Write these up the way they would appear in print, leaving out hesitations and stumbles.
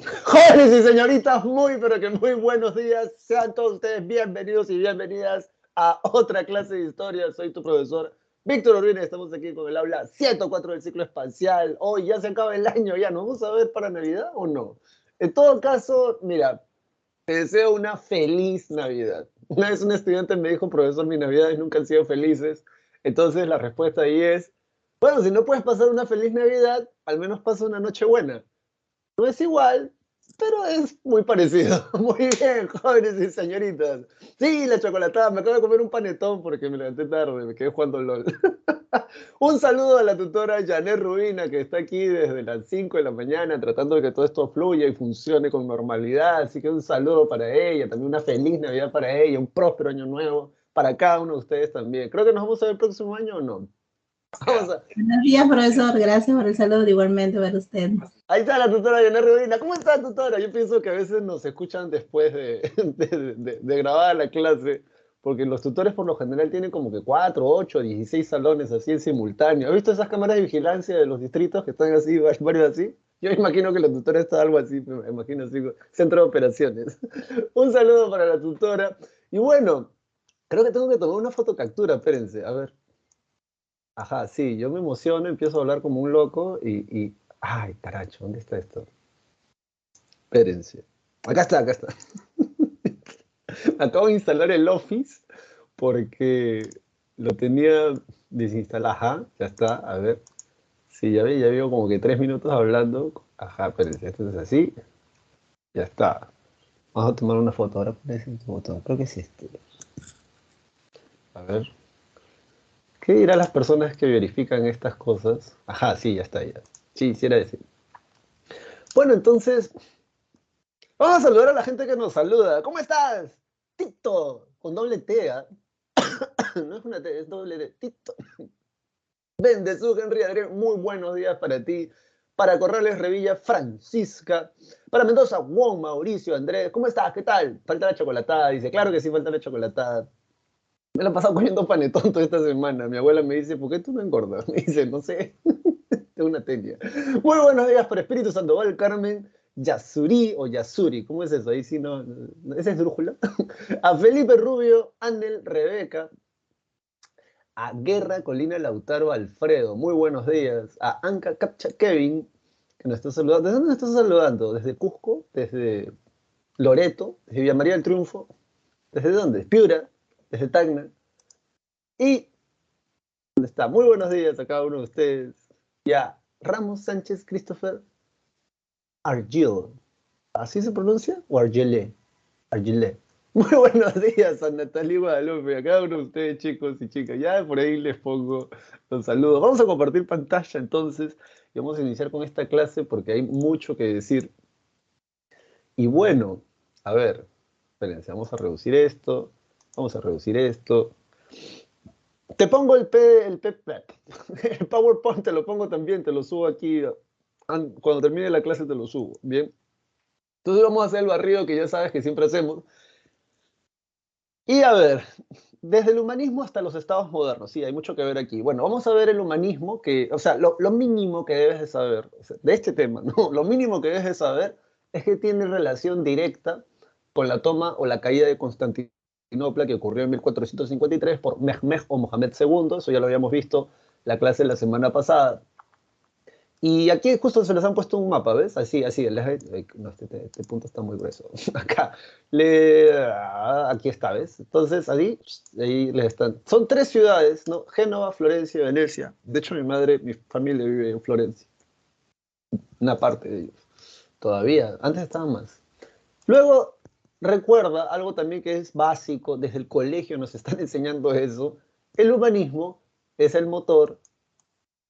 Jóvenes y señoritas, muy pero que muy buenos días. Sean todos ustedes bienvenidos y bienvenidas a otra clase de historia. Soy tu profesor Víctor Urbina. Estamos aquí con el aula 104 del ciclo espacial. Hoy ya se acaba el año, ya nos vamos a ver para Navidad o no. En todo caso, mira, te deseo una feliz Navidad. Una vez un estudiante me dijo, profesor, mis Navidades nunca han sido felices. Entonces la respuesta ahí es, bueno, si no puedes pasar una feliz Navidad, al menos pasa una noche buena. No es igual, pero es muy parecido. Muy bien, jóvenes y señoritas. Sí, la chocolatada. Me acabo de comer un panetón porque me levanté tarde, me quedé jugando LOL. Un saludo a la tutora Janet Rubina, que está aquí desde las 5 de la mañana tratando de que todo esto fluya y funcione con normalidad. Así que un saludo para ella, también una feliz Navidad para ella, un próspero año nuevo para cada uno de ustedes también. Creo que nos vamos a ver el próximo año o no. Vamos a, Buenos días, profesor. Gracias por el saludo. Igualmente para usted. Ahí está la tutora Janet Rodina. ¿Cómo está, tutora? Yo pienso que a veces nos escuchan después de grabar la clase, porque los tutores por lo general tienen como que 4, 8, 16 salones así en simultáneo. ¿Has visto esas cámaras de vigilancia de los distritos que están así, varios así? Yo imagino que la tutora está algo así, me imagino así, centro de operaciones. Un saludo para la tutora. Y bueno, creo que tengo que tomar una fotocaptura, espérense, a ver. Ajá, sí, yo me emociono, empiezo a hablar como un loco y... Ay, caracho, ¿dónde está esto? Espérense. Acá está, acá está. Acabo de instalar el Office porque lo tenía desinstalado. Ajá, ya está, a ver. Sí, ya veo como que 3 minutos hablando. Ajá, espérense, esto es así. Ya está. Vamos a tomar una foto. Ahora cuál es este botón. Creo que es este. A ver. ¿Qué dirán las personas que verifican estas cosas? Ajá, sí, ya está, ya. Sí, sí era decir. Bueno, entonces, vamos a saludar a la gente que nos saluda. ¿Cómo estás? Tito, con doble T, ¿ah? No es una T, es doble T. Tito. Bendezú, Henry Adrián, muy buenos días para ti. Para Corrales Revilla, Francisca. Para Mendoza, Juan, Mauricio, Andrés. ¿Cómo estás? ¿Qué tal? Falta la chocolatada. Dice, claro que sí, falta la chocolatada. Me la he pasado comiendo panetón toda esta semana. Mi abuela me dice, ¿por qué tú no engordas? Me dice, no sé. Tengo una tenia. Muy buenos días para Espíritu Sandoval, Carmen Yasuri o Yasuri. ¿Cómo es eso? Ahí sí no. ¿Esa es drújula? A Felipe Rubio, Anel, Rebeca. A Guerra Colina Lautaro Alfredo. Muy buenos días. A Anca Capcha Kevin, que nos está saludando. ¿Desde dónde nos estás saludando? ¿Desde Cusco? ¿Desde Loreto? ¿Desde Villa María del Triunfo? ¿Desde dónde? Piura. ¿Desde Tacna? Y ¿dónde está? Muy buenos días a cada uno de ustedes. Ya, Ramos Sánchez Christopher Argil. ¿Así se pronuncia? ¿O Argile? Argile. Muy buenos días a Natalia Guadalupe, a cada uno de ustedes, chicos y chicas. Ya por ahí les pongo los saludos. Vamos a compartir pantalla entonces y vamos a iniciar con esta clase porque hay mucho que decir. Y bueno, a ver, espérense, vamos a reducir esto, vamos a reducir esto. Te pongo el PowerPoint, te lo pongo también, te lo subo aquí. Cuando termine la clase te lo subo, ¿bien? Entonces vamos a hacer el barrido que ya sabes que siempre hacemos. Y a ver, desde el humanismo hasta los estados modernos, sí, hay mucho que ver aquí. Bueno, vamos a ver el humanismo, que, o sea, lo mínimo que debes de saber, o sea, de este tema, ¿no? Lo mínimo que debes de saber es que tiene relación directa con la toma o la caída de Constantinopla que ocurrió en 1453 por Mehmed o Mohamed II, eso ya lo habíamos visto la clase la semana pasada. Y aquí justo se les han puesto un mapa, ¿ves? Así, así. No, este punto está muy grueso. Acá. Aquí está, ¿ves? Entonces, ahí les están. Son 3 ciudades, ¿no? Génova, Florencia y Venecia. De hecho, mi familia vive en Florencia. Una parte de ellos. Todavía. Antes estaban más. Luego, recuerda algo también que es básico. Desde el colegio nos están enseñando eso. El humanismo es el motor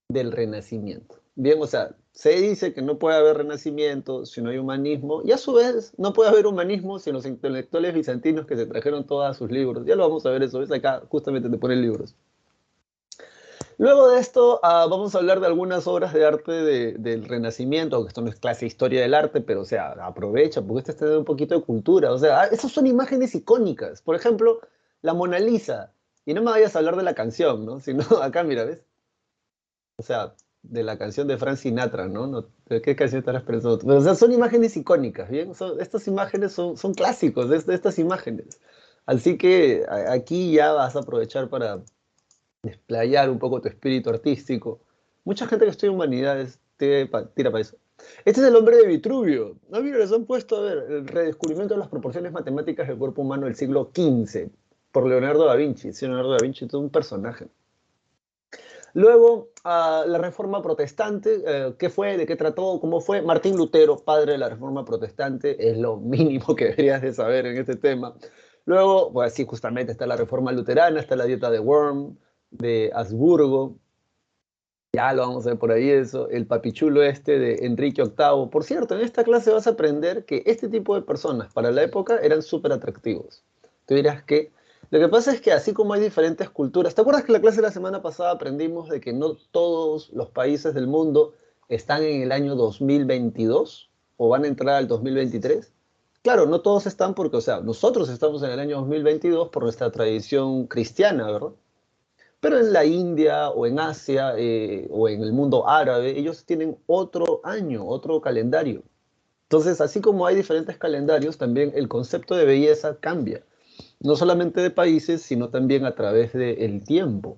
del renacimiento. Bien, o sea, se dice que no puede haber renacimiento si no hay humanismo, y a su vez no puede haber humanismo sin los intelectuales bizantinos que se trajeron todos sus libros. Ya lo vamos a ver eso, ¿ves? Acá justamente te ponen libros. Luego de esto, vamos a hablar de algunas obras de arte del Renacimiento, aunque esto no es clase de historia del arte, pero o sea, aprovecha, porque esto está de un poquito de cultura. O sea, esas son imágenes icónicas. Por ejemplo, la Mona Lisa. Y no me vayas a hablar de la canción, ¿no? Sino acá, mira, ¿ves? O sea, de la canción de Frank Sinatra, ¿no? ¿De qué canción estarás pensando tú? Pero, o sea, son imágenes icónicas, ¿bien? Estas imágenes son clásicos de estas imágenes. Así que aquí ya vas a aprovechar para desplayar un poco tu espíritu artístico. Mucha gente que estudia humanidades tira para eso. Este es el hombre de Vitruvio. No, mira, les han puesto, a ver, el redescubrimiento de las proporciones matemáticas del cuerpo humano del siglo XV por Leonardo da Vinci. Sí, Leonardo da Vinci es todo un personaje. Luego, la Reforma Protestante, ¿qué fue? ¿De qué trató? ¿Cómo fue? Martín Lutero, padre de la Reforma Protestante, es lo mínimo que deberías de saber en este tema. Luego, pues sí, justamente está la Reforma Luterana, está la Dieta de Worm, de Habsburgo, ya lo vamos a ver por ahí eso, el papichulo este de Enrique VIII. Por cierto, en esta clase vas a aprender que este tipo de personas para la época eran súper atractivos. Tú dirás que lo que pasa es que así como hay diferentes culturas, ¿te acuerdas que en la clase de la semana pasada aprendimos de que no todos los países del mundo están en el año 2022 o van a entrar al 2023? Claro, no todos están porque, o sea, nosotros estamos en el año 2022 por nuestra tradición cristiana, ¿verdad? Pero en la India o en Asia o en el mundo árabe, ellos tienen otro año, otro calendario. Entonces, así como hay diferentes calendarios, también el concepto de belleza cambia. No solamente de países, sino también a través del tiempo.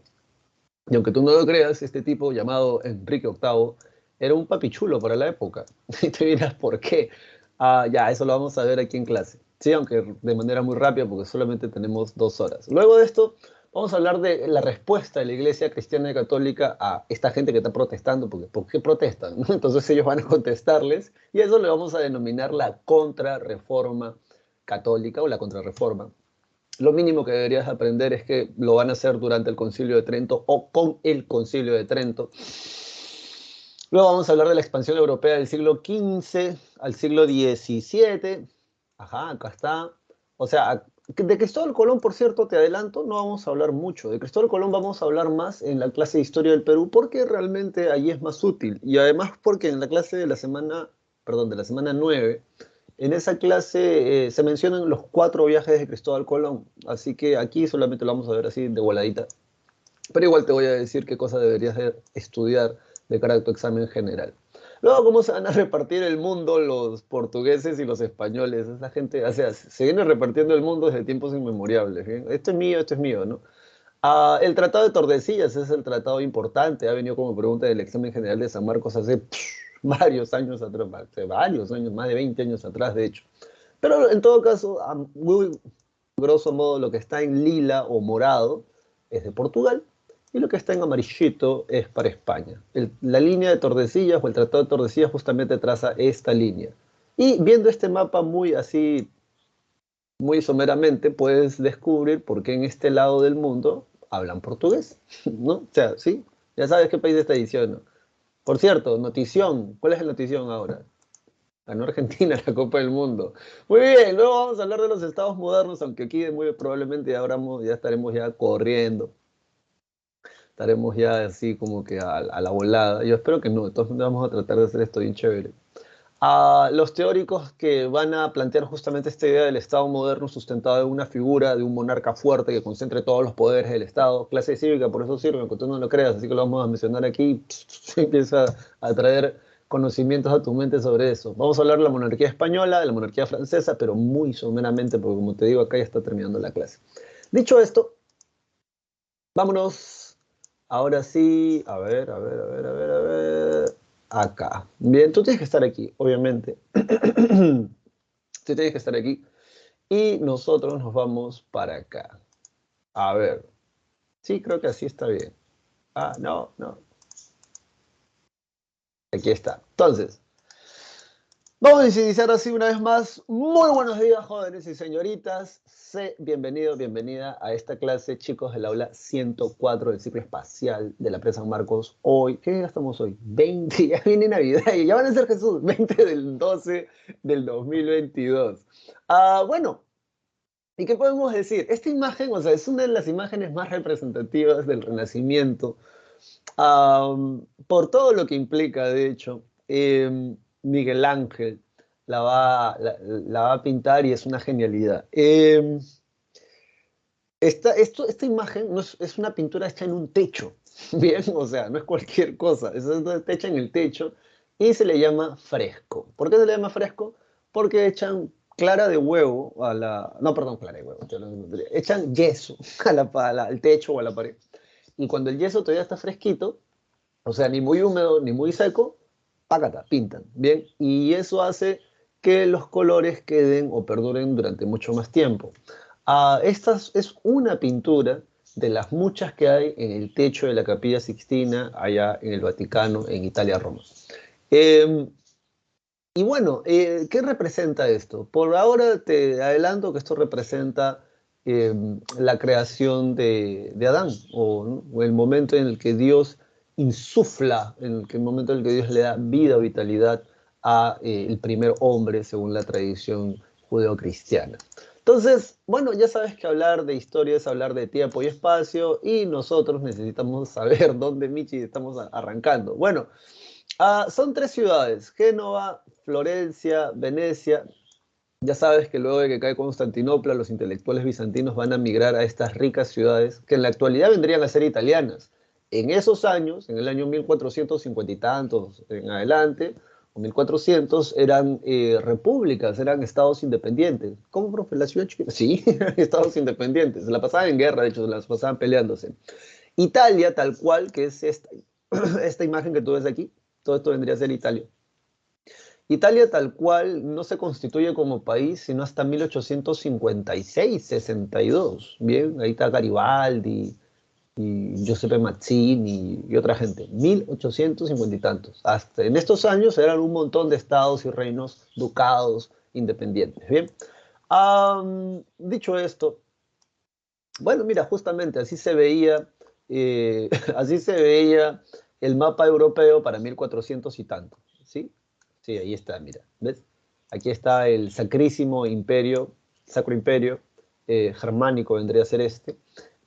Y aunque tú no lo creas, este tipo llamado Enrique VIII era un papichulo para la época. Y te dirás por qué. Ya, eso lo vamos a ver aquí en clase. Sí, aunque de manera muy rápida porque solamente tenemos 2 horas. Luego de esto, vamos a hablar de la respuesta de la Iglesia Cristiana y Católica a esta gente que está protestando, porque ¿por qué protestan? Entonces ellos van a contestarles y eso le vamos a denominar la contrarreforma católica o la contrarreforma. Lo mínimo que deberías aprender es que lo van a hacer durante el Concilio de Trento o con el Concilio de Trento. Luego vamos a hablar de la expansión europea del siglo XV al siglo XVII. Ajá, acá está. O sea, de Cristóbal Colón, por cierto, te adelanto, no vamos a hablar mucho. De Cristóbal Colón vamos a hablar más en la clase de Historia del Perú porque realmente allí es más útil. Y además porque en la clase de la semana, perdón, de la semana 9 en esa clase se mencionan los 4 viajes de Cristóbal Colón, así que aquí solamente lo vamos a ver así de voladita. Pero igual te voy a decir qué cosas deberías de estudiar de cara a tu examen general. Luego, cómo se van a repartir el mundo los portugueses y los españoles. Esa gente, o sea, se viene repartiendo el mundo desde tiempos inmemoriales. ¿Bien? Esto es mío, ¿no? El Tratado de Tordesillas es el tratado importante, ha venido como pregunta del examen general de San Marcos hace varios años atrás, hace varios años, más de 20 años atrás, de hecho. Pero en todo caso, a muy grosso modo, lo que está en lila o morado es de Portugal y lo que está en amarillito es para España. La línea de Tordesillas o el Tratado de Tordesillas justamente traza esta línea. Y viendo este mapa muy así, muy someramente, puedes descubrir por qué en este lado del mundo hablan portugués, ¿no? O sea, sí, ya sabes qué país está diciendo. Por cierto, notición, ¿cuál es la notición ahora? Ganó Argentina la Copa del Mundo. Muy bien, luego vamos a hablar de los estados modernos, aunque aquí muy probablemente ya estaremos ya corriendo, estaremos ya así como que a la volada. Yo espero que no, entonces vamos a tratar de hacer esto bien chévere. A los teóricos que van a plantear justamente esta idea del Estado moderno sustentado en una figura de un monarca fuerte que concentre todos los poderes del Estado, clase cívica, por eso sirve, aunque tú no lo creas, así que lo vamos a mencionar aquí, empieza a traer conocimientos a tu mente sobre eso. Vamos a hablar de la monarquía española, de la monarquía francesa, pero muy someramente, porque como te digo, acá ya está terminando la clase. Dicho esto, vámonos. Ahora sí, a ver, a ver, a ver, a ver, a ver. Acá. Bien, tú tienes que estar aquí, obviamente. Tú tienes que estar aquí. Y nosotros nos vamos para acá. A ver. Sí, creo que así está bien. No, no. Aquí está. Entonces, vamos a iniciar así una vez más. Muy buenos días, jóvenes y señoritas. Sé bienvenido, bienvenida a esta clase, chicos, del aula 104 del ciclo espacial de la Presa San Marcos. Hoy, ¿qué día estamos hoy? 20, ya viene Navidad y ya van a ser Jesús, 20 del 12 del 2022. Bueno, ¿y qué podemos decir? Esta imagen, o sea, es una de las imágenes más representativas del Renacimiento, por todo lo que implica, de hecho. Miguel Ángel la va a pintar y es una genialidad. Esta imagen no es una pintura hecha en un techo, Bien, o sea, no es cualquier cosa. Eso está hecha en el techo y se le llama fresco. ¿Por qué se le llama fresco? Porque echan clara de huevo a la... No, perdón, clara de huevo. Echan yeso al techo o a la pared. Y cuando el yeso todavía está fresquito, o sea, ni muy húmedo ni muy seco, págata, pintan, ¿bien? Y eso hace que los colores queden o perduren durante mucho más tiempo. Esta es una pintura de las muchas que hay en el techo de la Capilla Sixtina, allá en el Vaticano, en Italia, Roma. Eh, y bueno, ¿qué representa esto? Por ahora te adelanto que esto representa eh, la creación de Adán, o el momento en el que Dios insufla, el momento en el que Dios le da vida o vitalidad a el primer hombre, según la tradición judeocristiana. Entonces, bueno, ya sabes que hablar de historia es hablar de tiempo y espacio, y nosotros necesitamos saber dónde, Michi, estamos arrancando. Bueno, son tres ciudades: Génova, Florencia, Venecia. Ya sabes que luego de que cae Constantinopla, los intelectuales bizantinos van a migrar a estas ricas ciudades que en la actualidad vendrían a ser italianas. En esos años, en el año 1450 y tantos en adelante, o 1400, eran repúblicas, eran estados independientes. ¿Cómo, profe? ¿La ciudad chiquita? Sí, estados independientes. Se la pasaban en guerra, de hecho, se las pasaban peleándose. Italia, tal cual, que es esta imagen que tú ves aquí, todo esto vendría a ser Italia. Italia tal cual no se constituye como país sino hasta 1856, 62. Bien, ahí está Garibaldi y Giuseppe Mazzini y otra gente. 1850 y tantos. Hasta en estos años eran un montón de estados y reinos, ducados, independientes. Bien. Dicho esto, bueno, mira, justamente así se veía, así se veía el mapa europeo para 1400 y tanto, ¿sí? Sí, ahí está, mira, ¿ves? Aquí está el Sacro Imperio Germánico, vendría a ser este.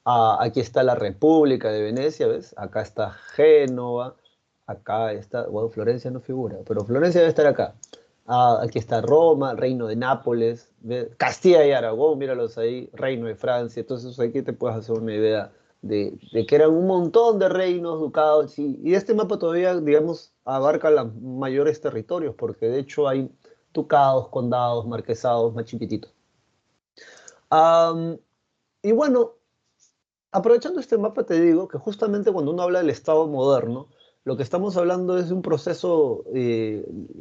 Aquí está la República de Venecia, ¿ves? Acá está Génova, acá está, bueno, Florencia no figura, pero Florencia debe estar acá. Aquí está Roma, Reino de Nápoles, Castilla y Aragón, míralos ahí, Reino de Francia. Entonces aquí te puedes hacer una idea de que eran un montón de reinos, ducados, y este mapa todavía, digamos, abarca los mayores territorios, porque de hecho hay ducados, condados, marquesados más chiquititos. Am, y bueno, aprovechando este mapa te digo que justamente cuando uno habla del Estado moderno, lo que estamos hablando es de un proceso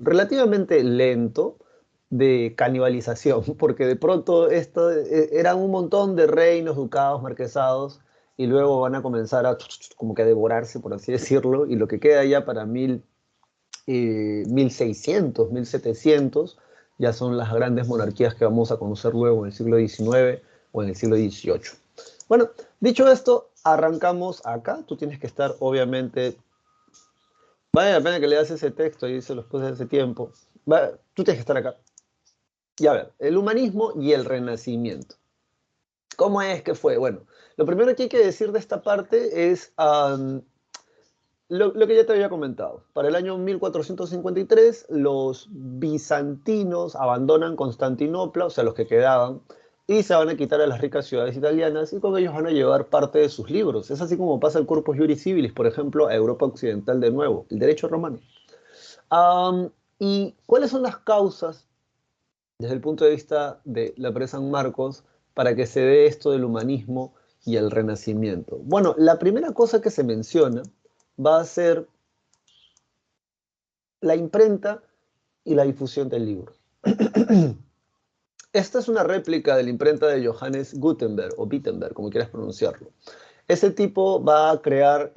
relativamente lento de canibalización, porque de pronto esto, eran un montón de reinos, ducados, marquesados, y luego van a comenzar a como que a devorarse, por así decirlo, y lo que queda ya para 1600, 1700, ya son las grandes monarquías que vamos a conocer luego en el siglo XIX o en el siglo XVIII. Bueno, dicho esto, arrancamos acá. Tú tienes que estar, obviamente, vale la pena que leas ese texto, y se los puse hace tiempo. Tú tienes que estar acá. Y a ver, el humanismo y el renacimiento. ¿Cómo es que fue? Bueno, lo primero que hay que decir de esta parte es lo que ya te había comentado. Para el año 1453, los bizantinos abandonan Constantinopla, o sea, los que quedaban, y se van a quitar a las ricas ciudades italianas, y con ellos van a llevar parte de sus libros. Es así como pasa el Corpus Juris Civilis, por ejemplo, a Europa Occidental de nuevo, el derecho romano. ¿Y cuáles son las causas, desde el punto de vista de la Presa San Marcos, para que se dé esto del humanismo y el renacimiento? Bueno, la primera cosa que se menciona va a ser la imprenta y la difusión del libro. Esta es una réplica de la imprenta de Johannes Gutenberg, o Wittenberg, como quieras pronunciarlo. Ese tipo va a crear,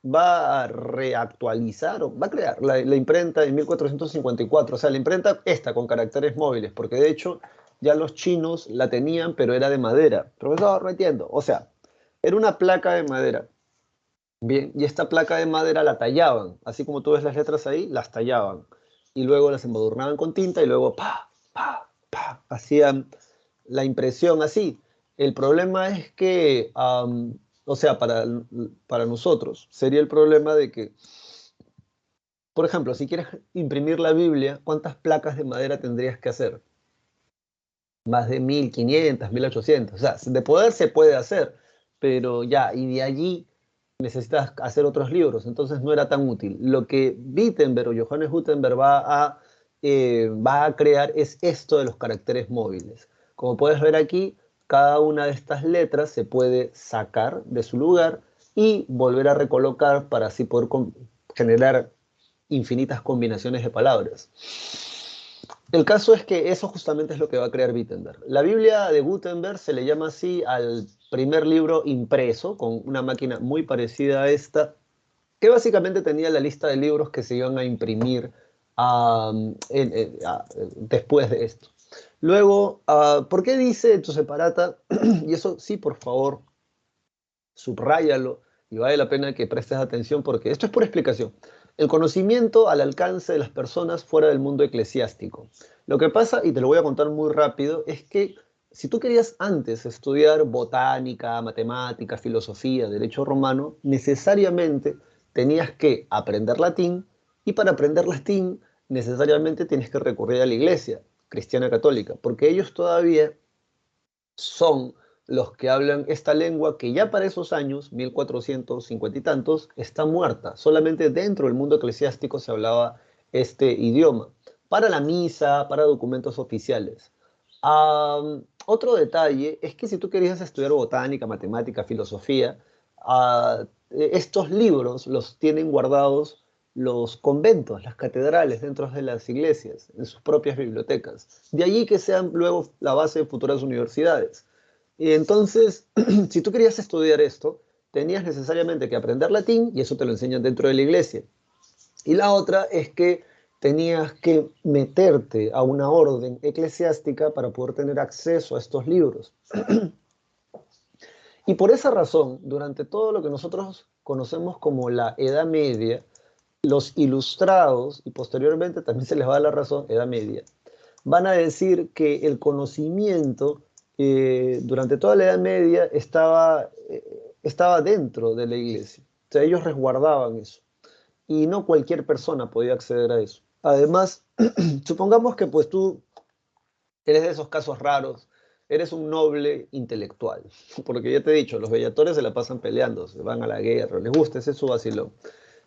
va a reactualizar, o va a crear la imprenta en 1454. O sea, la imprenta esta con caracteres móviles, porque de hecho ya los chinos la tenían, pero era de madera. Profesor, no entiendo. O sea, era una placa de madera. Bien, y esta placa de madera la tallaban, así como tú ves las letras ahí, las tallaban. Y luego las embadurnaban con tinta y luego hacían la impresión así. El problema es que, o sea, para nosotros sería el problema de que, por ejemplo, si quieres imprimir la Biblia, ¿cuántas placas de madera tendrías que hacer? Más de 1500, 1800. O sea, de poder se puede hacer, pero ya, y de allí necesitas hacer otros libros, entonces no era tan útil. Lo que Gutenberg o Johannes Gutenberg va a crear es esto de los caracteres móviles. Como puedes ver aquí, cada una de estas letras se puede sacar de su lugar y volver a recolocar para así poder generar infinitas combinaciones de palabras. El caso es que eso justamente es lo que va a crear Gutenberg. La Biblia de Gutenberg se le llama así al primer libro impreso, con una máquina muy parecida a esta, que básicamente tenía la lista de libros que se iban a imprimir después de esto. Luego, ¿por qué dice tu separata? Y eso sí, por favor, subráyalo y vale la pena que prestes atención porque esto es pura explicación. El conocimiento al alcance de las personas fuera del mundo eclesiástico. Lo que pasa, y te lo voy a contar muy rápido, es que si tú querías antes estudiar botánica, matemática, filosofía, derecho romano, necesariamente tenías que aprender latín y para aprender latín necesariamente tienes que recurrir a la iglesia cristiana católica, porque ellos todavía son los que hablan esta lengua que ya para esos años, 1450 y tantos, está muerta. Solamente dentro del mundo eclesiástico se hablaba este idioma, para la misa, para documentos oficiales. Otro detalle es que si tú querías estudiar botánica, matemática, filosofía, estos libros los tienen guardados los conventos, las catedrales dentro de las iglesias, en sus propias bibliotecas. De allí que sean luego la base de futuras universidades. Y entonces, si tú querías estudiar esto, tenías necesariamente que aprender latín, y eso te lo enseñan dentro de la iglesia. Y la otra es que tenías que meterte a una orden eclesiástica para poder tener acceso a estos libros. Y por esa razón, durante todo lo que nosotros conocemos como la Edad Media, los ilustrados, y posteriormente también se les va a dar la razón, Edad Media, van a decir que el conocimiento durante toda la Edad Media estaba dentro de la iglesia. O sea, ellos resguardaban eso. Y no cualquier persona podía acceder a eso. Además, supongamos que pues tú eres de esos casos raros, eres un noble intelectual, porque ya te he dicho, los bellatores se la pasan peleando, se van a la guerra, les gusta, ese es su vacilón.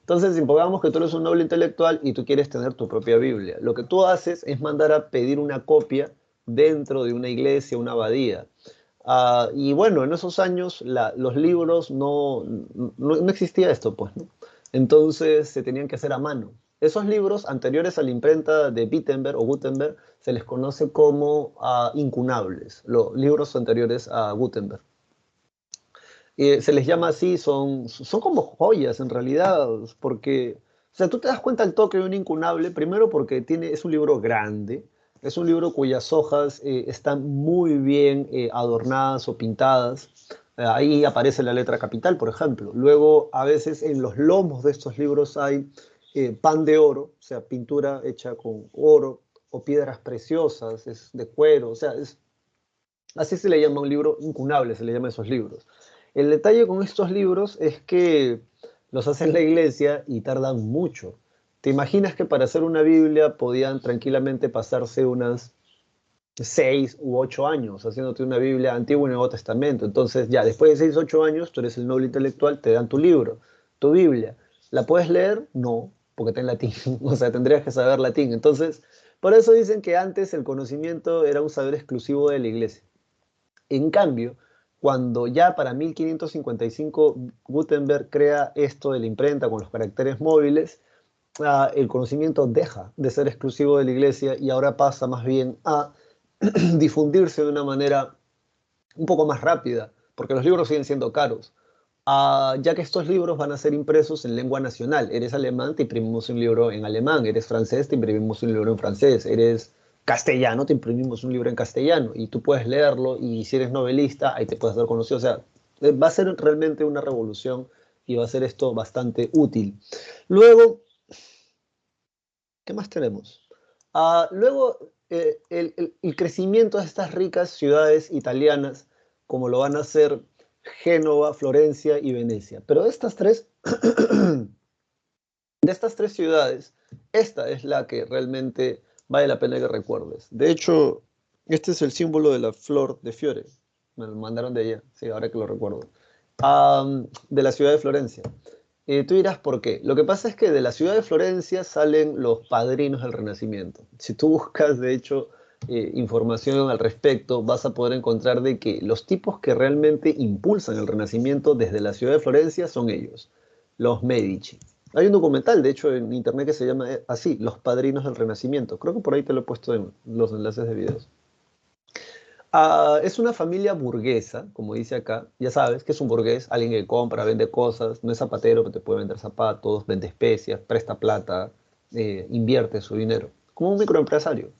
Entonces, supongamos que tú eres un noble intelectual y tú quieres tener tu propia Biblia. Lo que tú haces es mandar a pedir una copia dentro de una iglesia, una abadía. Y bueno, en esos años los libros no existía esto, pues, ¿no? Entonces se tenían que hacer a mano. Esos libros anteriores a la imprenta de Wittenberg o Gutenberg se les conoce como incunables, los libros anteriores a Gutenberg. Se les llama así, son como joyas en realidad, porque, o sea, tú te das cuenta al toque de un incunable, primero porque es un libro grande, es un libro cuyas hojas están muy bien adornadas o pintadas. Ahí aparece la letra capital, por ejemplo. Luego, a veces en los lomos de estos libros hay pan de oro, o sea, pintura hecha con oro, o piedras preciosas, es de cuero, o sea, así se le llama un libro incunable, se le llama a esos libros. El detalle con estos libros es que los hace en la iglesia y tardan mucho. ¿Te imaginas que para hacer una Biblia podían tranquilamente pasarse unas 6 u 8 años haciéndote una Biblia Antiguo y Nuevo Testamento? Entonces ya, después de 6 u 8 años, tú eres el noble intelectual, te dan tu libro, tu Biblia. ¿La puedes leer? No, porque está en latín. O sea, tendrías que saber latín. Entonces, por eso dicen que antes el conocimiento era un saber exclusivo de la iglesia. En cambio, cuando ya para 1555 Gutenberg crea esto de la imprenta con los caracteres móviles, el conocimiento deja de ser exclusivo de la iglesia y ahora pasa más bien a difundirse de una manera un poco más rápida, porque los libros siguen siendo caros. Ya que estos libros van a ser impresos en lengua nacional. Eres alemán, te imprimimos un libro en alemán. Eres francés, te imprimimos un libro en francés. Eres castellano, te imprimimos un libro en castellano. Y tú puedes leerlo y si eres novelista, ahí te puedes dar conocido. O sea, va a ser realmente una revolución y va a ser esto bastante útil. Luego, ¿qué más tenemos? Luego, el crecimiento de estas ricas ciudades italianas, como lo van a ser Génova, Florencia y Venecia. Pero de estas tres ciudades, esta es la que realmente vale la pena que recuerdes. De hecho, este es el símbolo de la flor de Fiore. Me lo mandaron de allá, sí, ahora que lo recuerdo. De la ciudad de Florencia. Tú dirás por qué. Lo que pasa es que de la ciudad de Florencia salen los padrinos del Renacimiento. Si tú buscas, de hecho, información al respecto, vas a poder encontrar de que los tipos que realmente impulsan el Renacimiento desde la ciudad de Florencia son ellos, los Medici. Hay un documental, de hecho, en internet que se llama así, Los Padrinos del Renacimiento. Creo que por ahí te lo he puesto en los enlaces de videos. Es una familia burguesa, como dice acá. Ya sabes que es un burgués, alguien que compra, vende cosas, no es zapatero, pero te puede vender zapatos, vende especias, presta plata, invierte su dinero, como un microempresario.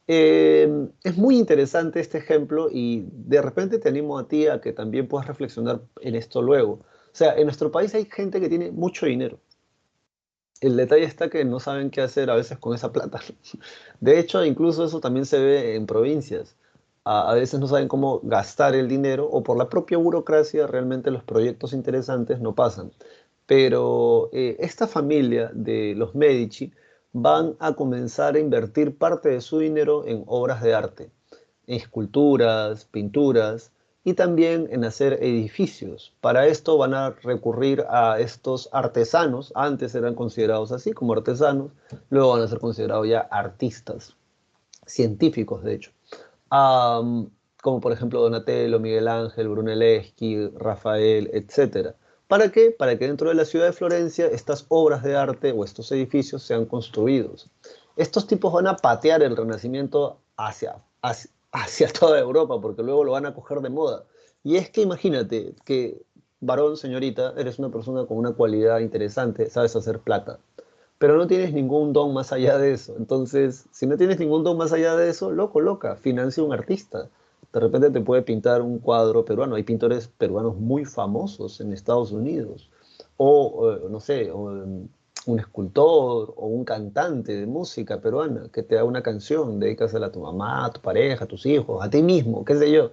Es muy interesante este ejemplo y de repente te animo a ti a que también puedas reflexionar en esto luego. O sea, en nuestro país hay gente que tiene mucho dinero. El detalle está que no saben qué hacer a veces con esa plata. De hecho, incluso eso también se ve en provincias. A veces no saben cómo gastar el dinero o por la propia burocracia realmente los proyectos interesantes no pasan. Pero esta familia de los Medici van a comenzar a invertir parte de su dinero en obras de arte, esculturas, pinturas y también en hacer edificios. Para esto van a recurrir a estos artesanos, antes eran considerados así como artesanos, luego van a ser considerados ya artistas, científicos de hecho. Am, Como por ejemplo Donatello, Miguel Ángel, Brunelleschi, Rafael, etcétera. ¿Para qué? Para que dentro de la ciudad de Florencia estas obras de arte o estos edificios sean construidos. Estos tipos van a patear el Renacimiento hacia toda Europa, porque luego lo van a coger de moda. Y es que imagínate que, varón, señorita, eres una persona con una cualidad interesante, sabes hacer plata, pero no tienes ningún don más allá de eso. Entonces, si no tienes ningún don más allá de eso, loco, loca, financia un artista. De repente te puede pintar un cuadro peruano. Hay pintores peruanos muy famosos en Estados Unidos. O, no sé, un escultor o un cantante de música peruana que te da una canción, dedícasela a tu mamá, a tu pareja, a tus hijos, a ti mismo, qué sé yo.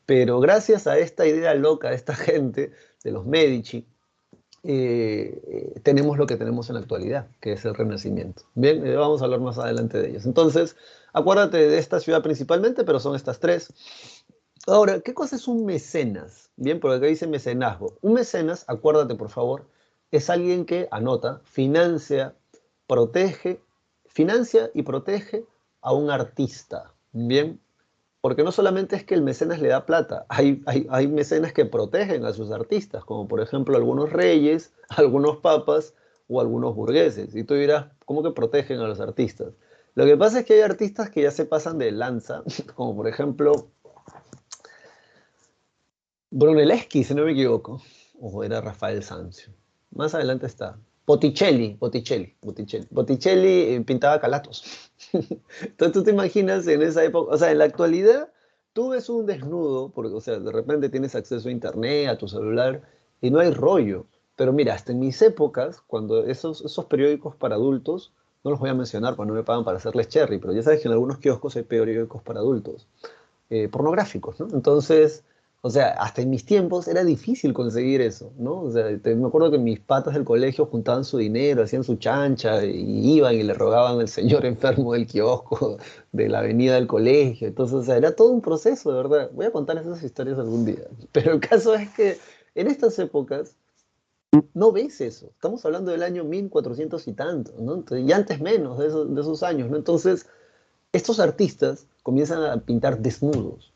Pero gracias a esta idea loca de esta gente, de los Medici, tenemos lo que tenemos en la actualidad, que es el Renacimiento. Bien, vamos a hablar más adelante de ellos. Entonces, acuérdate de esta ciudad principalmente, pero son estas tres. Ahora, ¿qué cosa es un mecenas? Bien, porque acá dice mecenazgo. Un mecenas, acuérdate por favor, es alguien que anota, protege, financia y protege a un artista. Bien, porque no solamente es que el mecenas le da plata, hay mecenas que protegen a sus artistas, como por ejemplo algunos reyes, algunos papas o algunos burgueses. Y tú dirás, ¿cómo que protegen a los artistas? Lo que pasa es que hay artistas que ya se pasan de lanza, como por ejemplo Brunelleschi, si no me equivoco, o era Rafael Sanzio. Más adelante está. Botticelli pintaba calatos. Entonces tú te imaginas en esa época, o sea, en la actualidad tú ves un desnudo, porque, o sea, de repente tienes acceso a internet, a tu celular, y no hay rollo. Pero mira, hasta en mis épocas, cuando esos periódicos para adultos, no los voy a mencionar, porque no me pagan para hacerles cherry, pero ya sabes que en algunos kioscos hay periódicos para adultos pornográficos, ¿no? Entonces, o sea, hasta en mis tiempos era difícil conseguir eso, ¿no? O sea, me acuerdo que mis patas del colegio juntaban su dinero, hacían su chancha y iban y le rogaban al señor enfermo del kiosco de la avenida del colegio. Entonces, o sea, era todo un proceso, de verdad. Voy a contar esas historias algún día. Pero el caso es que en estas épocas no ves eso. Estamos hablando del año 1400 y tanto, ¿no? Y antes menos de esos años, ¿no? Entonces, estos artistas comienzan a pintar desnudos.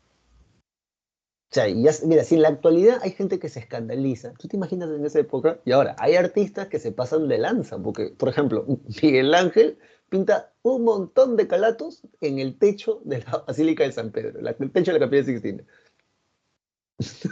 O sea, mira, si en la actualidad hay gente que se escandaliza, tú te imaginas en esa época, y ahora hay artistas que se pasan de lanza, porque, por ejemplo, Miguel Ángel pinta un montón de calatos en el techo de la Basílica de San Pedro, el techo de la Capilla Sixtina.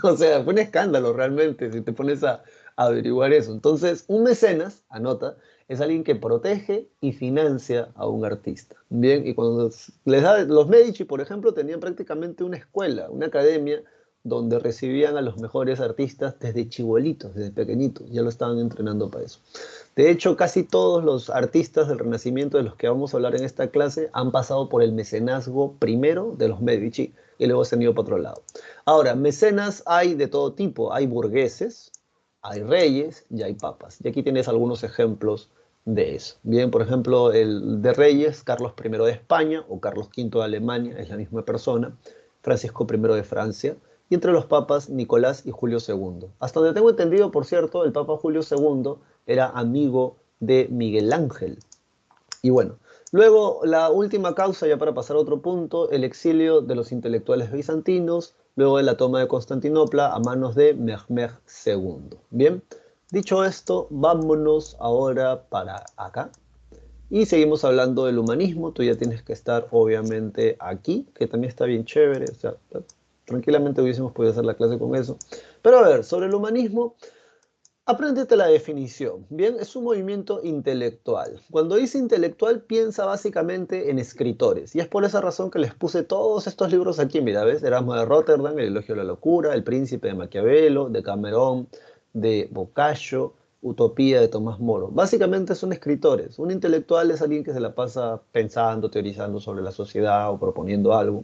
O sea, fue un escándalo realmente si te pones a averiguar eso. Entonces, un mecenas, anota, es alguien que protege y financia a un artista. Bien, y cuando les da, los Medici, por ejemplo, tenían prácticamente una escuela, una academia, donde recibían a los mejores artistas desde chibolitos, desde pequeñitos, ya lo estaban entrenando para eso. De hecho, casi todos los artistas del Renacimiento de los que vamos a hablar en esta clase han pasado por el mecenazgo primero de los Medici y luego se han ido para otro lado. Ahora, mecenas hay de todo tipo, hay burgueses, hay reyes y hay papas. Y aquí tienes algunos ejemplos de eso. Bien, por ejemplo, el de reyes, Carlos I de España o Carlos V de Alemania, es la misma persona, Francisco I de Francia, y entre los papas Nicolás y Julio II. Hasta donde tengo entendido, por cierto, el Papa Julio II era amigo de Miguel Ángel. Y bueno, luego la última causa, ya para pasar a otro punto, el exilio de los intelectuales bizantinos, luego de la toma de Constantinopla a manos de Mehmed II. Bien, dicho esto, vámonos ahora para acá. Y seguimos hablando del humanismo. Tú ya tienes que estar, obviamente, aquí, que también está bien chévere. O sea, tranquilamente hubiésemos podido hacer la clase con eso. Pero a ver, sobre el humanismo, apréndete la definición. Bien, es un movimiento intelectual. Cuando dice intelectual, piensa básicamente en escritores. Y es por esa razón que les puse todos estos libros aquí. Mira, ¿ves? Erasmo de Rotterdam, El elogio de la locura, El príncipe de Maquiavelo, de Cameron, de Boccaccio, Utopía de Tomás Moro. Básicamente son escritores. Un intelectual es alguien que se la pasa pensando, teorizando sobre la sociedad o proponiendo algo.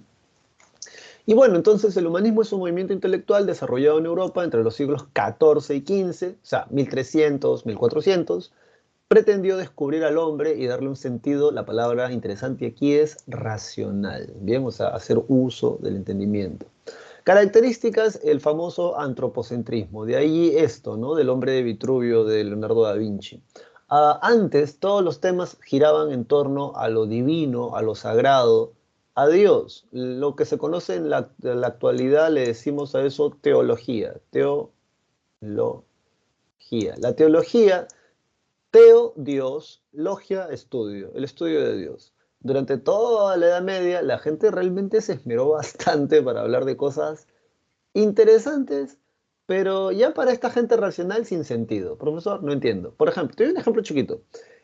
Y bueno, entonces el humanismo es un movimiento intelectual desarrollado en Europa entre los siglos XIV y XV, o sea, 1300, 1400. Pretendió descubrir al hombre y darle un sentido. La palabra interesante aquí es racional, bien, o sea, hacer uso del entendimiento. Características, el famoso antropocentrismo, de ahí esto, ¿no? Del hombre de Vitruvio, de Leonardo da Vinci. Antes, todos los temas giraban en torno a lo divino, a lo sagrado, a Dios. Lo que se conoce en la actualidad le decimos a eso teología, teología. La teología, teo, Dios, logia, estudio, el estudio de Dios. Durante toda la Edad Media, la gente realmente se esmeró bastante para hablar de cosas interesantes, pero ya para esta gente racional sin sentido. Profesor, no entiendo. Por ejemplo, te doy un ejemplo chiquito.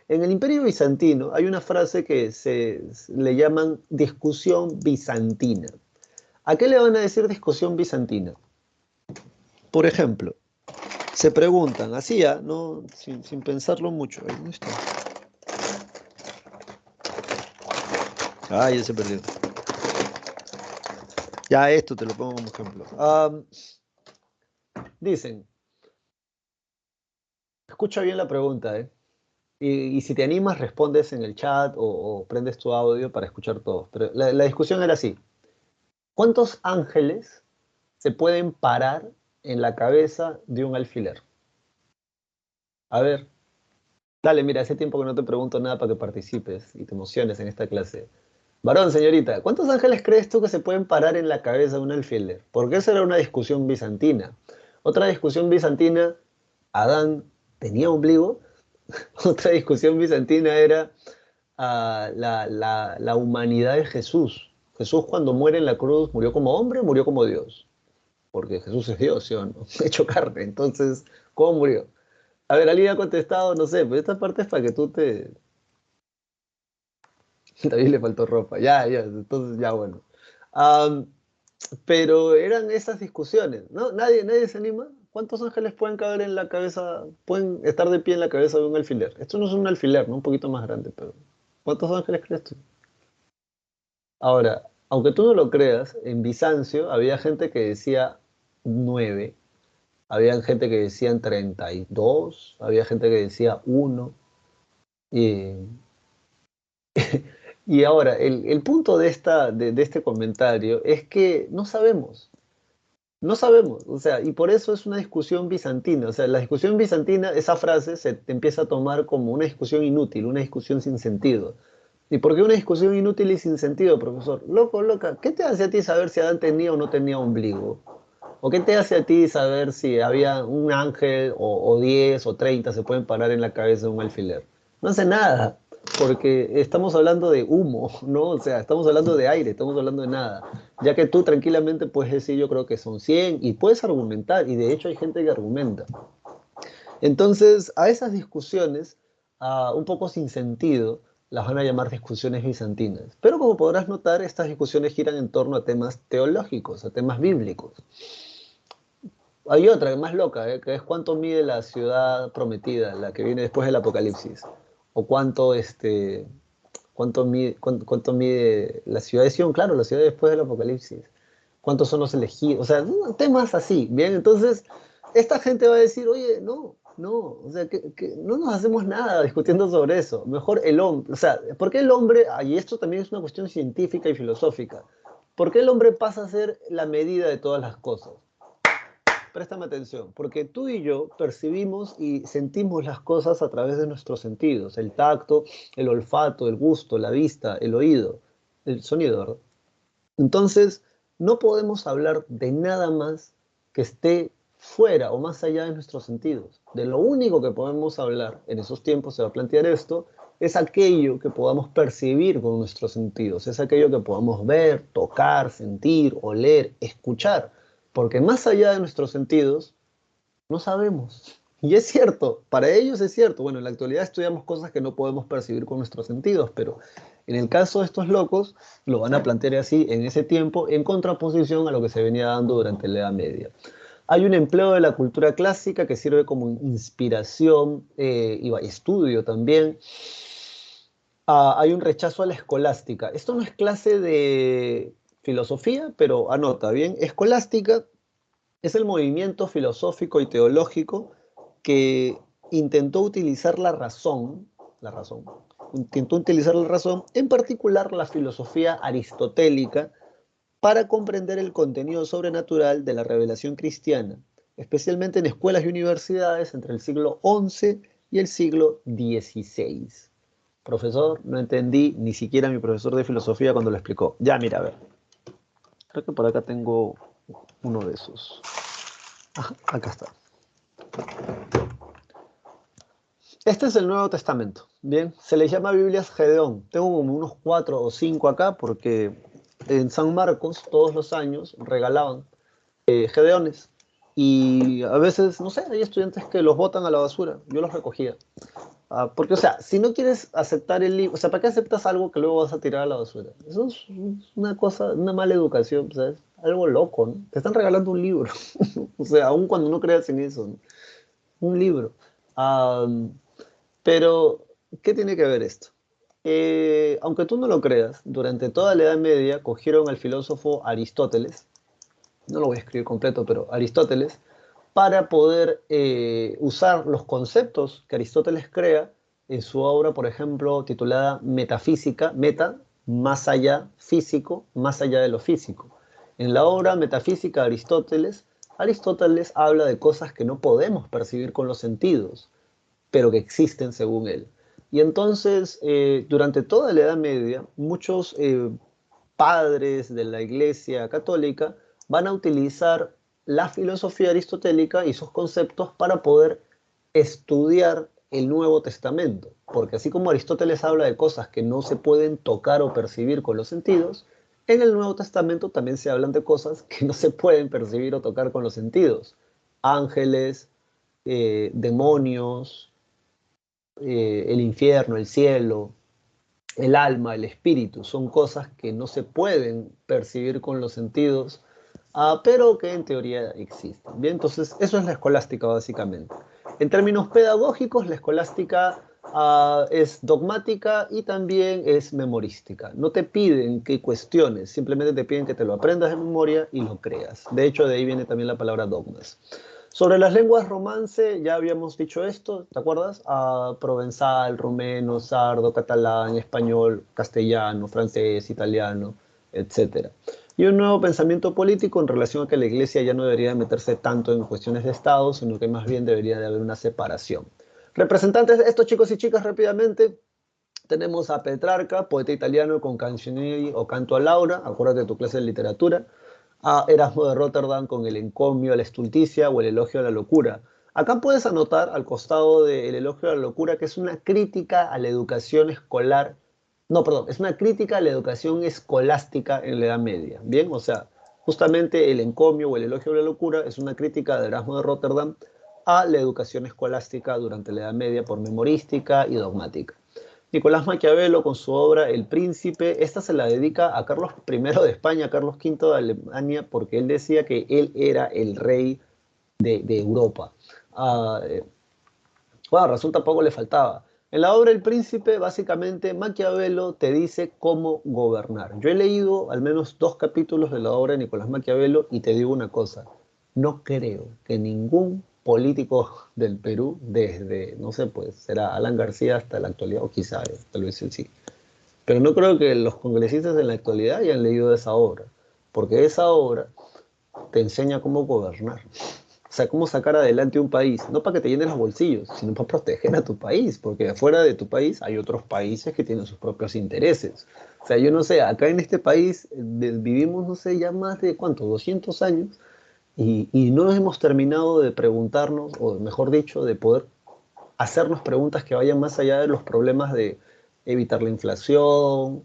En el Imperio Bizantino hay una frase que le llaman discusión bizantina. ¿A qué le van a decir discusión bizantina? Por ejemplo, se preguntan, así ya, no, sin pensarlo mucho. Ahí, ¿dónde está? Ah, ya se perdió. Ya esto te lo pongo como ejemplo. Dicen, escucha bien la pregunta, ¿eh? Y si te animas, respondes en el chat o prendes tu audio para escuchar todo. Pero la discusión era así. ¿Cuántos ángeles se pueden parar en la cabeza de un alfiler? A ver, dale, mira, hace tiempo que no te pregunto nada para que participes y te emociones en esta clase. Varón, señorita, ¿cuántos ángeles crees tú que se pueden parar en la cabeza de un alfiler? Porque esa era una discusión bizantina. Otra discusión bizantina, ¿Adán tenía ombligo? Otra discusión bizantina era la humanidad de Jesús. Jesús cuando muere en la cruz, ¿murió como hombre o murió como Dios? Porque Jesús es Dios, ¿sí o no? Hecho carne. Entonces, ¿cómo murió? A ver, alguien ha contestado, no sé, pero esta parte es para que tú te... David le faltó ropa. Ya, entonces ya bueno. Am, pero eran esas discusiones, ¿no? Nadie se anima. ¿Cuántos ángeles pueden caber en la cabeza, pueden estar de pie en la cabeza de un alfiler? Esto no es un alfiler, ¿no? Un poquito más grande, pero ¿cuántos ángeles crees tú? Ahora, aunque tú no lo creas, en Bizancio había gente que decía 9, había gente que decían 32, había gente que decía 1. Y, y ahora, el punto de este comentario es que no sabemos. No sabemos, o sea, y por eso es una discusión bizantina. O sea, la discusión bizantina, esa frase se te empieza a tomar como una discusión inútil, una discusión sin sentido. ¿Y por qué una discusión inútil y sin sentido, profesor? Loco, loca, ¿qué te hace a ti saber si Adán tenía o no tenía ombligo? ¿O qué te hace a ti saber si había un ángel o 10 o 30 se pueden parar en la cabeza de un alfiler? No hace nada, porque estamos hablando de humo, ¿no? O sea, estamos hablando de aire, estamos hablando de nada. Ya que tú tranquilamente puedes decir, yo creo que son 100 y puedes argumentar, y de hecho hay gente que argumenta. Entonces, a esas discusiones, un poco sin sentido, las van a llamar discusiones bizantinas. Pero como podrás notar, estas discusiones giran en torno a temas teológicos, a temas bíblicos. Hay otra más loca, que es cuánto mide la ciudad prometida, la que viene después del Apocalipsis. O cuánto mide la ciudad de Sion, claro, la ciudad después del Apocalipsis. ¿Cuántos son los elegidos? O sea, temas así, ¿bien? Entonces, esta gente va a decir, oye, no, o sea, que no nos hacemos nada discutiendo sobre eso. Mejor el hombre, o sea, ¿por qué el hombre, y esto también es una cuestión científica y filosófica, ¿Por qué el hombre pasa a ser la medida de todas las cosas? Préstame atención, porque tú y yo percibimos y sentimos las cosas a través de nuestros sentidos, el tacto, el olfato, el gusto, la vista, el oído, el sonido, ¿verdad? Entonces, no podemos hablar de nada más que esté fuera o más allá de nuestros sentidos. De lo único que podemos hablar en esos tiempos, se va a plantear esto, es aquello que podamos percibir con nuestros sentidos, es aquello que podamos ver, tocar, sentir, oler, escuchar, porque más allá de nuestros sentidos, no sabemos. Y es cierto, para ellos es cierto. Bueno, en la actualidad estudiamos cosas que no podemos percibir con nuestros sentidos, pero en el caso de estos locos, lo van a plantear así en ese tiempo, en contraposición a lo que se venía dando durante la Edad Media. Hay un empleo de la cultura clásica que sirve como inspiración y estudio también. Hay un rechazo a la escolástica. Esto no es clase de filosofía, pero anota bien. Escolástica es el movimiento filosófico y teológico que intentó utilizar la razón, intentó utilizar la razón, en particular la filosofía aristotélica, para comprender el contenido sobrenatural de la revelación cristiana, especialmente en escuelas y universidades entre el siglo XI y el siglo XVI. Profesor, no entendí, ni siquiera mi profesor de filosofía cuando lo explicó. Ya, mira, a ver. Creo que por acá tengo uno de esos. Ajá, acá está. Este es el Nuevo Testamento. Bien, se le llama Biblias Gedeón. Tengo como unos 4 o 5 acá porque en San Marcos todos los años regalaban Gedeones. Y a veces, no sé, hay estudiantes que los botan a la basura. Yo los recogía. Porque, o sea, si no quieres aceptar el libro, o sea, ¿para qué aceptas algo que luego vas a tirar a la basura? Eso es una cosa, una mala educación, ¿sabes? Algo loco, ¿no? Te están regalando un libro. O sea, aun cuando no creas en eso, ¿no? Un libro. Ah, pero, ¿qué tiene que ver esto? Aunque tú no lo creas, durante toda la Edad Media cogieron al filósofo Aristóteles, no lo voy a escribir completo, pero Aristóteles, para poder usar los conceptos que Aristóteles crea en su obra, por ejemplo, titulada Metafísica, meta, más allá, físico, más allá de lo físico. En la obra Metafísica de Aristóteles, Aristóteles habla de cosas que no podemos percibir con los sentidos, pero que existen según él. Y entonces, durante toda la Edad Media, muchos padres de la Iglesia Católica van a utilizar la filosofía aristotélica y sus conceptos para poder estudiar el Nuevo Testamento. Porque así como Aristóteles habla de cosas que no se pueden tocar o percibir con los sentidos, en el Nuevo Testamento también se hablan de cosas que no se pueden percibir o tocar con los sentidos. Ángeles, demonios, el infierno, el cielo, el alma, el espíritu, son cosas que no se pueden percibir con los sentidos, pero que en teoría existen. Bien, entonces eso es la escolástica básicamente. En términos pedagógicos, la escolástica es dogmática y también es memorística. No te piden que cuestiones, simplemente te piden que te lo aprendas de memoria y lo creas. De hecho, de ahí viene también la palabra dogmas. Sobre las lenguas romance, ya habíamos dicho esto, ¿te acuerdas? Provenzal, rumeno, sardo, catalán, español, castellano, francés, italiano, etcétera. Y un nuevo pensamiento político en relación a que la Iglesia ya no debería meterse tanto en cuestiones de Estado, sino que más bien debería de haber una separación. Representantes de estos chicos y chicas rápidamente, tenemos a Petrarca, poeta italiano con Canzonieri o Canto a Laura, acuérdate de tu clase de literatura, a Erasmo de Rotterdam con el encomio a la estulticia o el elogio a la locura. Acá puedes anotar al costado del elogio a la locura que es una crítica a la educación escolar, no, perdón, es una crítica a la educación escolástica en la Edad Media, ¿bien? O sea, justamente el encomio o el elogio a la locura es una crítica de Erasmo de Rotterdam a la educación escolástica durante la Edad Media por memorística y dogmática. Nicolás Maquiavelo con su obra El Príncipe, esta se la dedica a Carlos I de España, a Carlos V de Alemania, porque él decía que él era el rey de Europa. Ah, eh, bueno, resulta poco le faltaba. En la obra El Príncipe, básicamente, Maquiavelo te dice cómo gobernar. Yo he leído al menos 2 capítulos de la obra de Nicolás Maquiavelo y te digo una cosa, no creo que ningún político del Perú, desde, no sé, pues será Alan García hasta la actualidad, o quizá tal vez él sí, pero no creo que los congresistas en la actualidad hayan leído esa obra. porque esa obra te enseña cómo gobernar. O sea, cómo sacar adelante un país, no para que te llenen los bolsillos, sino para proteger a tu país, porque afuera de tu país hay otros países que tienen sus propios intereses. O sea, yo no sé, acá en este país vivimos, no sé, ya más de, ¿cuánto? 200 años, y no hemos terminado de preguntarnos, o mejor dicho, de poder hacernos preguntas que vayan más allá de los problemas de evitar la inflación,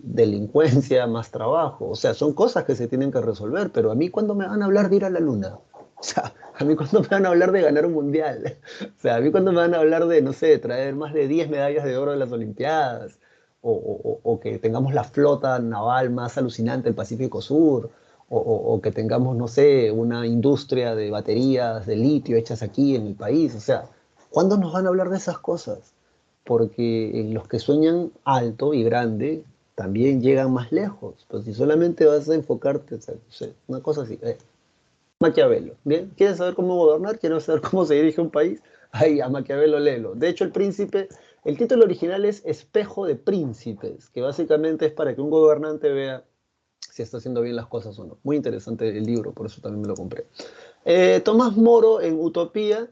delincuencia, más trabajo. O sea, son cosas que se tienen que resolver, pero a mí cuándo me van a hablar de ir a la luna. O sea, a mí cuándo me van a hablar de ganar un mundial. O sea, a mí cuándo me van a hablar de, no sé, traer más de 10 medallas de oro de las Olimpiadas. O que tengamos la flota naval más alucinante del Pacífico Sur. O que tengamos, no sé, una industria de baterías de litio hechas aquí en el país. O sea, ¿cuándo nos van a hablar de esas cosas? Porque los que sueñan alto y grande también llegan más lejos. Pues si solamente vas a enfocarte, o sea, no sé, una cosa así. Maquiavelo, ¿bien? ¿Quieres saber cómo gobernar? ¿Quieres saber cómo se dirige un país? Ahí, a Maquiavelo léelo. De hecho, el príncipe, el título original es Espejo de Príncipes, que básicamente es para que un gobernante vea si está haciendo bien las cosas o no. Muy interesante el libro, por eso también me lo compré. Tomás Moro en Utopía.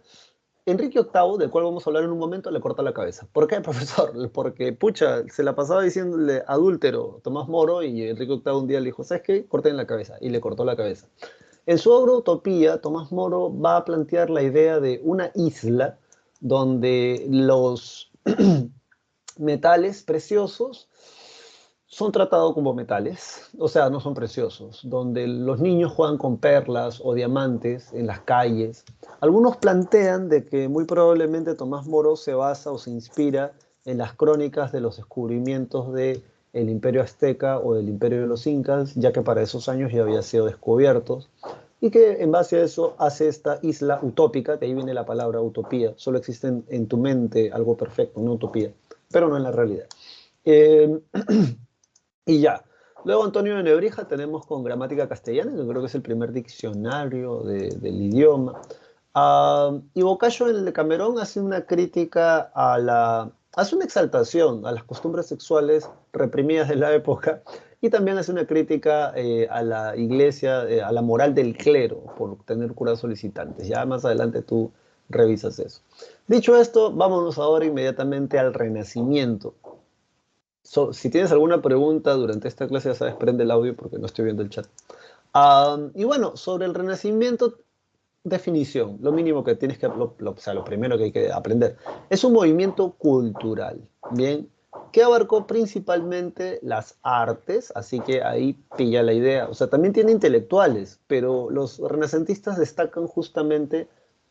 Enrique VIII, del cual vamos a hablar en un momento, le corta la cabeza. ¿Por qué, profesor? Porque, pucha, se la pasaba diciéndole adúltero Tomás Moro y Enrique VIII un día le dijo, ¿sabes qué? Corten la cabeza. Y le cortó la cabeza. En su obra Utopía, Tomás Moro va a plantear la idea de una isla donde los metales preciosos son tratados como metales, o sea, no son preciosos, donde los niños juegan con perlas o diamantes en las calles. Algunos plantean de que muy probablemente Tomás Moro se basa o se inspira en las crónicas de los descubrimientos del Imperio Azteca o del Imperio de los Incas, ya que para esos años ya había sido descubiertos, y que en base a eso hace esta isla utópica, de ahí viene la palabra utopía, solo existe en tu mente algo perfecto, una utopía, pero no en la realidad. Eh, y ya. Luego Antonio de Nebrija tenemos con gramática castellana, que creo que es el primer diccionario del idioma. Y Boccaccio en el de Camerón hace una crítica hace una exaltación a las costumbres sexuales reprimidas de la época y también hace una crítica a la iglesia, a la moral del clero por tener curas solicitantes. Ya más adelante tú revisas eso. Dicho esto, vámonos ahora inmediatamente al Renacimiento. Si tienes alguna pregunta durante esta clase, ya sabes, prende el audio porque no estoy viendo el chat. Y bueno, sobre el Renacimiento, definición, lo mínimo que tienes que, o sea, lo primero que hay que aprender. Es un movimiento cultural, ¿bien? Que abarcó principalmente las artes, así que ahí pilla la idea. O sea, también tiene intelectuales, pero los renacentistas destacan justamente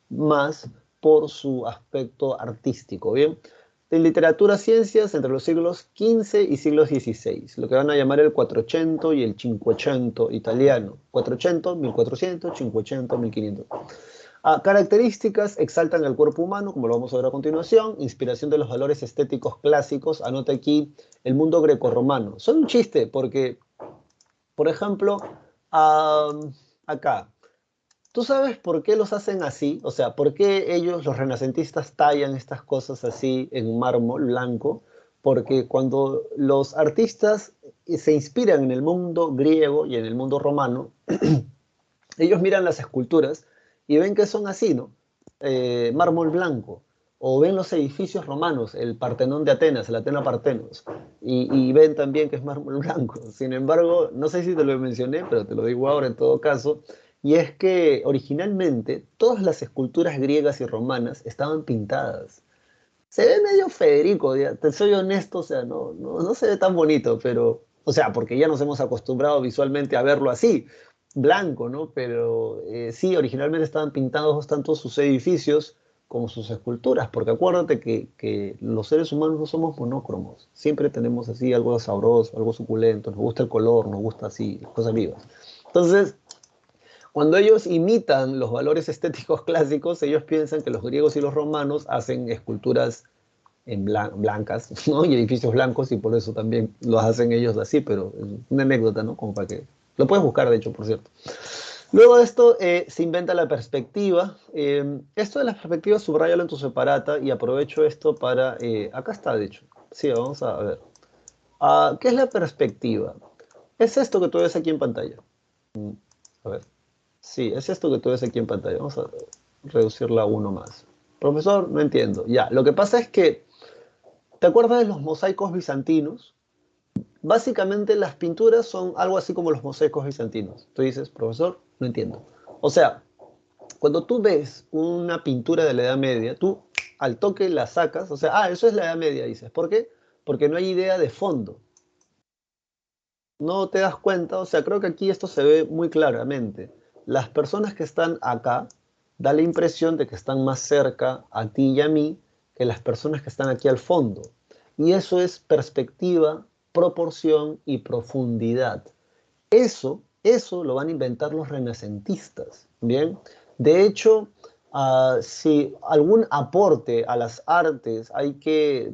más por su aspecto artístico, ¿bien? En literatura, ciencias, entre los siglos XV y siglos XVI, lo que van a llamar el Quattrocento y el Cinquecento italiano. Quattrocento, 1400, Cinquecento, 1500. Características exaltan el cuerpo humano, como lo vamos a ver a continuación, inspiración de los valores estéticos clásicos, anota aquí el mundo grecorromano. Son un chiste porque, por ejemplo, acá, ¿tú sabes por qué los hacen así? O sea, ¿por qué ellos, los renacentistas, tallan estas cosas así en mármol blanco? Porque cuando los artistas se inspiran en el mundo griego y en el mundo romano, ellos miran las esculturas y ven que son así, ¿no? Mármol blanco. O ven los edificios romanos, el Partenón de Atenas, el Atena Partenos, y ven también que es mármol blanco. Sin embargo, no sé si te lo mencioné, pero te lo digo ahora en todo caso, y es que originalmente todas las esculturas griegas y romanas estaban pintadas. Se ve medio Federico, ya, te soy honesto, o sea, no se ve tan bonito, pero, o sea, porque ya nos hemos acostumbrado visualmente a verlo así, blanco, ¿no? Pero sí, originalmente estaban pintados tanto sus edificios como sus esculturas, porque acuérdate que los seres humanos no somos monócromos, siempre tenemos así algo sabroso, algo suculento, nos gusta el color, nos gusta así, las cosas vivas. Entonces, cuando ellos imitan los valores estéticos clásicos, ellos piensan que los griegos y los romanos hacen esculturas blancas, ¿no? Y edificios blancos, y por eso también los hacen ellos así, pero es una anécdota, ¿no? Como para que... Lo puedes buscar, de hecho, por cierto. Luego de esto se inventa la perspectiva. Esto de la perspectiva, subrayalo en tu separata y aprovecho esto para... acá está, de hecho. Sí, vamos a ver. ¿Qué es la perspectiva? Es esto que tú ves aquí en pantalla. Mm, A ver. Sí, es esto que tú ves aquí en pantalla. Vamos a reducirla a uno más. Profesor, no entiendo. Ya, lo que pasa es que, ¿te acuerdas de los mosaicos bizantinos? Básicamente las pinturas son algo así como los mosaicos bizantinos. Tú dices, profesor, no entiendo. O sea, cuando tú ves una pintura de la Edad Media, tú al toque la sacas, o sea, eso es la Edad Media, dices. ¿Por qué? Porque no hay idea de fondo. No te das cuenta, o sea, creo que aquí esto se ve muy claramente. Las personas que están acá da la impresión de que están más cerca a ti y a mí que las personas que están aquí al fondo. Y eso es perspectiva, proporción y profundidad. Eso lo van a inventar los renacentistas, ¿bien? De hecho, si algún aporte a las artes hay que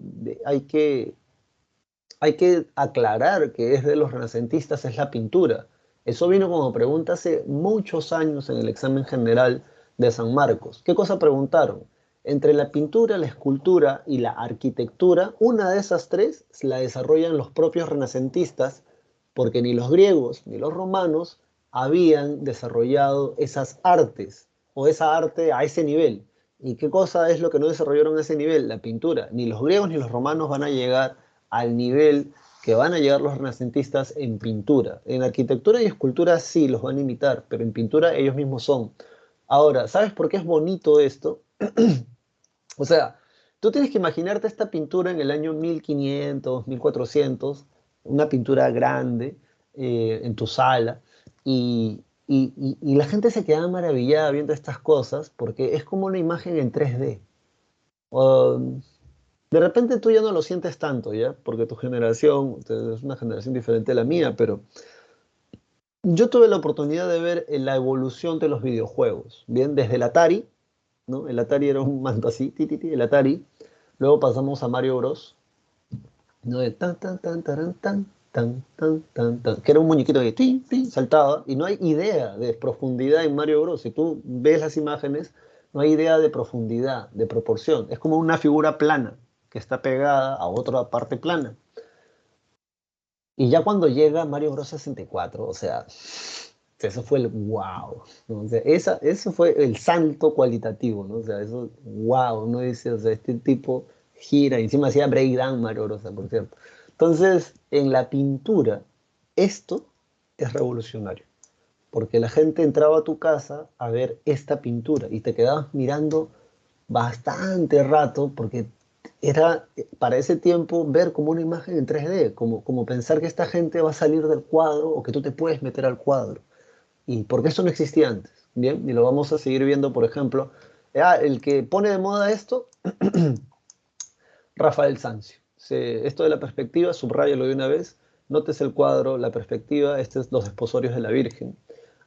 aclarar que es de los renacentistas, es la pintura. Eso vino como pregunta hace muchos años en el examen general de San Marcos. ¿Qué cosa preguntaron? Entre la pintura, la escultura y la arquitectura, una de esas tres la desarrollan los propios renacentistas, porque ni los griegos ni los romanos habían desarrollado esas artes o esa arte a ese nivel. ¿Y qué cosa es lo que no desarrollaron a ese nivel? La pintura. Ni los griegos ni los romanos van a llegar al nivel que van a llegar los renacentistas en pintura. En arquitectura y escultura sí los van a imitar, pero en pintura ellos mismos son. Ahora, ¿sabes por qué es bonito esto? O sea, tú tienes que imaginarte esta pintura en el año 1500, 1400, una pintura grande en tu sala, y la gente se queda maravillada viendo estas cosas porque es como una imagen en 3D. De repente tú ya no lo sientes tanto, ¿ya? Porque tu generación es una generación diferente a la mía, pero yo tuve la oportunidad de ver la evolución de los videojuegos, ¿bien? Desde el Atari, ¿no? El Atari era un mando así, el Atari. Luego pasamos a Mario Bros, ¿no? De tan, tan, tan, taran, tan, tan, tan, tan, tan, que era un muñequito que tin, tin, saltaba, y no hay idea de profundidad en Mario Bros. Si tú ves las imágenes, no hay idea de profundidad, de proporción. Es como una figura plana que está pegada a otra parte plana. Y ya cuando llega Mario Bros. 64, o sea, eso fue el wow, ¿no? O sea, eso fue el salto cualitativo, ¿no? O sea, eso, wow, ¿no? Dice, o sea, este tipo gira, y encima hacía breakdown Mario Bros., por cierto. Entonces, en la pintura, esto es revolucionario, porque la gente entraba a tu casa a ver esta pintura y te quedabas mirando bastante rato porque era para ese tiempo ver como una imagen en 3D, como pensar que esta gente va a salir del cuadro o que tú te puedes meter al cuadro. Y porque eso no existía antes, ¿bien? Y lo vamos a seguir viendo, por ejemplo. El que pone de moda esto, Rafael Sanzio. Esto de la perspectiva, subrayalo de una vez. Notes el cuadro, la perspectiva, este es Los Desposorios de la Virgen.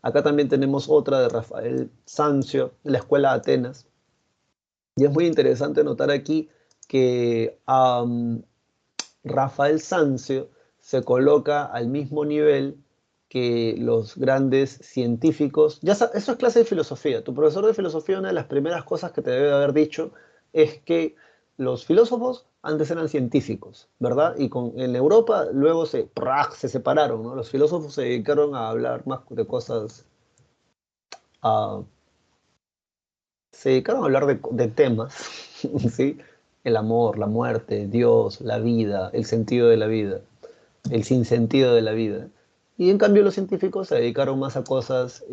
Acá también tenemos otra de Rafael Sanzio, de la Escuela de Atenas. Y es muy interesante notar aquí que Rafael Sanzio se coloca al mismo nivel que los grandes científicos. Eso es clase de filosofía. Tu profesor de filosofía, una de las primeras cosas que te debe haber dicho es que los filósofos antes eran científicos, ¿verdad? Y en Europa luego se separaron, ¿no? Los filósofos se dedicaron a hablar más de cosas, a se dedicaron a hablar de temas, ¿sí? El amor, la muerte, Dios, la vida, el sentido de la vida, el sinsentido de la vida. Y en cambio los científicos se dedicaron más a cosas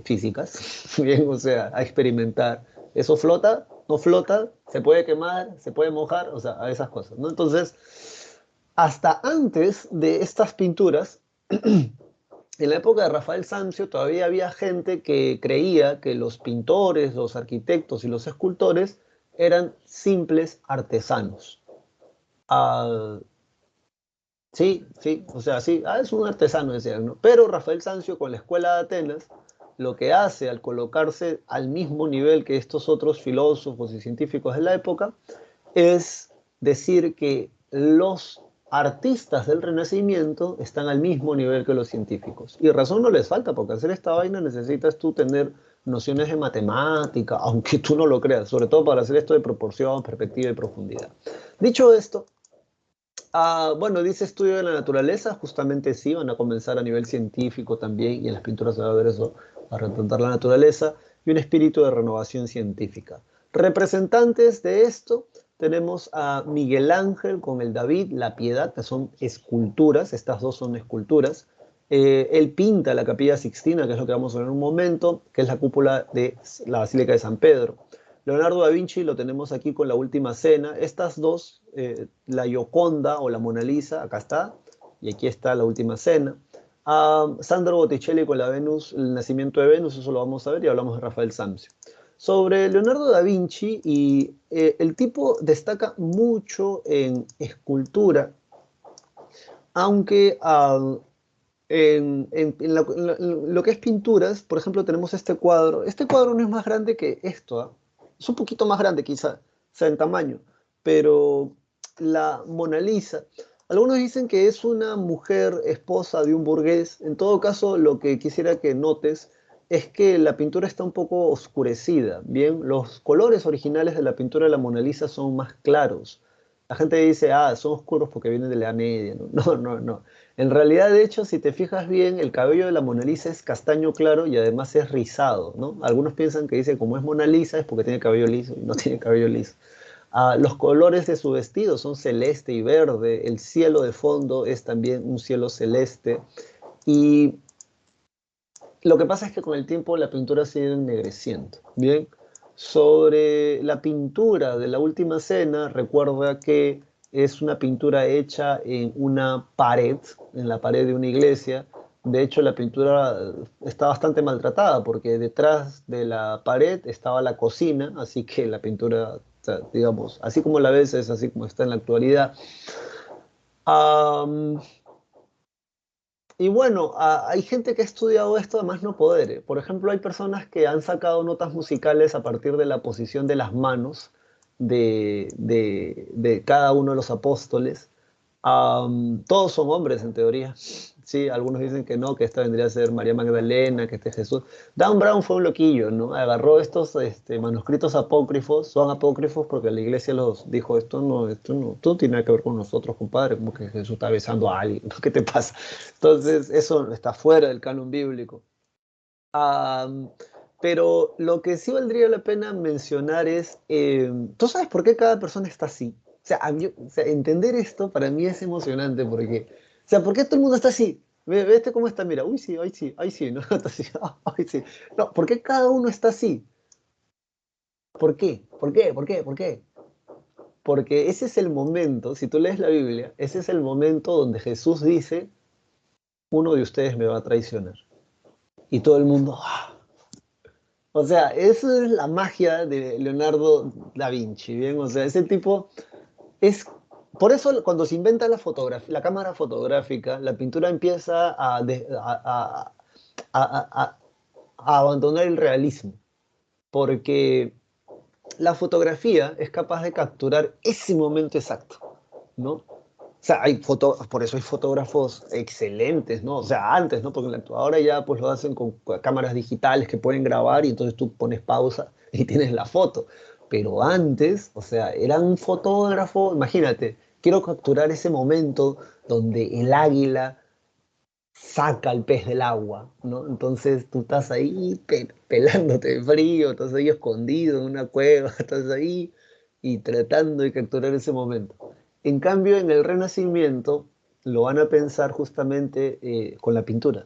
físicas, bien, o sea, a experimentar. ¿Eso flota? ¿No flota? ¿Se puede quemar? ¿Se puede mojar? O sea, a esas cosas, ¿no? Entonces, hasta antes de estas pinturas, en la época de Rafael Sanzio todavía había gente que creía que los pintores, los arquitectos y los escultores eran simples artesanos. Ah, sí, sí, o sea, sí, es un artesano, decían, ¿no? Pero Rafael Sanzio con la Escuela de Atenas lo que hace al colocarse al mismo nivel que estos otros filósofos y científicos de la época es decir que los artistas del Renacimiento están al mismo nivel que los científicos. Y razón no les falta, porque hacer esta vaina necesitas tú tener nociones de matemática, aunque tú no lo creas, sobre todo para hacer esto de proporción, perspectiva y profundidad. Dicho esto, Bueno, dice estudio de la naturaleza, justamente sí, van a comenzar a nivel científico también, y en las pinturas se va a ver eso, a retratar la naturaleza, y un espíritu de renovación científica. Representantes de esto, tenemos a Miguel Ángel con el David, la Piedad, que son esculturas, estas dos son esculturas. Él pinta la Capilla Sixtina, que es lo que vamos a ver en un momento, que es la cúpula de la Basílica de San Pedro. Leonardo da Vinci lo tenemos aquí con la Última Cena. Estas dos, la Gioconda o la Mona Lisa, acá está, y aquí está la Última Cena. Sandro Botticelli con la Venus, el nacimiento de Venus, eso lo vamos a ver, y hablamos de Rafael Sanzio. Sobre Leonardo da Vinci, y el tipo destaca mucho en escultura, aunque en lo que es pinturas, por ejemplo, tenemos este cuadro. Este cuadro no es más grande que esto, ¿ah? Es un poquito más grande quizá, o sea, en tamaño, pero la Mona Lisa, algunos dicen que es una mujer esposa de un burgués. En todo caso, lo que quisiera que notes es que la pintura está un poco oscurecida. Bien, los colores originales de la pintura de la Mona Lisa son más claros. La gente dice, son oscuros porque vienen de la Edad Media. No, no, no, no. En realidad, de hecho, si te fijas bien, el cabello de la Mona Lisa es castaño claro y además es rizado, ¿no? Algunos piensan que dice como es Mona Lisa es porque tiene cabello liso y no tiene cabello liso. Los colores de su vestido son celeste y verde, el cielo de fondo es también un cielo celeste, y lo que pasa es que con el tiempo la pintura se ha ido ennegreciendo. Bien, sobre la pintura de la Última Cena, recuerda que es una pintura hecha en una pared, en la pared de una iglesia. De hecho, la pintura está bastante maltratada porque detrás de la pared estaba la cocina, así que la pintura, o sea, digamos, así como la ves, es así como está en la actualidad. Am, y bueno, hay gente que ha estudiado esto de más no poder. Por ejemplo, hay personas que han sacado notas musicales a partir de la posición de las manos de cada uno de los apóstoles. Todos son hombres en teoría. Sí, algunos dicen que no, que esta vendría a ser María Magdalena, que este es Jesús. Dan Brown fue un loquillo, ¿no? Agarró estos manuscritos apócrifos, son apócrifos porque la iglesia los dijo, esto no tiene nada que ver con nosotros, compadre, como que Jesús está besando a alguien, ¿no? ¿Qué te pasa? Entonces, eso está fuera del canon bíblico. Am, pero lo que sí valdría la pena mencionar es, ¿tú sabes por qué cada persona está así? O sea, o sea, entender esto para mí es emocionante porque, o sea, ¿por qué todo el mundo está así? Ve este cómo está, mira, uy, sí, ay, sí, ay, sí, ¿no? Está así, ay, sí. No, ¿por qué cada uno está así? ¿Por qué? ¿Por qué? ¿Por qué? ¿Por qué? Porque ese es el momento, si tú lees la Biblia, ese es el momento donde Jesús dice, uno de ustedes me va a traicionar. Y todo el mundo, ¡ah! O sea, eso es la magia de Leonardo da Vinci, ¿bien? O sea, ese tipo es... Por eso cuando se inventa la cámara fotográfica, la pintura empieza a- a abandonar el realismo, porque la fotografía es capaz de capturar ese momento exacto, ¿no? O sea, por eso hay fotógrafos excelentes, ¿no? O sea, antes, ¿no? Porque ahora ya pues lo hacen con cámaras digitales que pueden grabar y entonces tú pones pausa y tienes la foto. Pero antes, o sea, era un fotógrafo, imagínate, quiero capturar ese momento donde el águila saca al pez del agua, ¿no? Entonces tú estás ahí pelándote de frío, estás ahí escondido en una cueva, estás ahí y tratando de capturar ese momento. En cambio, en el Renacimiento lo van a pensar justamente con la pintura.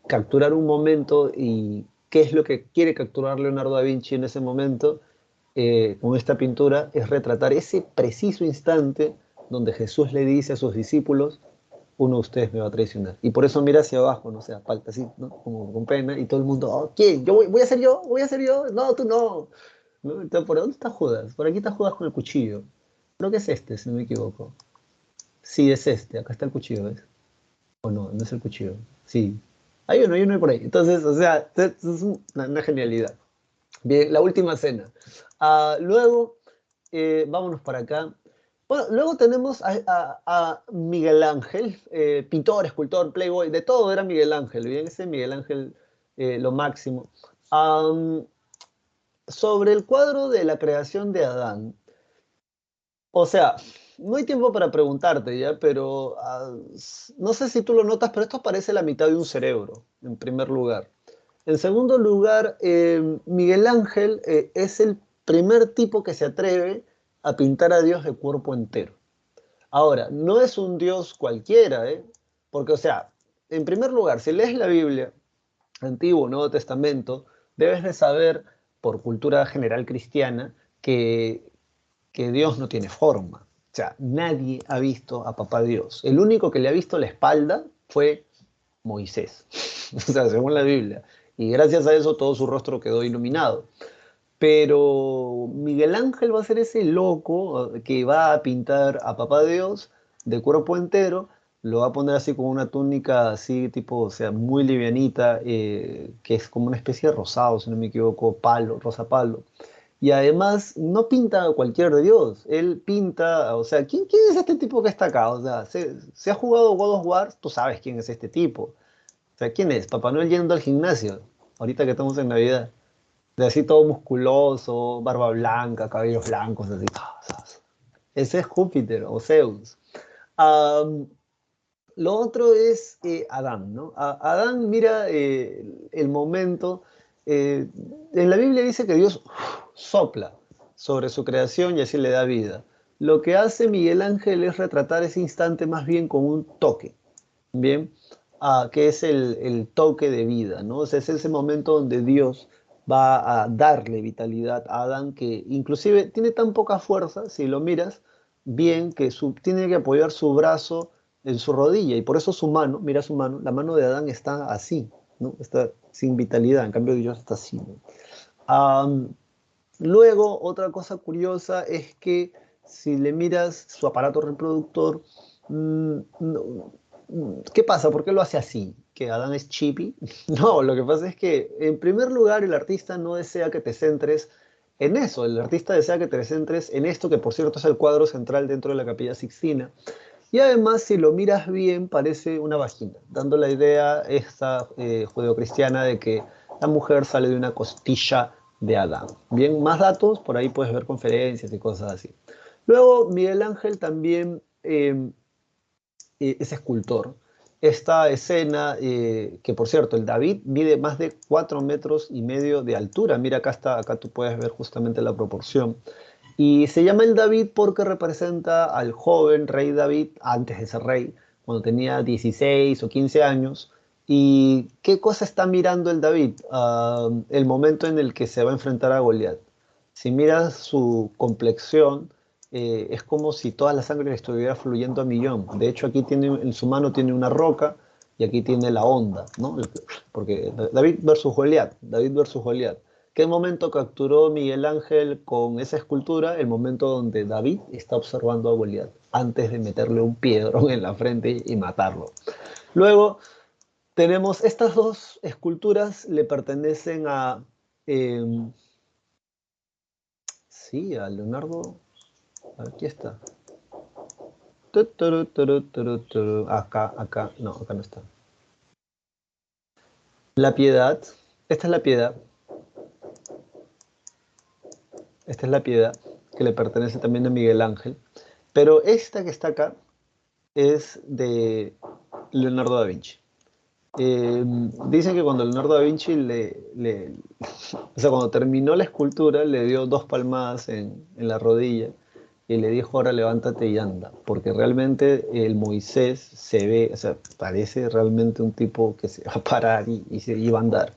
Capturar un momento y qué es lo que quiere capturar Leonardo da Vinci en ese momento con esta pintura es retratar ese preciso instante donde Jesús le dice a sus discípulos, uno de ustedes me va a traicionar. Y por eso mira hacia abajo, no sea, falta así, ¿no? Como con pena, y todo el mundo, oh, ¿quién? Voy a ser yo, voy a ser yo, no, tú no. ¿No? Entonces, ¿por dónde está Judas? Por aquí está Judas con el cuchillo. Creo que es este, si no me equivoco. Sí, es este, acá está el cuchillo, ¿ves? O no, no es el cuchillo. Sí. Hay uno por ahí. Entonces, o sea, es una genialidad. Bien, la última cena. Luego, vámonos para acá. Bueno, luego tenemos a Miguel Ángel, pintor, escultor, playboy, de todo era Miguel Ángel, bien, ese Miguel Ángel, lo máximo. Am, Sobre el cuadro de la creación de Adán, o sea, no hay tiempo para preguntarte ya, pero no sé si tú lo notas, pero esto parece la mitad de un cerebro, en primer lugar. En segundo lugar, Miguel Ángel es el primer tipo que se atreve a pintar a Dios de cuerpo entero. Ahora, no es un Dios cualquiera, ¿eh? Porque, o sea, en primer lugar, si lees la Biblia, Antiguo, Nuevo Testamento, debes de saber, por cultura general cristiana, que Dios no tiene forma. O sea, nadie ha visto a Papá Dios. El único que le ha visto la espalda fue Moisés. O sea, según la Biblia. Y gracias a eso todo su rostro quedó iluminado. Pero Miguel Ángel va a ser ese loco que va a pintar a Papá Dios de cuerpo entero, lo va a poner así con una túnica así tipo, o sea, muy livianita, que es como una especie de rosado, si no me equivoco, palo, rosa palo. Y además no pinta a cualquier dios, él pinta, o sea, ¿quién es este tipo que está acá? O sea, se ha jugado God of War, tú sabes quién es este tipo. O sea, ¿quién es? Papá Noel yendo al gimnasio, ahorita que estamos en Navidad. De así todo musculoso, barba blanca, cabellos blancos, así. Ese es Júpiter o Zeus. Am, lo otro es Adán, ¿no? Adán mira el momento. En la Biblia dice que Dios sopla sobre su creación y así le da vida. Lo que hace Miguel Ángel es retratar ese instante más bien con un toque, ¿bien? Que es el toque de vida, ¿no? O sea, es ese momento donde Dios va a darle vitalidad a Adán, que inclusive tiene tan poca fuerza, si lo miras bien, que tiene que apoyar su brazo en su rodilla, y por eso su mano, mira su mano, la mano de Adán está así, ¿no? Está sin vitalidad, en cambio Dios está así, ¿no? Am, Luego, otra cosa curiosa es que si le miras su aparato reproductor, ¿qué pasa? ¿Por qué lo hace así? ¿Que Adán es chippy? No, lo que pasa es que, en primer lugar, el artista no desea que te centres en eso. El artista desea que te centres en esto, que por cierto es el cuadro central dentro de la Capilla Sixtina. Y además, si lo miras bien, parece una vagina, dando la idea esta judeocristiana de que la mujer sale de una costilla de Adán. Bien, más datos, por ahí puedes ver conferencias y cosas así. Luego, Miguel Ángel también es escultor. Esta escena, que por cierto, el David mide más de 4,5 metros de altura. Mira, acá está, acá tú puedes ver justamente la proporción. Y se llama el David porque representa al joven rey David antes de ser rey, cuando tenía 16 o 15 años. ¿Y qué cosa está mirando el David? El momento en el que se va a enfrentar a Goliat. Si miras su complexión, es como si toda la sangre le estuviera fluyendo a millón. De hecho, aquí tiene, en su mano tiene una roca y aquí tiene la onda, ¿no? Porque David versus Goliat, David versus Goliat. ¿Qué momento capturó Miguel Ángel con esa escultura? El momento donde David está observando a Goliat antes de meterle un piedrón en la frente y matarlo. Luego tenemos estas dos esculturas, le pertenecen eh, sí, a Leonardo. Aquí está. Acá, no, acá no está. La Piedad. Esta es la Piedad. Esta es la Piedad, que le pertenece también a Miguel Ángel. Pero esta que está acá es de Leonardo da Vinci. Dicen que cuando Leonardo da Vinci o sea, cuando terminó la escultura, le dio dos palmadas en la rodilla y le dijo, ahora levántate y anda, porque realmente el Moisés se ve, o sea, parece realmente un tipo que se va a parar y se iba a andar.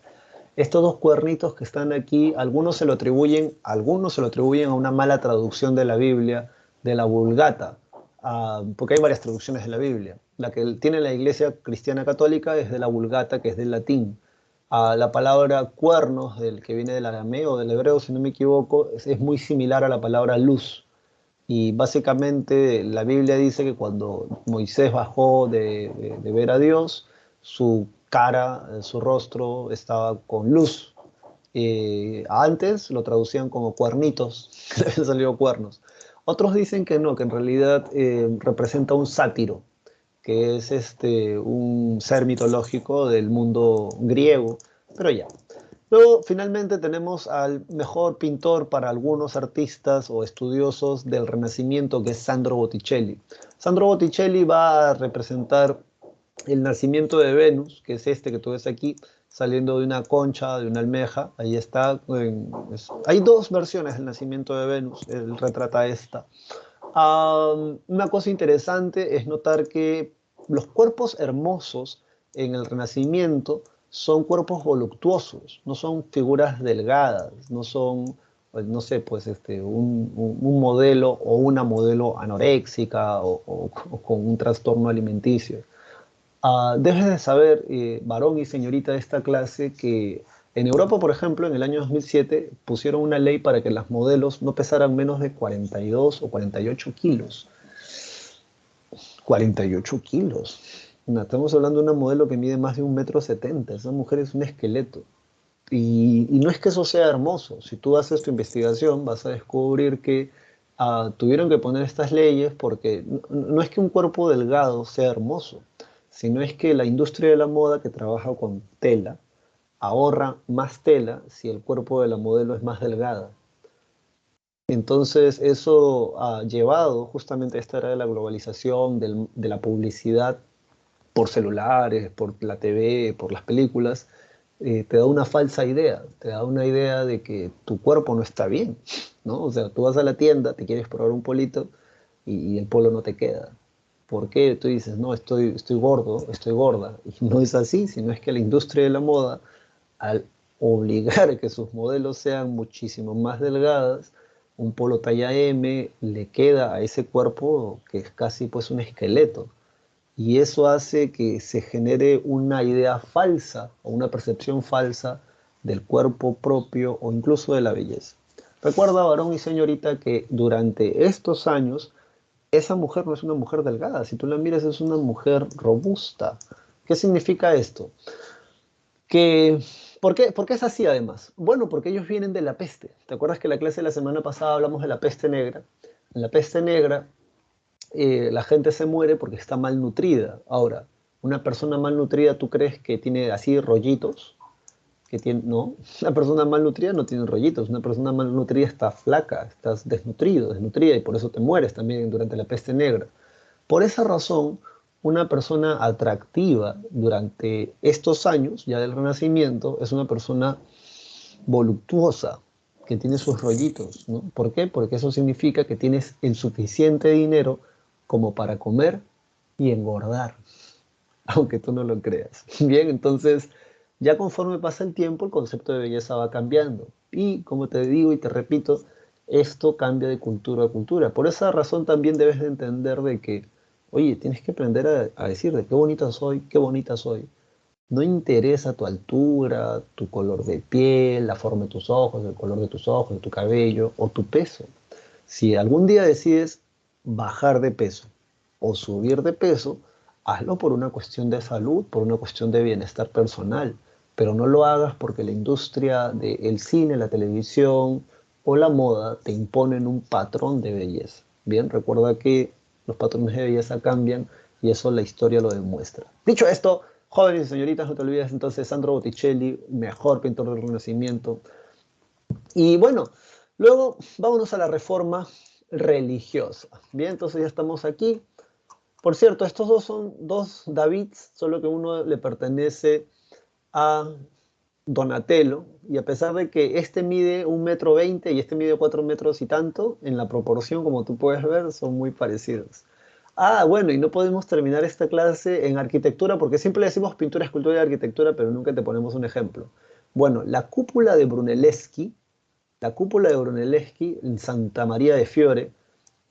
Estos dos cuernitos que están aquí, algunos se lo atribuyen a una mala traducción de la Biblia, de la Vulgata, porque hay varias traducciones de la Biblia. La que tiene la Iglesia Cristiana Católica es de la Vulgata, que es del latín. La palabra cuernos, del que viene del arameo o del hebreo, si no me equivoco, es muy similar a la palabra luz. Y básicamente la Biblia dice que cuando Moisés bajó de ver a Dios, su cara, su rostro estaba con luz. Antes lo traducían como cuernitos, que le habían salido cuernos. Otros dicen que no, que en realidad representa un sátiro, que es un ser mitológico del mundo griego, pero ya. Luego, finalmente, tenemos al mejor pintor para algunos artistas o estudiosos del Renacimiento, que es Sandro Botticelli. Sandro Botticelli va a representar el nacimiento de Venus, que es este que tú ves aquí, saliendo de una concha, de una almeja. Ahí está. Hay dos versiones del nacimiento de Venus. Él retrata esta. Una cosa interesante es notar que los cuerpos hermosos en el Renacimiento son cuerpos voluptuosos, no son figuras delgadas, no son, pues, no sé, pues un modelo o una modelo anoréxica o con un trastorno alimenticio. Debes de saber, varón y señorita de esta clase, que en Europa, por ejemplo, en el año 2007 pusieron una ley para que las modelos no pesaran menos de 42 o 48 kilos. 48 kilos. No, estamos hablando de una modelo que mide más de 1,70 m. Esa mujer es un esqueleto. Y no es que eso sea hermoso. Si tú haces tu investigación, vas a descubrir que tuvieron que poner estas leyes porque no es que un cuerpo delgado sea hermoso, sino es que la industria de la moda que trabaja con tela ahorra más tela si el cuerpo de la modelo es más delgada. Entonces eso ha llevado justamente a esta era de la globalización, de la publicidad por celulares, por la TV, por las películas, te da una falsa idea, te da una idea de que tu cuerpo no está bien, ¿no? O sea, tú vas a la tienda, te quieres probar un polito y el polo no te queda. ¿Por qué? Tú dices, no, estoy gordo, estoy gorda. Y no es así, sino es que la industria de la moda, al obligar a que sus modelos sean muchísimo más delgadas, un polo talla M le queda a ese cuerpo que es casi pues un esqueleto. Y eso hace que se genere una idea falsa o una percepción falsa del cuerpo propio o incluso de la belleza. Recuerda, varón y señorita, que durante estos años esa mujer no es una mujer delgada. Si tú la miras, es una mujer robusta. ¿Qué significa esto? Que, ¿por qué es así además? Bueno, porque ellos vienen de la peste. ¿Te acuerdas que en la clase de la semana pasada hablamos de la peste negra? En la peste negra la gente se muere porque está malnutrida. Ahora, una persona malnutrida, ¿tú crees que tiene así rollitos? Que tiene, no, una persona malnutrida no tiene rollitos. Una persona malnutrida está flaca, estás desnutrido, desnutrida, y por eso te mueres también durante la peste negra. Por esa razón, una persona atractiva durante estos años, ya del Renacimiento, es una persona voluptuosa, que tiene sus rollitos, ¿no? ¿Por qué? Porque eso significa que tienes el suficiente dinero como para comer y engordar, aunque tú no lo creas. Bien, entonces, ya conforme pasa el tiempo, el concepto de belleza va cambiando. Y como te digo y te repito, esto cambia de cultura a cultura. Por esa razón también debes de entender de que, oye, tienes que aprender a decir de qué bonita soy, qué bonita soy. No interesa tu altura, tu color de piel, la forma de tus ojos, el color de tus ojos, de tu cabello o tu peso. Si algún día decides bajar de peso o subir de peso, hazlo por una cuestión de salud, por una cuestión de bienestar personal, pero no lo hagas porque la industria del cine, la televisión o la moda te imponen un patrón de belleza. Bien, recuerda que los patrones de belleza cambian y eso la historia lo demuestra. Dicho esto, jóvenes y señoritas, no te olvides entonces Sandro Botticelli, mejor pintor del Renacimiento. Y bueno, luego vámonos a la reforma religiosa. Bien, entonces ya estamos aquí. Por cierto, estos dos son dos Davids, solo que uno le pertenece a Donatello, y a pesar de que este mide 1,20 m y este mide 4 metros y tanto, en la proporción, como tú puedes ver, son muy parecidos. Bueno, y no podemos terminar esta clase en arquitectura porque siempre le decimos pintura, escultura y arquitectura, pero nunca te ponemos un ejemplo. Bueno, la cúpula de Brunelleschi en Santa María de Fiore,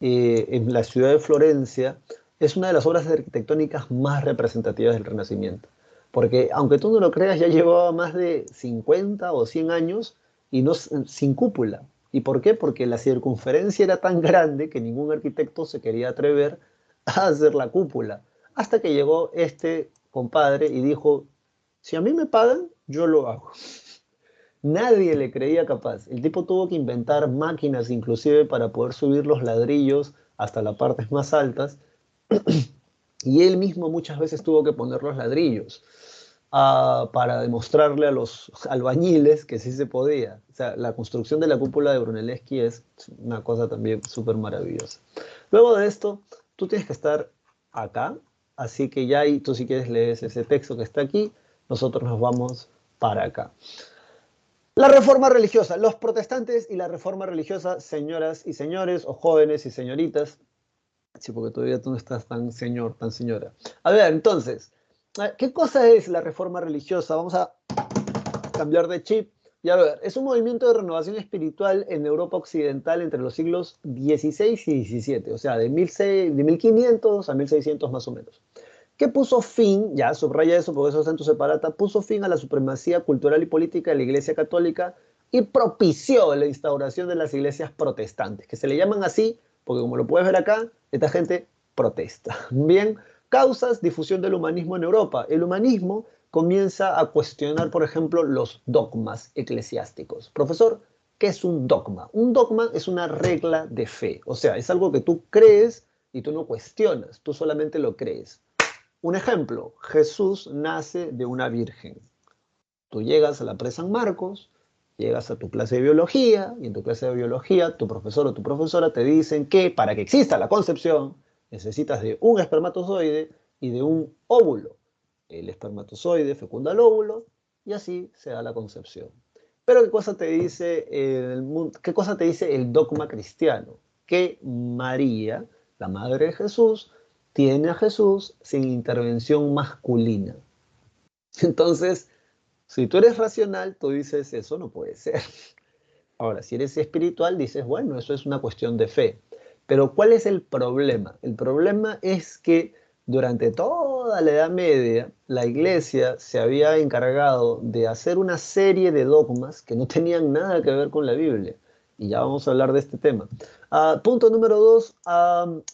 en la ciudad de Florencia, es una de las obras arquitectónicas más representativas del Renacimiento. Porque, aunque tú no lo creas, ya llevaba más de 50 o 100 años y no, sin cúpula. ¿Y por qué? Porque la circunferencia era tan grande que ningún arquitecto se quería atrever a hacer la cúpula. Hasta que llegó este compadre y dijo, si a mí me pagan, yo lo hago. Nadie le creía capaz. El tipo tuvo que inventar máquinas inclusive para poder subir los ladrillos hasta las partes más altas y él mismo muchas veces tuvo que poner los ladrillos. para demostrarle a los albañiles que sí se podía. O sea, la construcción de la cúpula de Brunelleschi es una cosa también súper maravillosa. Luego de esto, tú tienes que estar acá, así que ya ahí tú si quieres lees ese texto que está aquí, nosotros nos vamos para acá. La reforma religiosa, los protestantes y la reforma religiosa, señoras y señores, o jóvenes y señoritas. Sí, porque todavía tú no estás tan señor, tan señora. A ver, entonces, ¿qué cosa es la reforma religiosa? Vamos a cambiar de chip. Y a ver, es un movimiento de renovación espiritual en Europa Occidental entre los siglos XVI y XVII, o sea, de 1500 a 1600 más o menos. Que puso fin, ya subraya eso porque eso está en tu separata, puso fin a la supremacía cultural y política de la Iglesia Católica y propició la instauración de las iglesias protestantes, que se le llaman así porque como lo puedes ver acá, esta gente protesta. Bien, causas, difusión del humanismo en Europa. El humanismo comienza a cuestionar, por ejemplo, los dogmas eclesiásticos. Profesor, ¿qué es un dogma? Un dogma es una regla de fe, o sea, es algo que tú crees y tú no cuestionas, tú solamente lo crees. Un ejemplo, Jesús nace de una virgen. Tú llegas a la pre San Marcos, llegas a tu clase de biología, y en tu clase de biología tu profesor o tu profesora te dicen que para que exista la concepción necesitas de un espermatozoide y de un óvulo. El espermatozoide fecunda el óvulo y así se da la concepción. Pero ¿qué cosa te dice qué cosa te dice el dogma cristiano? Que María, la madre de Jesús, tiene a Jesús sin intervención masculina. Entonces, si tú eres racional, tú dices, eso no puede ser. Ahora, si eres espiritual, dices, bueno, eso es una cuestión de fe. Pero ¿cuál es el problema? El problema es que durante toda la Edad Media, la Iglesia se había encargado de hacer una serie de dogmas que no tenían nada que ver con la Biblia. Y ya vamos a hablar de este tema. Punto número 2,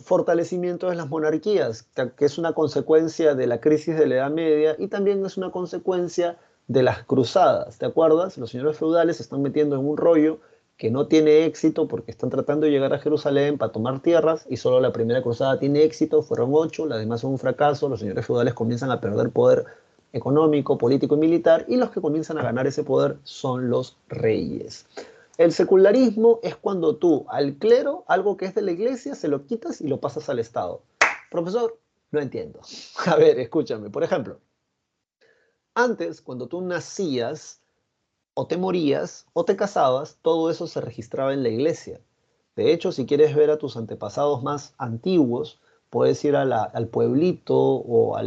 fortalecimiento de las monarquías, que es una consecuencia de la crisis de la Edad Media y también es una consecuencia de las cruzadas, ¿te acuerdas? Los señores feudales se están metiendo en un rollo que no tiene éxito porque están tratando de llegar a Jerusalén para tomar tierras y solo la primera cruzada tiene éxito, fueron 8, las demás son un fracaso, los señores feudales comienzan a perder poder económico, político y militar y los que comienzan a ganar ese poder son los reyes. El secularismo es cuando tú al clero, algo que es de la iglesia, se lo quitas y lo pasas al Estado. Profesor, no entiendo. A ver, escúchame, por ejemplo, antes, cuando tú nacías, o te morías, o te casabas, todo eso se registraba en la iglesia. De hecho, si quieres ver a tus antepasados más antiguos, puedes ir al pueblito o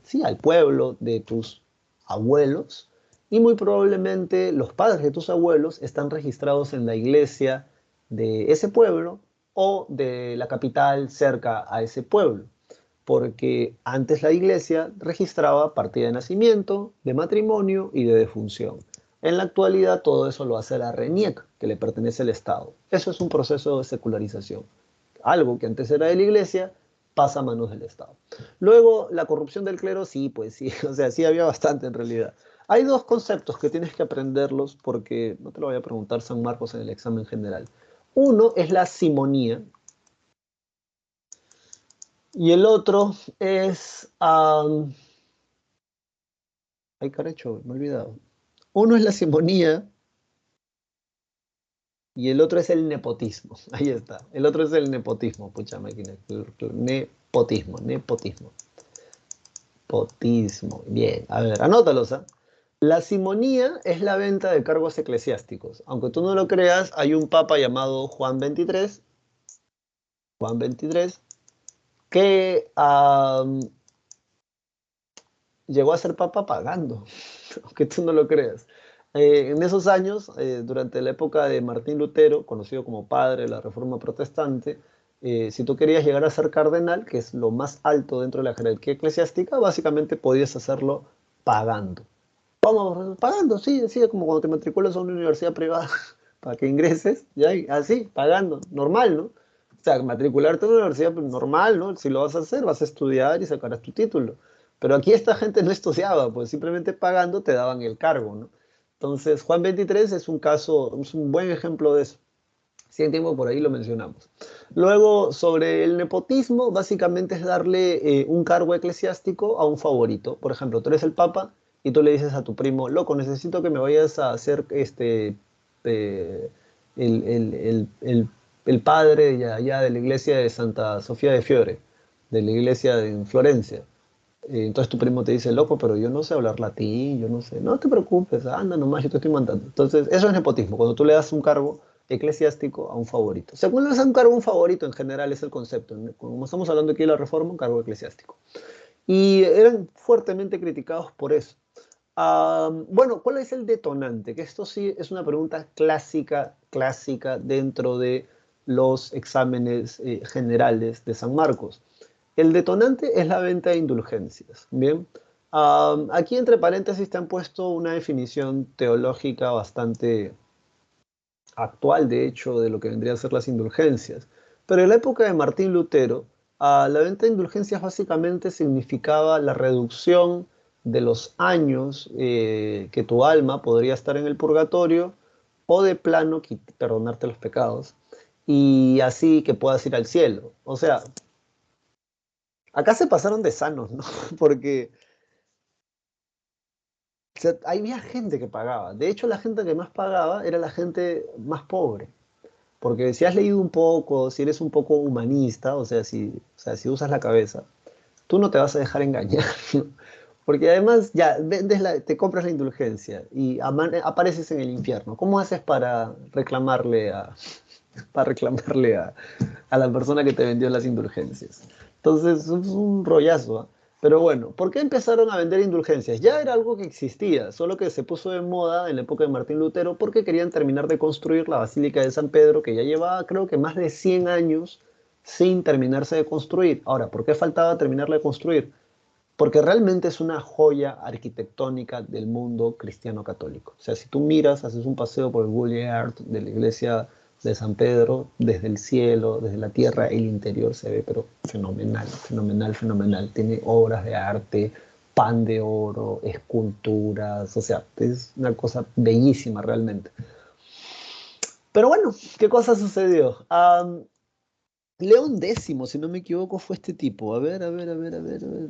sí, al pueblo de tus abuelos, y muy probablemente los padres de tus abuelos están registrados en la iglesia de ese pueblo o de la capital cerca a ese pueblo porque antes la iglesia registraba partida de nacimiento, de matrimonio y de defunción. En la actualidad todo eso lo hace la RENIEC, que le pertenece al Estado. Eso es un proceso de secularización. Algo que antes era de la iglesia pasa a manos del Estado. Luego, la corrupción del clero, sí, pues sí, o sea, sí había bastante en realidad. Hay dos conceptos que tienes que aprenderlos porque no te lo voy a preguntar San Marcos en el examen general. Uno es la simonía, y el otro es... ay, caracho, me he olvidado. Uno es la simonía y el otro es el nepotismo. Ahí está. El otro es el nepotismo. Pucha máquina. Nepotismo, nepotismo. Potismo. Bien. A ver, anótalos, ¿ah? La simonía es la venta de cargos eclesiásticos. Aunque tú no lo creas, hay un papa llamado Juan XXIII, Juan XXIII, que llegó a ser papa pagando, aunque tú no lo creas. En esos años, durante la época de Martín Lutero, conocido como padre de la Reforma Protestante, si tú querías llegar a ser cardenal, que es lo más alto dentro de la jerarquía eclesiástica, básicamente podías hacerlo pagando. Vamos, pagando, sí, sí, como cuando te matriculas a una universidad privada para que ingreses, ya, así, pagando, normal, ¿no? O sea, matricularte a una universidad pues, normal, ¿no? Si lo vas a hacer, vas a estudiar y sacarás tu título. Pero aquí esta gente no estudiaba, pues simplemente pagando te daban el cargo, ¿no? Entonces, Juan 23 es un caso, es un buen ejemplo de eso. Si hay tiempo, por ahí lo mencionamos. Luego, sobre el nepotismo, básicamente es darle un cargo eclesiástico a un favorito. Por ejemplo, tú eres el papa y tú le dices a tu primo, loco, necesito que me vayas a hacer eh, el padre allá de la iglesia de Santa Sofía de Fiore, de la iglesia en Florencia. Entonces tu primo te dice, loco, pero yo no sé hablar latín, yo no sé. No te preocupes, anda nomás, yo te estoy mandando. Entonces, eso es nepotismo, cuando tú le das un cargo eclesiástico a un favorito. O sea, cuando le das un cargo a un favorito, en general es el concepto. Como estamos hablando aquí de la reforma, un cargo eclesiástico. Y eran fuertemente criticados por eso. Bueno, ¿cuál es el detonante? Que esto sí es una pregunta clásica, clásica dentro de los exámenes generales de San Marcos. El detonante es la venta de indulgencias. Bien, aquí entre paréntesis te han puesto una definición teológica bastante actual, de hecho, de lo que vendría a ser las indulgencias. Pero en la época de Martín Lutero, la venta de indulgencias básicamente significaba la reducción de los años que tu alma podría estar en el purgatorio o de plano perdonarte los pecados y así que puedas ir al cielo. O sea, acá se pasaron de sanos, ¿no? Porque o sea, había gente que pagaba. De hecho, la gente que más pagaba era la gente más pobre. Porque si has leído un poco, si eres un poco humanista, o sea, si usas la cabeza, tú no te vas a dejar engañar, ¿no? Porque además ya te compras la indulgencia y apareces en el infierno. ¿Cómo haces para reclamarle a la persona que te vendió las indulgencias? Entonces, es un rollazo, ¿ah? Pero bueno, ¿por qué empezaron a vender indulgencias? Ya era algo que existía, solo que se puso de moda en la época de Martín Lutero porque querían terminar de construir la Basílica de San Pedro, que ya llevaba creo que más de 100 años sin terminarse de construir. Ahora, ¿por qué faltaba terminarla de construir? Porque realmente es una joya arquitectónica del mundo cristiano católico. O sea, si tú miras, haces un paseo por el Boulevard de la iglesia de San Pedro, desde el cielo, desde la tierra, el interior se ve, pero fenomenal, fenomenal, fenomenal. Tiene obras de arte, pan de oro, esculturas, o sea, es una cosa bellísima realmente. Pero bueno, ¿qué cosa sucedió? León X, si no me equivoco, fue este tipo. A ver, a ver, a ver, a ver, a ver.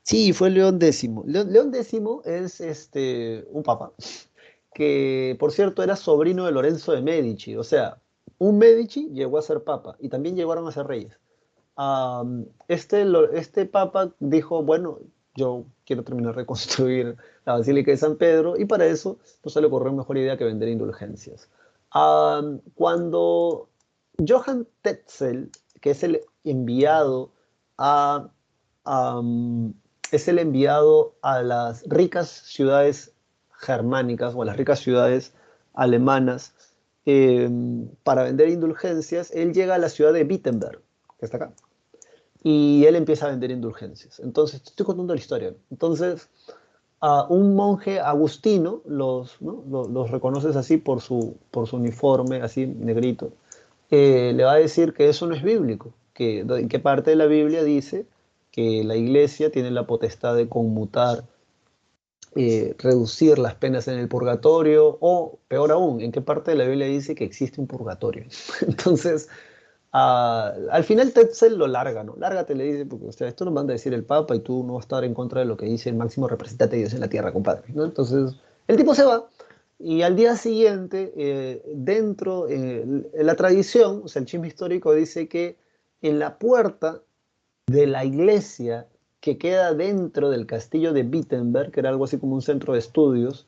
Sí, fue León X. León X es un papa que, por cierto, era sobrino de Lorenzo de Medici. O sea, un Medici llegó a ser papa y también llegaron a ser reyes. Este papa dijo, bueno, yo quiero terminar de construir la Basílica de San Pedro y para eso no se le ocurrió mejor idea que vender indulgencias. Cuando Johann Tetzel, que es el enviado a, am, es el enviado a las ricas ciudades germánicas o a las ricas ciudades alemanas eh, para vender indulgencias, él llega a la ciudad de Wittenberg, que está acá, y él empieza a vender indulgencias. Entonces, te estoy contando la historia. Entonces, a un monje agustino, ¿no? Los reconoces así por su uniforme, así negrito, le va a decir que eso no es bíblico, que en qué parte de la Biblia dice que la iglesia tiene la potestad de conmutar, reducir las penas en el purgatorio, o peor aún, en qué parte de la Biblia dice que existe un purgatorio. Entonces, al final Tetzel lo larga, ¿no? Lárgate, le dice, porque o sea, esto nos manda a decir el Papa y tú no vas a estar en contra de lo que dice el máximo representante de Dios en la tierra, compadre, ¿no? Entonces, el tipo se va y al día siguiente, en la tradición, o sea, el chisme histórico dice que en la puerta de la iglesia que queda dentro del castillo de Wittenberg, que era algo así como un centro de estudios,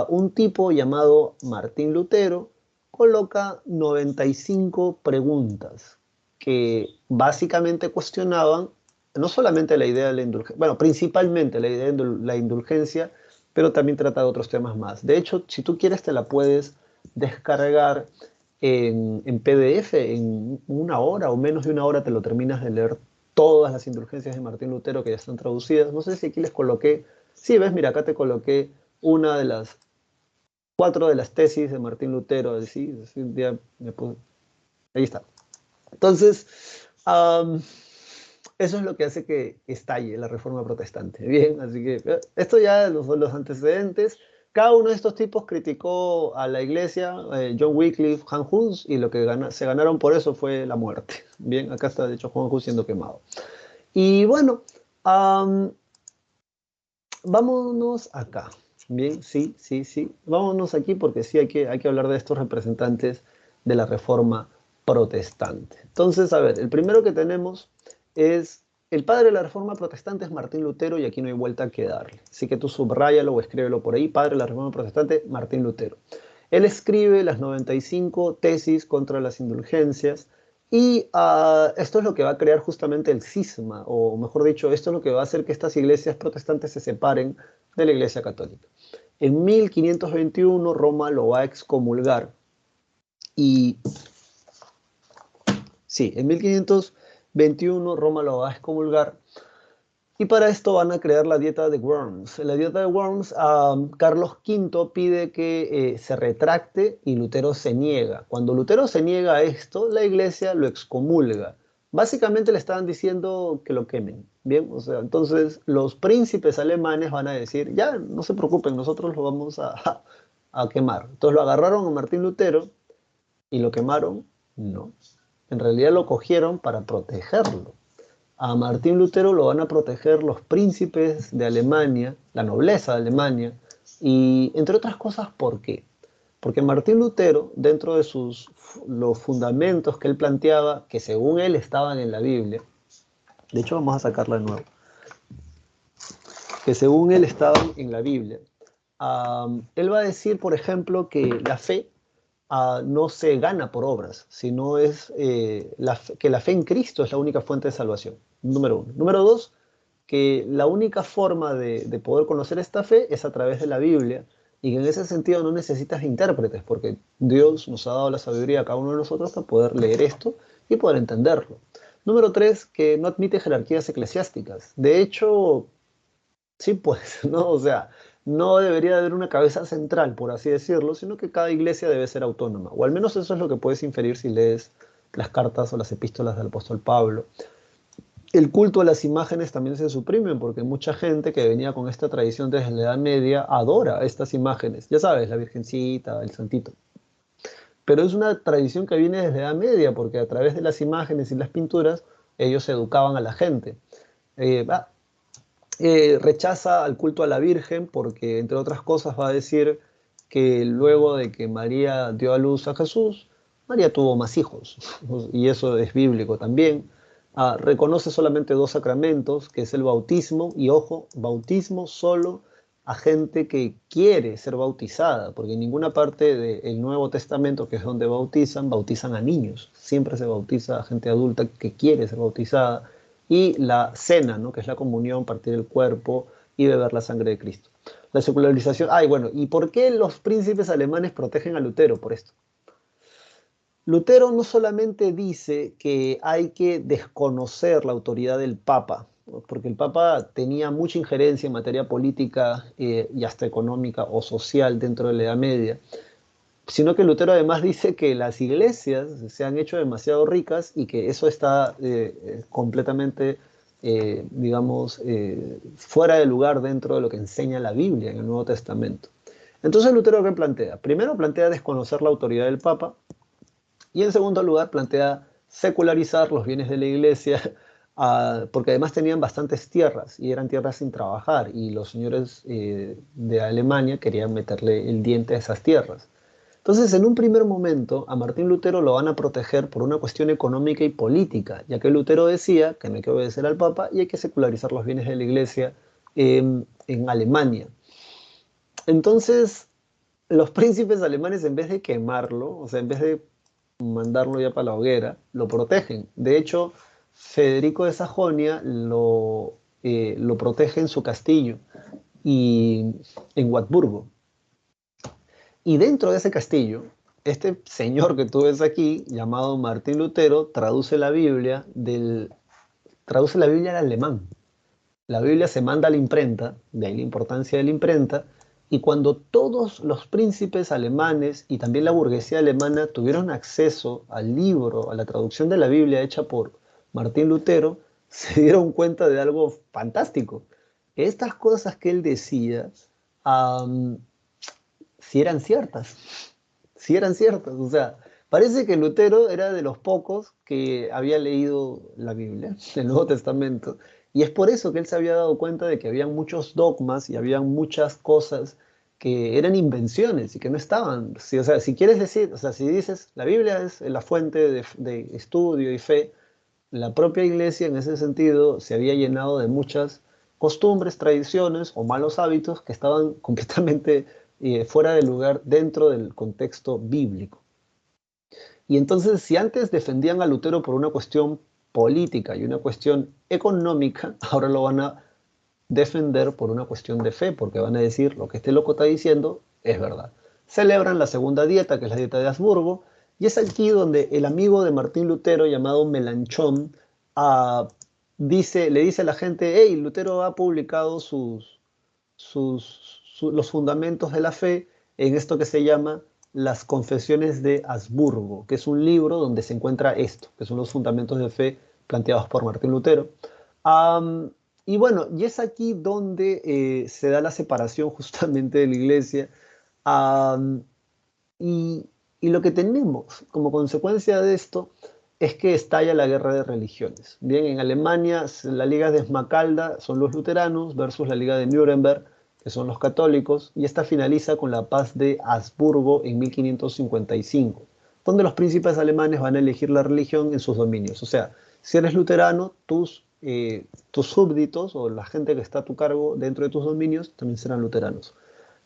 un tipo llamado Martín Lutero coloca 95 preguntas que básicamente cuestionaban no solamente la idea de la indulgencia, bueno, principalmente la idea de la indulgencia, pero también trata de otros temas más. De hecho, si tú quieres, te la puedes descargar en PDF, en una hora o menos de una hora te lo terminas de leer todas las indulgencias de Martín Lutero que ya están traducidas. No sé si aquí les coloqué, sí, ves, mira, acá te coloqué una de las cuatro de las tesis de Martín Lutero, así un día ahí está. Entonces, eso es lo que hace que estalle la Reforma Protestante. Bien, así que esto ya son los antecedentes. Cada uno de estos tipos criticó a la iglesia, John Wycliffe, Han Hus, y lo que se ganaron por eso fue la muerte. Bien, acá está de hecho Juan Hus siendo quemado. Y bueno, um, vámonos acá. Bien, sí, sí, sí. Vámonos aquí porque sí hay que hablar de estos representantes de la Reforma Protestante. Entonces, a ver, el primero que tenemos es el padre de la Reforma Protestante es Martín Lutero y aquí no hay vuelta que darle. Así que tú subráyalo o escríbelo por ahí. Padre de la Reforma Protestante, Martín Lutero. Él escribe las 95 tesis contra las indulgencias y esto es lo que va a crear justamente el cisma, o mejor dicho, esto es lo que va a hacer que estas iglesias protestantes se separen de la Iglesia Católica. En 1521 Roma lo va a excomulgar y sí, en 1521 Roma lo va a excomulgar y para esto van a crear la dieta de Worms. La dieta de Worms, Carlos V pide que se retracte y Lutero se niega. Cuando Lutero se niega a esto, la iglesia lo excomulga. Básicamente le estaban diciendo que lo quemen. Bien, o sea, entonces los príncipes alemanes van a decir, ya, no se preocupen, nosotros lo vamos a quemar. Entonces lo agarraron a Martín Lutero y lo quemaron. No. En realidad lo cogieron para protegerlo. A Martín Lutero lo van a proteger los príncipes de Alemania, la nobleza de Alemania, y entre otras cosas, ¿por qué? Porque Martín Lutero, dentro de los fundamentos que él planteaba, que según él estaban en la Biblia, de hecho vamos a sacarla de nuevo, que según él estaban en la Biblia, él va a decir, por ejemplo, que la fe no se gana por obras, sino es que la fe en Cristo es la única fuente de salvación, número uno. Número dos, que la única forma de poder conocer esta fe es a través de la Biblia y que en ese sentido no necesitas intérpretes porque Dios nos ha dado la sabiduría a cada uno de nosotros para poder leer esto y poder entenderlo. Número tres, que no admite jerarquías eclesiásticas. De hecho, sí, pues, ¿no? O sea, no debería haber una cabeza central, por así decirlo, sino que cada iglesia debe ser autónoma. O al menos eso es lo que puedes inferir si lees las cartas o las epístolas del apóstol Pablo. El culto a las imágenes también se suprime porque mucha gente que venía con esta tradición desde la Edad Media adora estas imágenes. Ya sabes, la Virgencita, el Santito. Pero es una tradición que viene desde la Edad Media porque a través de las imágenes y las pinturas ellos educaban a la gente. Eh, ah, Rechaza al culto a la Virgen porque, entre otras cosas, va a decir que luego de que María dio a luz a Jesús, María tuvo más hijos, y eso es bíblico también. Reconoce solamente dos sacramentos, que es el bautismo, y ojo, bautismo solo a gente que quiere ser bautizada, porque en ninguna parte del Nuevo Testamento, que es donde bautizan a niños, siempre se bautiza a gente adulta que quiere ser bautizada, y la cena, ¿no? Que es la comunión, partir el cuerpo y beber la sangre de Cristo. La secularización, bueno, ¿y por qué los príncipes alemanes protegen a Lutero por esto? Lutero no solamente dice que hay que desconocer la autoridad del Papa, ¿no? Porque el Papa tenía mucha injerencia en materia política y hasta económica o social dentro de la Edad Media, sino que Lutero además dice que las iglesias se han hecho demasiado ricas y que eso está completamente, digamos, fuera de lugar dentro de lo que enseña la Biblia en el Nuevo Testamento. Entonces Lutero, ¿qué plantea? Primero plantea desconocer la autoridad del Papa y en segundo lugar plantea secularizar los bienes de la iglesia porque además tenían bastantes tierras y eran tierras sin trabajar y los señores de Alemania querían meterle el diente a esas tierras. Entonces, en un primer momento, a Martín Lutero lo van a proteger por una cuestión económica y política, ya que Lutero decía que no hay que obedecer al Papa y hay que secularizar los bienes de la Iglesia en Alemania. Entonces, los príncipes alemanes, en vez de quemarlo, o sea, en vez de mandarlo ya para la hoguera, lo protegen. De hecho, Federico de Sajonia lo protege en su castillo y en Wartburgo. Y dentro de ese castillo, este señor que tú ves aquí, llamado Martín Lutero, traduce la Biblia al alemán. La Biblia se manda a la imprenta, de ahí la importancia de la imprenta, y cuando todos los príncipes alemanes y también la burguesía alemana tuvieron acceso al libro, a la traducción de la Biblia hecha por Martín Lutero, se dieron cuenta de algo fantástico. Estas cosas que él decía, si eran ciertas, si eran ciertas. O sea, parece que Lutero era de los pocos que había leído la Biblia, el Nuevo Testamento, Y es por eso que él se había dado cuenta de que había muchos dogmas y había muchas cosas que eran invenciones y que no estaban. Si, o sea, si quieres decir, o sea, si dices, la Biblia es la fuente de estudio y fe, la propia iglesia en ese sentido se había llenado de muchas costumbres, tradiciones o malos hábitos que estaban completamente fuera de lugar dentro del contexto bíblico. Y entonces, si antes defendían a Lutero por una cuestión política y una cuestión económica, ahora lo van a defender por una cuestión de fe, porque van a decir lo que este loco está diciendo es verdad. Celebran la segunda dieta, que es la dieta de Habsburgo, y es aquí donde el amigo de Martín Lutero, llamado Melanchthon, ah, le dice a la gente, hey, Lutero ha publicado los fundamentos de la fe en esto que se llama las Confesiones de Habsburgo, que es un libro donde se encuentra esto, que son los fundamentos de fe planteados por Martín Lutero. Um, y bueno, y es aquí donde se da la separación justamente de la iglesia. Um, y, y lo que tenemos como consecuencia de esto es que estalla la guerra de religiones. Bien, en Alemania la Liga de Esmacalda son los luteranos versus la Liga de Nuremberg, que son los católicos, y esta finaliza con la paz de Habsburgo en 1555, donde los príncipes alemanes van a elegir la religión en sus dominios. O sea, si eres luterano, tus súbditos o la gente que está a tu cargo dentro de tus dominios también serán luteranos.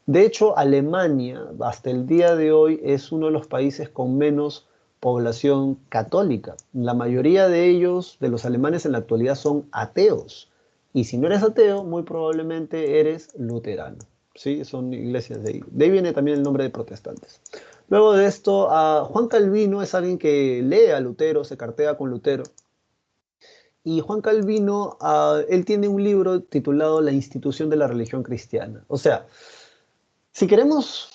De hecho, Alemania, hasta el día de hoy, es uno de los países con menos población católica. La mayoría de ellos, de los alemanes en la actualidad, son ateos. Y si no eres ateo, muy probablemente eres luterano. ¿Sí? Son iglesias de ahí. De ahí viene también el nombre de protestantes. Luego de esto, Juan Calvino es alguien que lee a Lutero, se cartea con Lutero. Y Juan Calvino, él tiene un libro titulado La institución de la religión cristiana. O sea, si queremos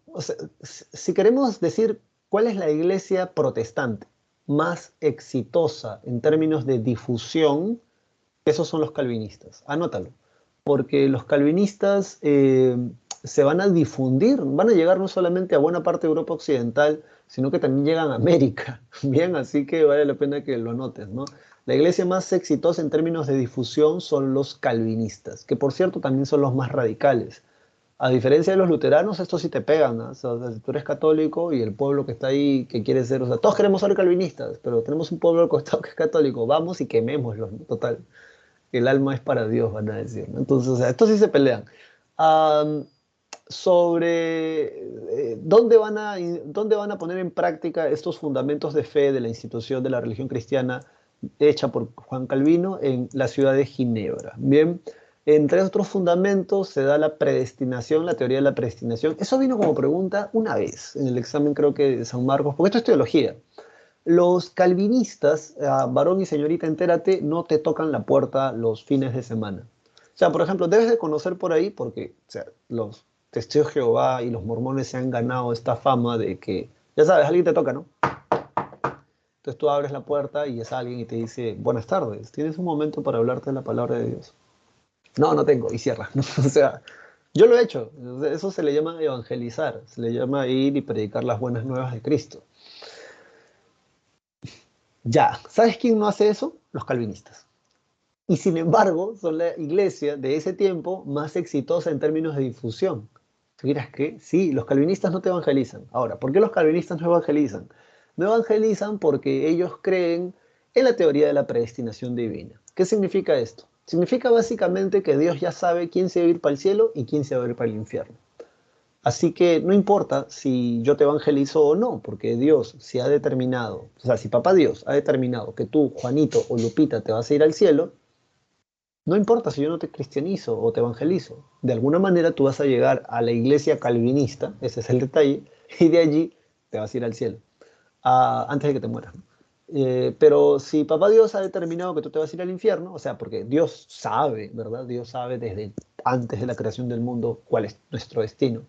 o sea, si queremos decir cuál es la iglesia protestante más exitosa en términos de difusión, esos son los calvinistas. Anótalo. Porque los calvinistas se van a difundir, van a llegar no solamente a buena parte de Europa Occidental, sino que también llegan a América. Bien, así que vale la pena que lo notes, ¿no? La iglesia más exitosa en términos de difusión son los calvinistas, que por cierto también son los más radicales. A diferencia de los luteranos, estos sí te pegan, ¿no? O sea, si tú eres católico y el pueblo que está ahí, que quiere ser, o sea, todos queremos ser calvinistas, pero tenemos un pueblo al costado que es católico, vamos y quemémoslo, ¿no? Total, el alma es para Dios, van a decir, ¿no? Entonces, o sea, estos sí se pelean. Am, sobre dónde van a poner en práctica estos fundamentos de fe de la institución de la religión cristiana hecha por Juan Calvino en la ciudad de Ginebra. Bien, entre otros fundamentos se da la predestinación, la teoría de la predestinación. Eso vino como pregunta una vez en el examen, creo que de San Marcos, porque esto es teología. Los calvinistas, varón y señorita, entérate, no te tocan la puerta los fines de semana. O sea, por ejemplo, debes de conocer por ahí, porque o sea, los testigos de Jehová y los mormones se han ganado esta fama de que, ya sabes, alguien te toca, ¿no? Entonces tú abres la puerta y es alguien y te dice, buenas tardes, ¿tienes un momento para hablarte de la palabra de Dios? No, no tengo, y cierra, ¿no? O sea, yo lo he hecho, eso se le llama evangelizar, se le llama ir y predicar las buenas nuevas de Cristo. Ya, ¿sabes quién no hace eso? Los calvinistas. Y sin embargo, son la iglesia de ese tiempo más exitosa en términos de difusión. ¿Tú dirás qué? Sí, los calvinistas no te evangelizan. Ahora, ¿por qué los calvinistas no evangelizan? No evangelizan porque ellos creen en la teoría de la predestinación divina. ¿Qué significa esto? Significa básicamente que Dios ya sabe quién se va a ir para el cielo y quién se va a ir para el infierno. Así que no importa si yo te evangelizo o no, porque Dios, si ha determinado, o sea, si papá Dios ha determinado que tú, Juanito o Lupita, te vas a ir al cielo, no importa si yo no te cristianizo o te evangelizo. De alguna manera tú vas a llegar a la iglesia calvinista, ese es el detalle, y de allí te vas a ir al cielo, antes de que te mueras. Pero si papá Dios ha determinado que tú te vas a ir al infierno, o sea, porque Dios sabe, ¿verdad? Dios sabe desde antes de la creación del mundo cuál es nuestro destino.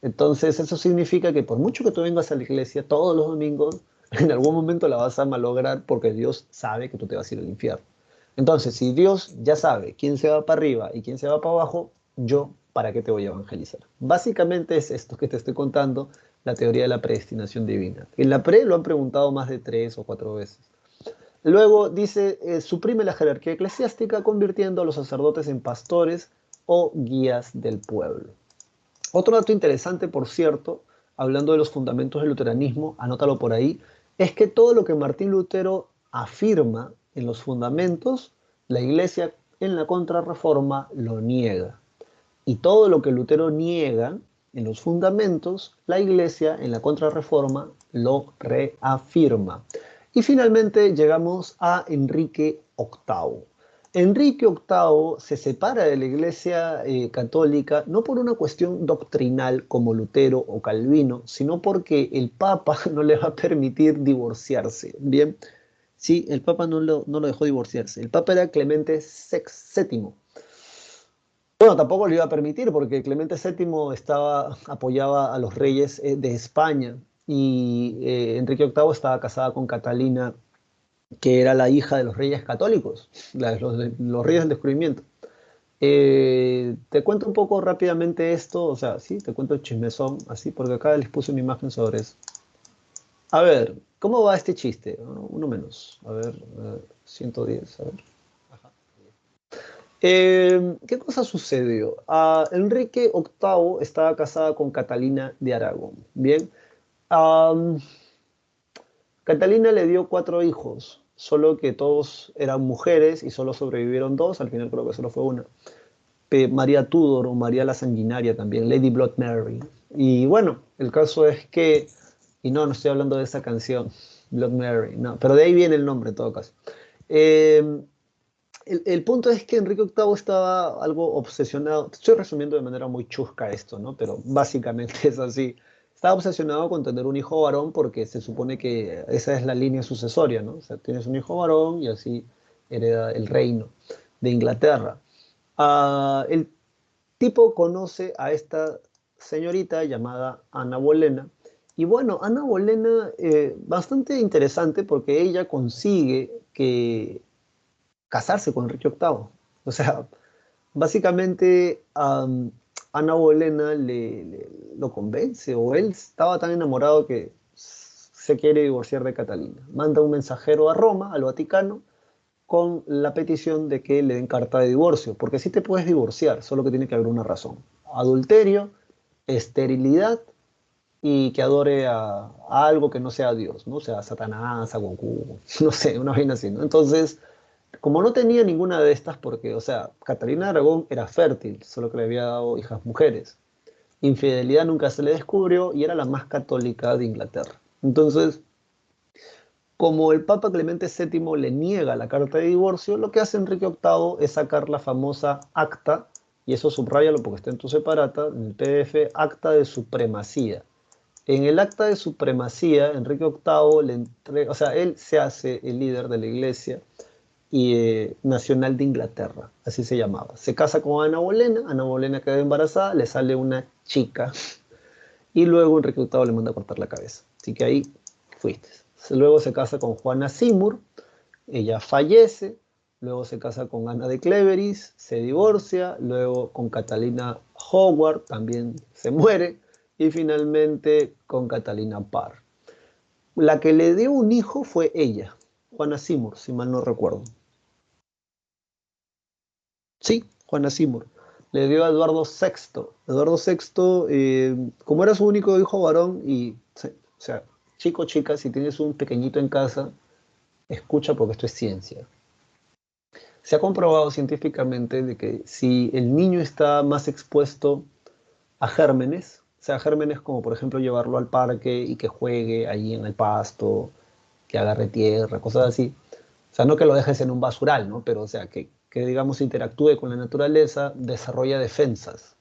Entonces eso significa que por mucho que tú vengas a la iglesia todos los domingos, en algún momento la vas a malograr porque Dios sabe que tú te vas a ir al infierno. Entonces, si Dios ya sabe quién se va para arriba y quién se va para abajo, yo, ¿para qué te voy a evangelizar? Básicamente es esto que te estoy contando, la teoría de la predestinación divina. En la pre lo han preguntado más de 3 o 4 veces. Luego dice, suprime la jerarquía eclesiástica convirtiendo a los sacerdotes en pastores o guías del pueblo. Otro dato interesante, por cierto, hablando de los fundamentos del luteranismo, anótalo por ahí, es que todo lo que Martín Lutero afirma en los fundamentos, la Iglesia en la Contrarreforma lo niega. Y todo lo que Lutero niega en los fundamentos, la Iglesia en la Contrarreforma lo reafirma. Y finalmente llegamos a Enrique VIII. Enrique VIII se separa de la Iglesia católica no por una cuestión doctrinal como Lutero o Calvino, sino porque el Papa no le va a permitir divorciarse. Bien, sí, el Papa no lo dejó divorciarse. El Papa era Clemente VII. Bueno, tampoco lo iba a permitir porque Clemente VII apoyaba a los reyes de España y Enrique VIII estaba casada con Catalina, que era la hija de los reyes católicos, los reyes del descubrimiento. Te cuento un poco rápidamente esto, o sea, sí, te cuento el chismezón, así, porque acá les puse una imagen sobre eso. A ver, ¿cómo va este chiste? Uno menos, a ver, 110, a ver. ¿Qué cosa sucedió? Enrique VIII estaba casada con Catalina de Aragón. Bien, Am, Catalina le dio 4 hijos, solo que todos eran mujeres y solo sobrevivieron 2, al final creo que solo fue una. María Tudor o María la Sanguinaria también, Lady Blood Mary. Y bueno, el caso es que, y no estoy hablando de esa canción, Blood Mary, no, pero de ahí viene el nombre en todo caso. Eh, el punto es que Enrique VIII estaba algo obsesionado. Estoy resumiendo de manera muy chusca esto, ¿no? Pero básicamente es así. Estaba obsesionado con tener un hijo varón porque se supone que esa es la línea sucesoria, ¿no? O sea, tienes un hijo varón y así hereda el reino de Inglaterra. El tipo conoce a esta señorita llamada Ana Bolena. Y bueno, Ana Bolena, bastante interesante porque ella consigue que casarse con Enrique VIII. O sea, básicamente Ana Bolena lo convence, o él estaba tan enamorado que se quiere divorciar de Catalina. Manda un mensajero a Roma, al Vaticano, con la petición de que le den carta de divorcio, porque sí te puedes divorciar, solo que tiene que haber una razón. Adulterio, esterilidad y que adore a algo que no sea Dios, ¿no? O sea, a Satanás, a Goku, no sé, una vaina así, ¿no? Entonces, como no tenía ninguna de estas, porque, o sea, Catalina de Aragón era fértil, solo que le había dado hijas mujeres. Infidelidad nunca se le descubrió y era la más católica de Inglaterra. Entonces, como el Papa Clemente VII le niega la carta de divorcio, lo que hace Enrique VIII es sacar la famosa acta, y eso subráyalo porque está en tu separata, en el PDF, acta de supremacía. En el acta de supremacía, Enrique VIII le entrega, o sea, él se hace el líder de la iglesia y nacional de Inglaterra, así se llamaba. Se casa con Ana Bolena queda embarazada, le sale una chica y luego Enrique VIII le manda a cortar la cabeza. Así que ahí fuiste. Luego se casa con Juana Seymour, ella fallece, luego se casa con Ana de Cleveris, se divorcia, luego con Catalina Howard, también se muere, y finalmente con Catalina Parr. La que le dio un hijo fue ella, Juana Seymour, si mal no recuerdo. Sí, Juana Seymour. Le dio a Eduardo VI. Eduardo VI, como era su único hijo varón, o sea, chico, chica, si tienes un pequeñito en casa, escucha porque esto es ciencia. Se ha comprobado científicamente de que si el niño está más expuesto a gérmenes, o sea, gérmenes como por ejemplo llevarlo al parque y que juegue ahí en el pasto, que agarre tierra, cosas así. O sea, no que lo dejes en un basural, ¿no? Pero o sea, que digamos interactúe con la naturaleza, desarrolla defensas.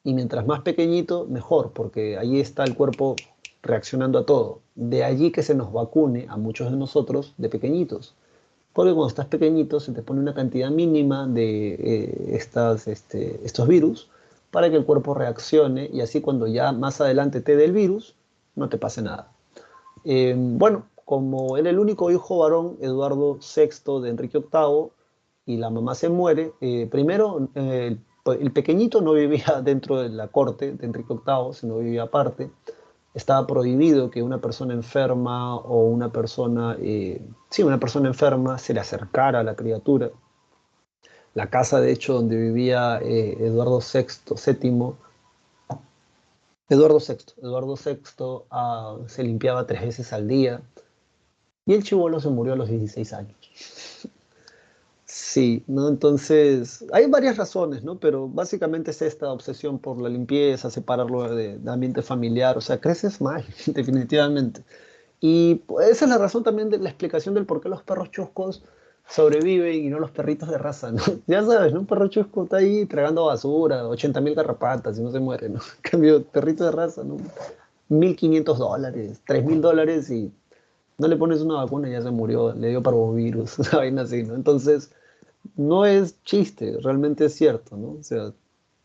Y mientras más pequeñito, mejor, porque ahí está el cuerpo reaccionando a todo. De allí que se nos vacune a muchos de nosotros de pequeñitos. Porque cuando estás pequeñito se te pone una cantidad mínima de estos virus para que el cuerpo reaccione y así cuando ya más adelante te dé el virus, no te pase nada. Bueno, como era el único hijo varón, Eduardo VI de Enrique VIII, y la mamá se muere, primero el pequeñito no vivía dentro de la corte de Enrique VIII, sino vivía aparte. estaba prohibido que una persona enferma o una persona enferma se le acercara a la criatura. La casa, de hecho, donde vivía Eduardo VI, séptimo, Eduardo VI se limpiaba 3 veces al día y el chibolo se murió a los 16 años. Sí, ¿no? Entonces, hay varias razones, ¿no? Pero básicamente es esta obsesión por la limpieza, separarlo de ambiente familiar, o sea, creces mal, definitivamente. Y pues, esa es la razón también de la explicación del por qué los perros chuscos sobreviven y no los perritos de raza, ¿no? Ya sabes, ¿no? Un perro chusco está ahí tragando basura, 80.000 garrapatas y no se muere, ¿no? En cambio, perrito de raza, ¿no? $1.500, $3.000 y no le pones una vacuna y ya se murió, le dio parvovirus, una vaina así, ¿no? Entonces, no es chiste, realmente es cierto, ¿no? O sea,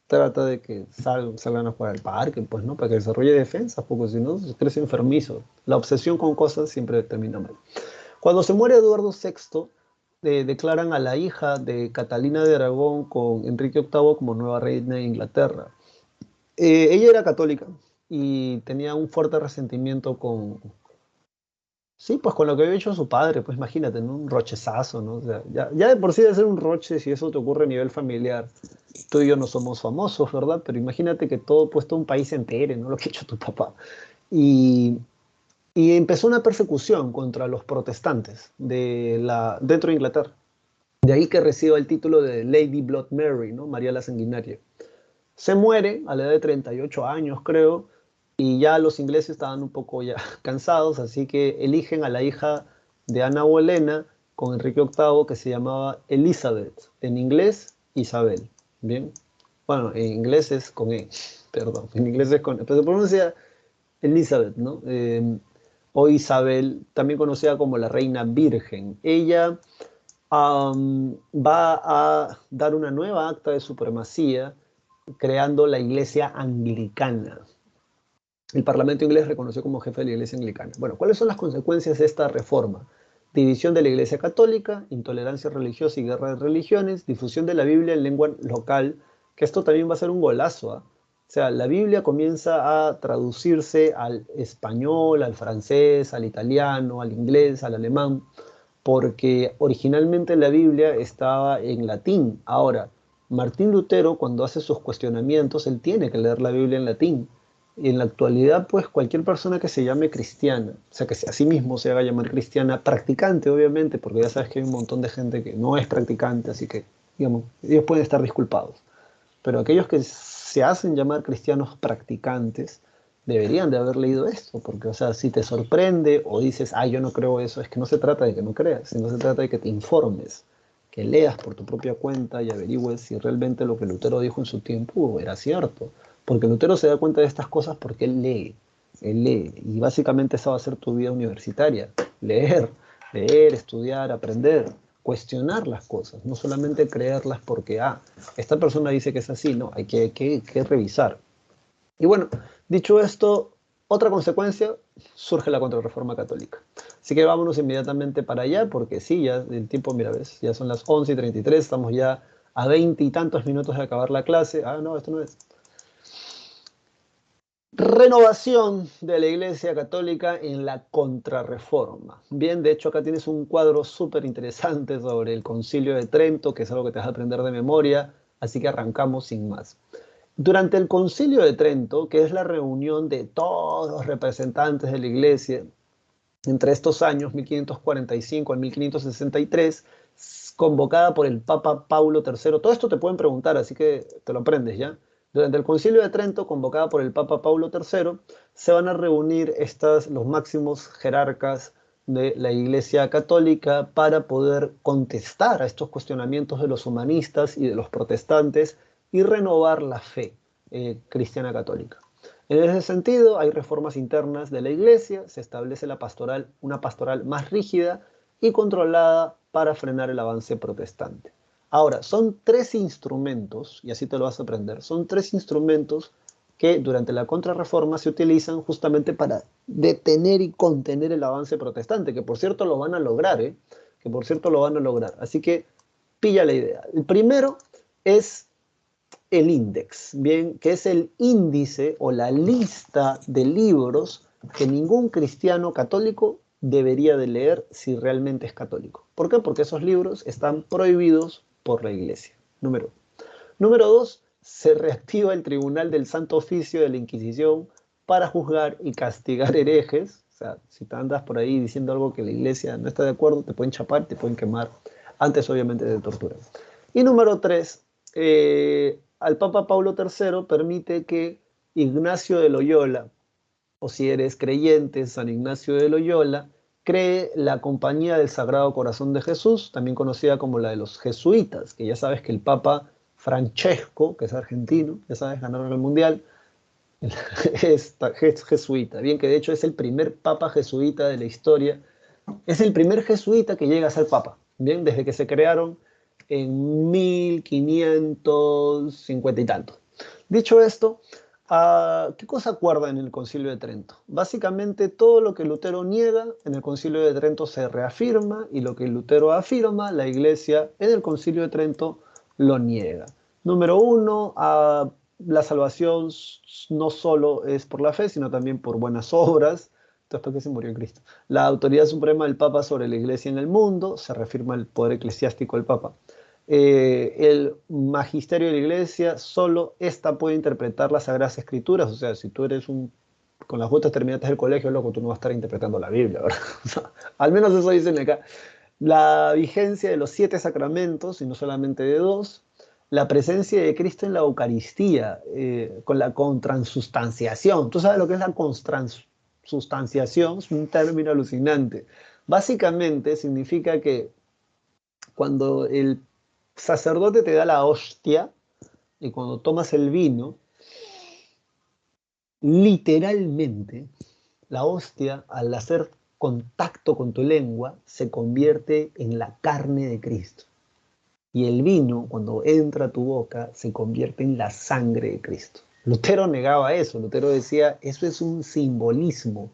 trata de que salgan a jugar al parque, pues, ¿no? Para que desarrolle defensas, porque si no, se crece enfermizo. La obsesión con cosas siempre termina mal. Cuando se muere Eduardo VI, declaran a la hija de Catalina de Aragón con Enrique VIII como nueva reina de Inglaterra. Ella era católica y tenía un fuerte resentimiento sí, pues con lo que había hecho su padre, pues imagínate, ¿no? Un rochezazo, ¿no? O sea, ya de por sí de ser un roche, si eso te ocurre a nivel familiar, tú y yo no somos famosos, ¿verdad? Pero imagínate que todo, pues todo un país se entere, ¿no? Lo que ha hecho tu papá. Y, y empezó una persecución contra los protestantes dentro de Inglaterra. De ahí que reciba el título de Lady Blood Mary, ¿no? María la Sanguinaria. Se muere a la edad de 38 años, creo, y ya los ingleses estaban un poco ya cansados, así que eligen a la hija de Ana Bolena con Enrique VIII, que se llamaba Elizabeth, en inglés Isabel. Bien, bueno, en inglés es con E, perdón, en inglés es con E, pero se pronuncia Elizabeth, ¿no? O Isabel, también conocida como la Reina Virgen. Ella va a dar una nueva acta de supremacía creando la Iglesia Anglicana. El Parlamento inglés reconoció como jefe de la Iglesia Anglicana. Bueno, ¿cuáles son las consecuencias de esta reforma? División de la Iglesia Católica, intolerancia religiosa y guerra de religiones, difusión de la Biblia en lengua local, que esto también va a ser un golazo, ¿ah? O sea, la Biblia comienza a traducirse al español, al francés, al italiano, al inglés, al alemán, porque originalmente la Biblia estaba en latín. Ahora, Martín Lutero, cuando hace sus cuestionamientos, él tiene que leer la Biblia en latín. Y en la actualidad, pues cualquier persona que se llame cristiana, o sea, que a sí mismo se haga llamar cristiana, practicante, obviamente, porque ya sabes que hay un montón de gente que no es practicante, así que, digamos, ellos pueden estar disculpados. Pero aquellos que se hacen llamar cristianos practicantes deberían de haber leído esto, porque, o sea, si te sorprende o dices, ah, yo no creo eso, es que no se trata de que no creas, sino se trata de que te informes, que leas por tu propia cuenta y averigües si realmente lo que Lutero dijo en su tiempo era cierto. Porque Lutero se da cuenta de estas cosas porque él lee, y básicamente esa va a ser tu vida universitaria, leer, leer, estudiar, aprender, cuestionar las cosas, no solamente creerlas porque, esta persona dice que es así, no, hay que revisar. Y bueno, dicho esto, otra consecuencia, surge la contrarreforma católica. Así que vámonos inmediatamente para allá, porque sí, ya el tiempo, mira, ves, ya son las 11:33, estamos ya a 20 y tantos minutos de acabar la clase. Ah, no, esto no es. Renovación de la Iglesia Católica en la Contrarreforma. Bien, de hecho acá tienes un cuadro súper interesante sobre el Concilio de Trento, que es algo que te vas a aprender de memoria, así que arrancamos sin más. Durante el Concilio de Trento, que es la reunión de todos los representantes de la Iglesia, entre estos años 1545 al 1563, convocada por el Papa Paulo III. Todo esto te pueden preguntar, así que te lo aprendes ya. Durante el Concilio de Trento, convocada por el Papa Paulo III, se van a reunir los máximos jerarcas de la Iglesia Católica para poder contestar a estos cuestionamientos de los humanistas y de los protestantes y renovar la fe cristiana católica. En ese sentido, hay reformas internas de la Iglesia, se establece una pastoral más rígida y controlada para frenar el avance protestante. Ahora, son 3 instrumentos, y así te lo vas a aprender, son 3 instrumentos que durante la Contrarreforma se utilizan justamente para detener y contener el avance protestante, que por cierto lo van a lograr, ¿eh? Que por cierto lo van a lograr. Así que pilla la idea. El primero es el Index, bien, que es el índice o la lista de libros que ningún cristiano católico debería de leer si realmente es católico. ¿Por qué? Porque esos libros están prohibidos por la Iglesia. Número uno. Número dos, se reactiva el Tribunal del Santo Oficio de la Inquisición para juzgar y castigar herejes. O sea, si te andas por ahí diciendo algo que la Iglesia no está de acuerdo, te pueden chapar, te pueden quemar. Antes, obviamente, de tortura. Y número tres, al Papa Pablo III permite que Ignacio de Loyola, o si eres creyente, San Ignacio de Loyola, cree la Compañía del Sagrado Corazón de Jesús, también conocida como la de los jesuitas, que ya sabes que el Papa Francesco, que es argentino, ya sabes, ganaron el Mundial, es jesuita, bien que de hecho es el primer papa jesuita de la historia, es el primer jesuita que llega a ser papa, bien, desde que se crearon en 1550 y tanto. Dicho esto, ¿qué cosa acuerda en el Concilio de Trento? Básicamente todo lo que Lutero niega en el Concilio de Trento se reafirma y lo que Lutero afirma, la Iglesia en el Concilio de Trento lo niega. Número uno, la salvación no solo es por la fe, sino también por buenas obras. Entonces, ¿por qué se murió Cristo? La autoridad suprema del Papa sobre la Iglesia en el mundo, se reafirma el poder eclesiástico del Papa. El magisterio de la Iglesia, solo esta puede interpretar las Sagradas Escrituras. O sea, si tú eres con las justas terminatas del colegio, loco, tú no vas a estar interpretando la Biblia, ¿verdad? O sea, al menos eso dicen acá. La vigencia de los 7 sacramentos, y no solamente de 2. La presencia de Cristo en la Eucaristía, con la contransustanciación. ¿Tú sabes lo que es la contransustanciación? Es un término alucinante. Básicamente significa que cuando el sacerdote te da la hostia y cuando tomas el vino, literalmente la hostia, al hacer contacto con tu lengua, se convierte en la carne de Cristo. Y el vino, cuando entra a tu boca, se convierte en la sangre de Cristo. Lutero negaba eso. Lutero decía, eso es un simbolismo.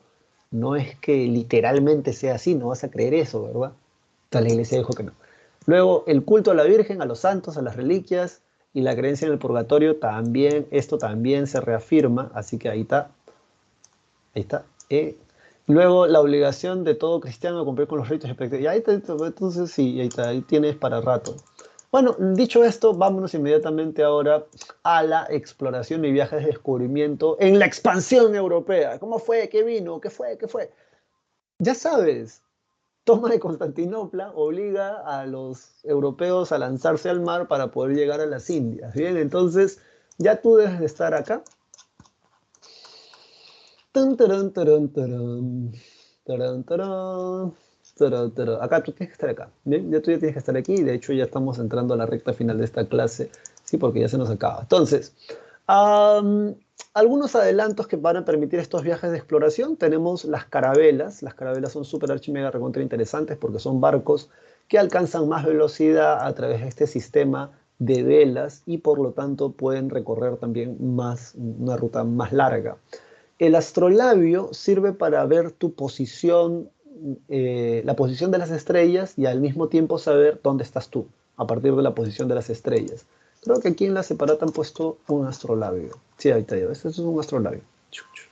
No es que literalmente sea así, no vas a creer eso, ¿verdad? Entonces la iglesia dijo que no. Luego, el culto a la Virgen, a los santos, a las reliquias y la creencia en el purgatorio también, esto también se reafirma, así que ahí está, ahí está. Luego, la obligación de todo cristiano de cumplir con los ritos y prácticas. Y ahí está, entonces sí, ahí está, ahí tienes para rato. Bueno, dicho esto, vámonos inmediatamente ahora a la exploración y viajes de descubrimiento en la expansión europea. ¿Cómo fue? ¿Qué vino? ¿Qué fue? ¿Qué fue? Ya sabes, toma de Constantinopla obliga a los europeos a lanzarse al mar para poder llegar a las Indias. Bien, entonces ya tú debes de estar acá. Tun, tarun, tarun, tarun. Tarun, tarun. Tarun, tarun. Acá tú tienes que estar acá. Bien, ya tú ya tienes que estar aquí. Y de hecho ya estamos entrando a la recta final de esta clase. Sí, porque ya se nos acaba. Entonces, um, algunos adelantos que van a permitir estos viajes de exploración. Tenemos las carabelas. Las carabelas son súper archi mega recontra interesantes porque son barcos que alcanzan más velocidad a través de este sistema de velas y por lo tanto pueden recorrer también más, una ruta más larga. El astrolabio sirve para ver tu posición, la posición de las estrellas y al mismo tiempo saber dónde estás tú, a partir de la posición de las estrellas. Creo que aquí en la separata han puesto un astrolabio. Sí, ahí está, este es un astrolabio.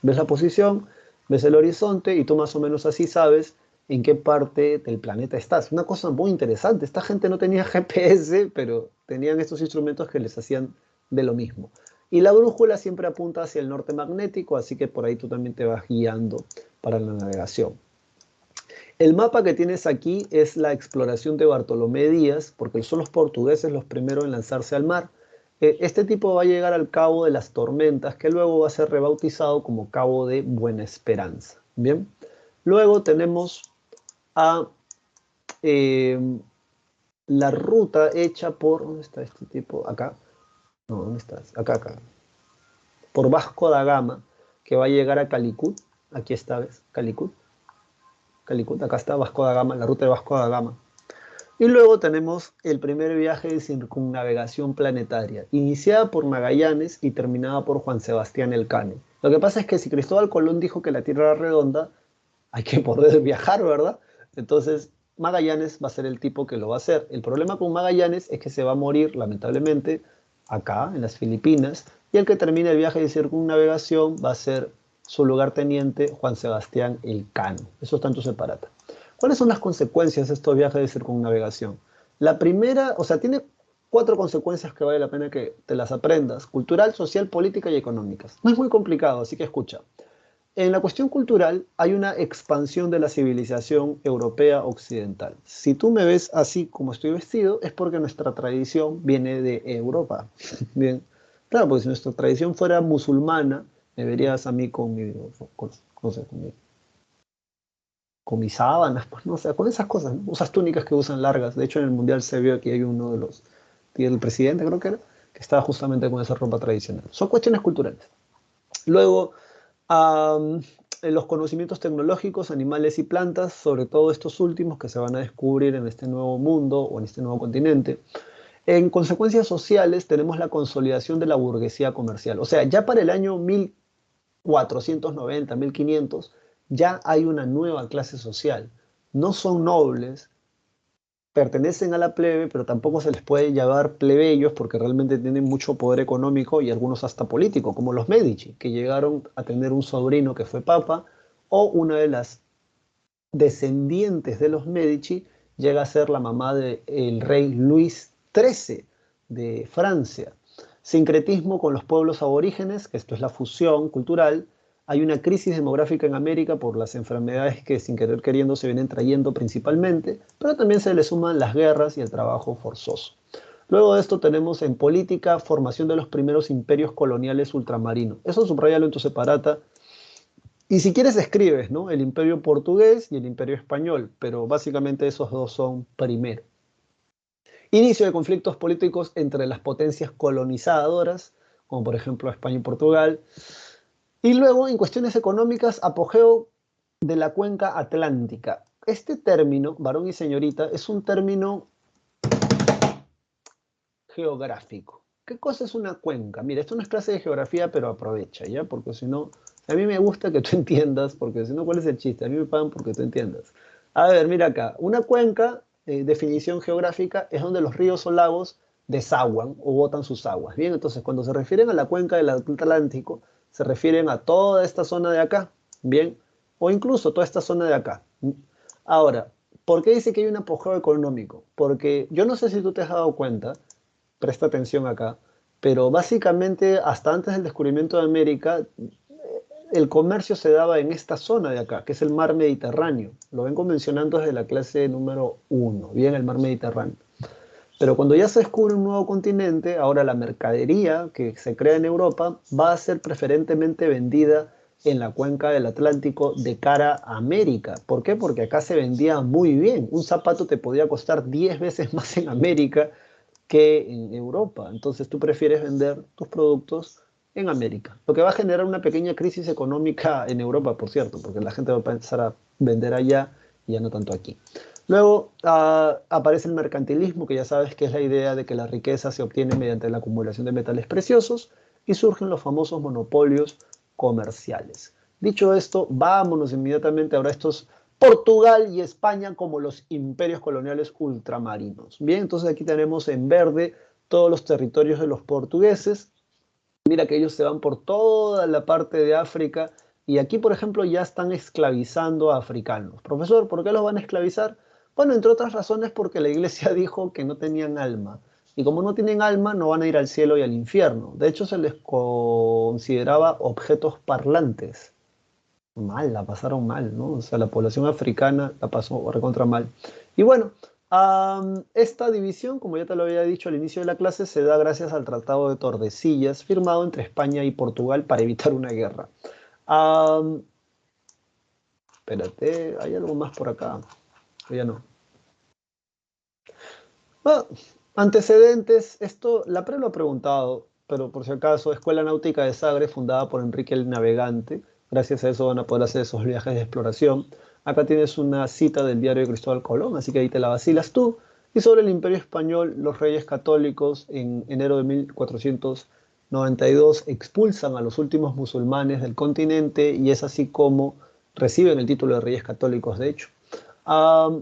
Ves la posición, ves el horizonte y tú más o menos así sabes en qué parte del planeta estás. Una cosa muy interesante. Esta gente no tenía GPS, pero tenían estos instrumentos que les hacían de lo mismo. Y la brújula siempre apunta hacia el norte magnético, así que por ahí tú también te vas guiando para la navegación. El mapa que tienes aquí es la exploración de Bartolomé Díaz, porque son los portugueses los primeros en lanzarse al mar. Este tipo va a llegar al Cabo de las Tormentas, que luego va a ser rebautizado como Cabo de Buena Esperanza. Bien. Luego tenemos a eh, la ruta hecha por... ¿Dónde está este tipo? Acá. No, ¿dónde estás? Acá, acá. Por Vasco da Gama, que va a llegar a Calicut. Aquí está, ¿ves? Calicut. Calicut, acá está Vasco da Gama, la ruta de Vasco da Gama. Y luego tenemos el primer viaje de circunnavegación planetaria, iniciada por Magallanes y terminada por Juan Sebastián Elcano. Lo que pasa es que si Cristóbal Colón dijo que la Tierra era redonda, hay que poder viajar, ¿verdad? Entonces, Magallanes va a ser el tipo que lo va a hacer. El problema con Magallanes es que se va a morir, lamentablemente, acá, en las Filipinas, y el que termine el viaje de circunnavegación va a ser su lugarteniente Juan Sebastián Elcano. Eso está en tu separata. ¿Cuáles son las consecuencias de estos viajes de circunnavegación? La primera, o sea, tiene cuatro consecuencias que vale la pena que te las aprendas: cultural, social, política y económicas. No es muy complicado, así que escucha. En la cuestión cultural hay una expansión de la civilización europea occidental. Si tú me ves así como estoy vestido, es porque nuestra tradición viene de Europa. Bien, claro, porque si nuestra tradición fuera musulmana, me verías a mí no sé, con mis sábanas, pues no sé, con esas cosas, ¿no? Esas túnicas que usan largas. De hecho, en el Mundial se vio que hay uno de los, el presidente creo que era, que estaba justamente con esa ropa tradicional. Son cuestiones culturales. Luego, um, los conocimientos tecnológicos, animales y plantas, sobre todo estos últimos que se van a descubrir en este nuevo mundo o en este nuevo continente. En consecuencias sociales tenemos la consolidación de la burguesía comercial. O sea, ya para el año 1490, 1500, ya hay una nueva clase social. No son nobles, pertenecen a la plebe, pero tampoco se les puede llamar plebeyos porque realmente tienen mucho poder económico y algunos hasta político, como los Medici, que llegaron a tener un sobrino que fue papa, o una de las descendientes de los Medici llega a ser la mamá del rey Luis XIII de Francia. Sincretismo con los pueblos aborígenes, que esto es la fusión cultural. Hay una crisis demográfica en América por las enfermedades que sin querer queriendo se vienen trayendo principalmente, pero también se le suman las guerras y el trabajo forzoso. Luego de esto tenemos en política formación de los primeros imperios coloniales ultramarinos. Eso subrayalo en tu separata. Y si quieres escribes, ¿no? El imperio portugués y el imperio español, pero básicamente esos dos son primero. Inicio de conflictos políticos entre las potencias colonizadoras, como por ejemplo España y Portugal. Y luego, en cuestiones económicas, apogeo de la cuenca atlántica. Este término, varón y señorita, es un término geográfico. ¿Qué cosa es una cuenca? Mira, esto no es clase de geografía, pero aprovecha, ¿ya? Porque si no, a mí me gusta que tú entiendas, porque si no, ¿cuál es el chiste? A mí me pagan porque tú entiendas. A ver, mira acá, una cuenca, definición geográfica, es donde los ríos o lagos desaguan o botan sus aguas. Bien, entonces cuando se refieren a la cuenca del Atlántico, se refieren a toda esta zona de acá, bien, o incluso toda esta zona de acá. Ahora, ¿por qué dice que hay un apogeo económico? Porque yo no sé si tú te has dado cuenta, presta atención acá, pero básicamente hasta antes del descubrimiento de América, el comercio se daba en esta zona de acá, que es el mar Mediterráneo. Lo vengo mencionando desde la clase número 1, bien, el mar Mediterráneo. Pero cuando ya se descubre un nuevo continente, ahora la mercadería que se crea en Europa va a ser preferentemente vendida en la cuenca del Atlántico de cara a América. ¿Por qué? Porque acá se vendía muy bien. Un zapato te podía costar 10 veces más en América que en Europa. Entonces tú prefieres vender tus productos en América, lo que va a generar una pequeña crisis económica en Europa, por cierto, porque la gente va a empezar a vender allá y ya no tanto aquí. Luego aparece el mercantilismo, que ya sabes que es la idea de que la riqueza se obtiene mediante la acumulación de metales preciosos, y surgen los famosos monopolios comerciales. Dicho esto, vámonos inmediatamente ahora a estos Portugal y España como los imperios coloniales ultramarinos. Bien, entonces aquí tenemos en verde todos los territorios de los portugueses. Mira que ellos se van por toda la parte de África y aquí, por ejemplo, ya están esclavizando a africanos. Profesor, ¿por qué los van a esclavizar? Bueno, entre otras razones porque la iglesia dijo que no tenían alma. Y como no tienen alma, no van a ir al cielo y al infierno. De hecho, se les consideraba objetos parlantes. Mal, la pasaron mal, ¿no? O sea, la población africana la pasó recontra mal. Y bueno, esta división, como ya te lo había dicho al inicio de la clase, se da gracias al Tratado de Tordesillas, firmado entre España y Portugal para evitar una guerra. Am, espérate, hay algo más por acá. O ya no. Ah, antecedentes, esto la pre lo ha preguntado, pero por si acaso, Escuela Náutica de Sagres, fundada por Enrique el Navegante. Gracias a eso van a poder hacer esos viajes de exploración. Acá tienes una cita del diario de Cristóbal Colón, así que ahí te la vacilas tú. Y sobre el Imperio Español, los reyes católicos en enero de 1492 expulsan a los últimos musulmanes del continente y es así como reciben el título de reyes católicos, de hecho.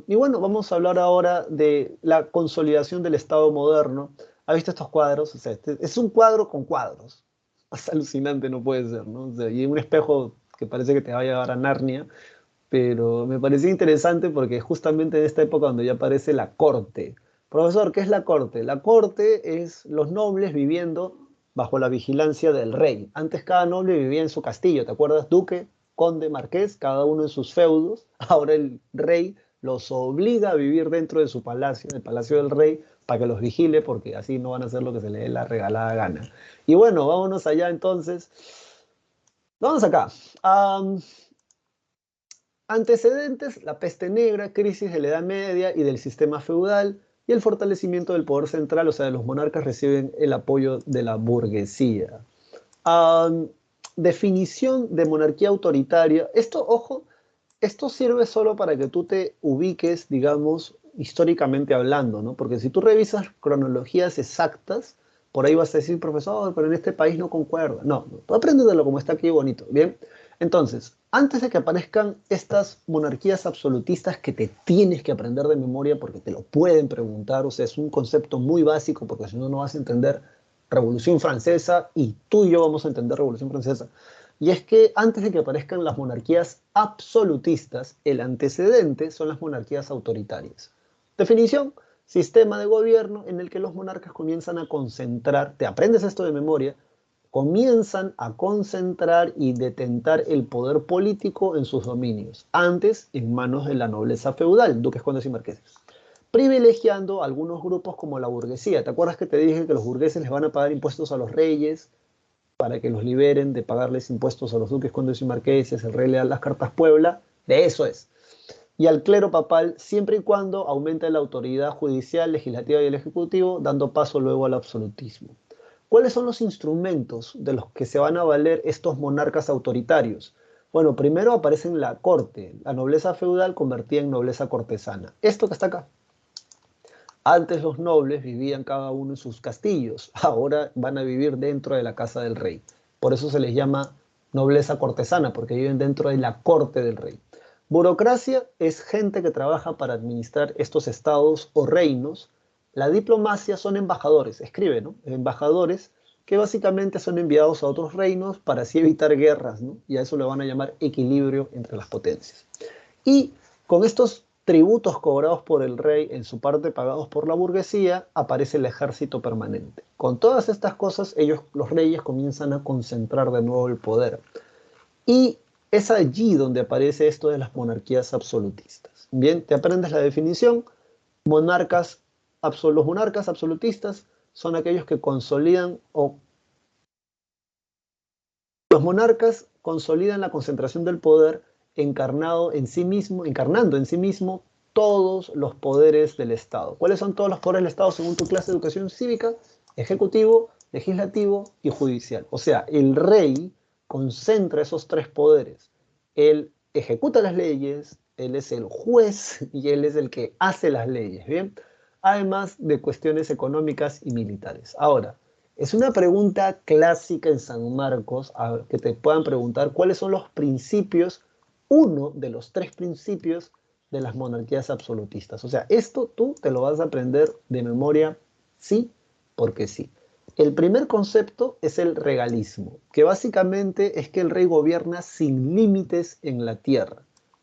Y bueno, vamos a hablar ahora de la consolidación del Estado moderno. ¿Has visto estos cuadros? O sea, es un cuadro con cuadros. Más alucinante no puede ser, ¿no? O sea, y un espejo que parece que te va a llevar a Narnia, pero me parecía interesante porque justamente en esta época donde ya aparece la corte. Profesor, ¿qué es la corte? La corte es los nobles viviendo bajo la vigilancia del rey. Antes cada noble vivía en su castillo, ¿te acuerdas? Duque, conde, marqués, cada uno en sus feudos. Ahora el rey los obliga a vivir dentro de su palacio, el palacio del rey, para que los vigile, porque así no van a hacer lo que se les dé la regalada gana. Y bueno, vámonos allá entonces. Vamos acá. Um, Antecedentes, la peste negra, crisis de la Edad Media y del sistema feudal, y el fortalecimiento del poder central, o sea, los monarcas reciben el apoyo de la burguesía. Um, Definición de monarquía autoritaria. Esto, ojo, esto sirve solo para que tú te ubiques, digamos, históricamente hablando, ¿no? Porque si tú revisas cronologías exactas, por ahí vas a decir, profesor, pero en este país no concuerda. No, no, tú apréndetelo como está aquí bonito, ¿bien? Entonces, antes de que aparezcan estas monarquías absolutistas que te tienes que aprender de memoria porque te lo pueden preguntar, o sea, es un concepto muy básico porque si no, no vas a entender Revolución Francesa y tú y yo vamos a entender Revolución Francesa. Y es que antes de que aparezcan las monarquías absolutistas, el antecedente son las monarquías autoritarias. Definición, sistema de gobierno en el que los monarcas comienzan a concentrar, te aprendes esto de memoria, comienzan a concentrar y detentar el poder político en sus dominios, antes en manos de la nobleza feudal, duques, condes y marqueses, privilegiando a algunos grupos como la burguesía. ¿Te acuerdas que te dije que los burgueses les van a pagar impuestos a los reyes para que los liberen de pagarles impuestos a los duques, condes y marqueses, el rey le da las cartas Puebla? De eso es. Y al clero papal, siempre y cuando aumente la autoridad judicial, legislativa y el ejecutivo, dando paso luego al absolutismo. ¿Cuáles son los instrumentos de los que se van a valer estos monarcas autoritarios? Bueno, primero aparece en la corte, la nobleza feudal convertida en nobleza cortesana. Esto que está acá. Antes los nobles vivían cada uno en sus castillos, ahora van a vivir dentro de la casa del rey. Por eso se les llama nobleza cortesana, porque viven dentro de la corte del rey. Burocracia es gente que trabaja para administrar estos estados o reinos. La diplomacia son embajadores, escribe, ¿no? Embajadores que básicamente son enviados a otros reinos para así evitar guerras, ¿no? Y a eso le van a llamar equilibrio entre las potencias. Y con estos tributos cobrados por el rey, en su parte pagados por la burguesía, aparece el ejército permanente. Con todas estas cosas, ellos, los reyes, comienzan a concentrar de nuevo el poder. Y es allí donde aparece esto de las monarquías absolutistas. Bien, te aprendes la definición. Monarcas, los monarcas absolutistas son aquellos que consolidan o los monarcas consolidan la concentración del poder encarnado en sí mismo, encarnando en sí mismo todos los poderes del Estado. ¿Cuáles son todos los poderes del Estado según tu clase de educación cívica? Ejecutivo, legislativo y judicial. O sea, el rey concentra esos tres poderes. Él ejecuta las leyes, él es el juez y él es el que hace las leyes, ¿bien? Además de cuestiones económicas y militares. Ahora, es una pregunta clásica en San Marcos, que te puedan preguntar cuáles son los principios, uno de los tres principios de las monarquías absolutistas. O sea, esto tú te lo vas a aprender de memoria, sí, porque sí. El primer concepto es el regalismo, que básicamente es que el rey gobierna sin límites en la tierra.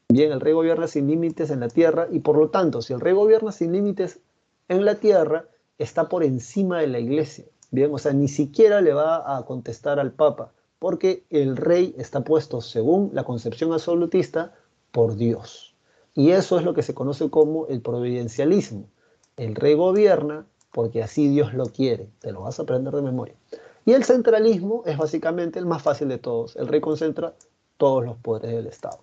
Bien, el rey gobierna sin límites en la tierra y por lo tanto, si el rey gobierna sin límites en la tierra, está por encima de la iglesia. Bien, o sea, ni siquiera le va a contestar al Papa, porque el rey está puesto, según la concepción absolutista, por Dios. Y eso es lo que se conoce como el providencialismo. El rey gobierna porque así Dios lo quiere. Te lo vas a aprender de memoria. Y el centralismo es básicamente el más fácil de todos. El rey concentra todos los poderes del Estado.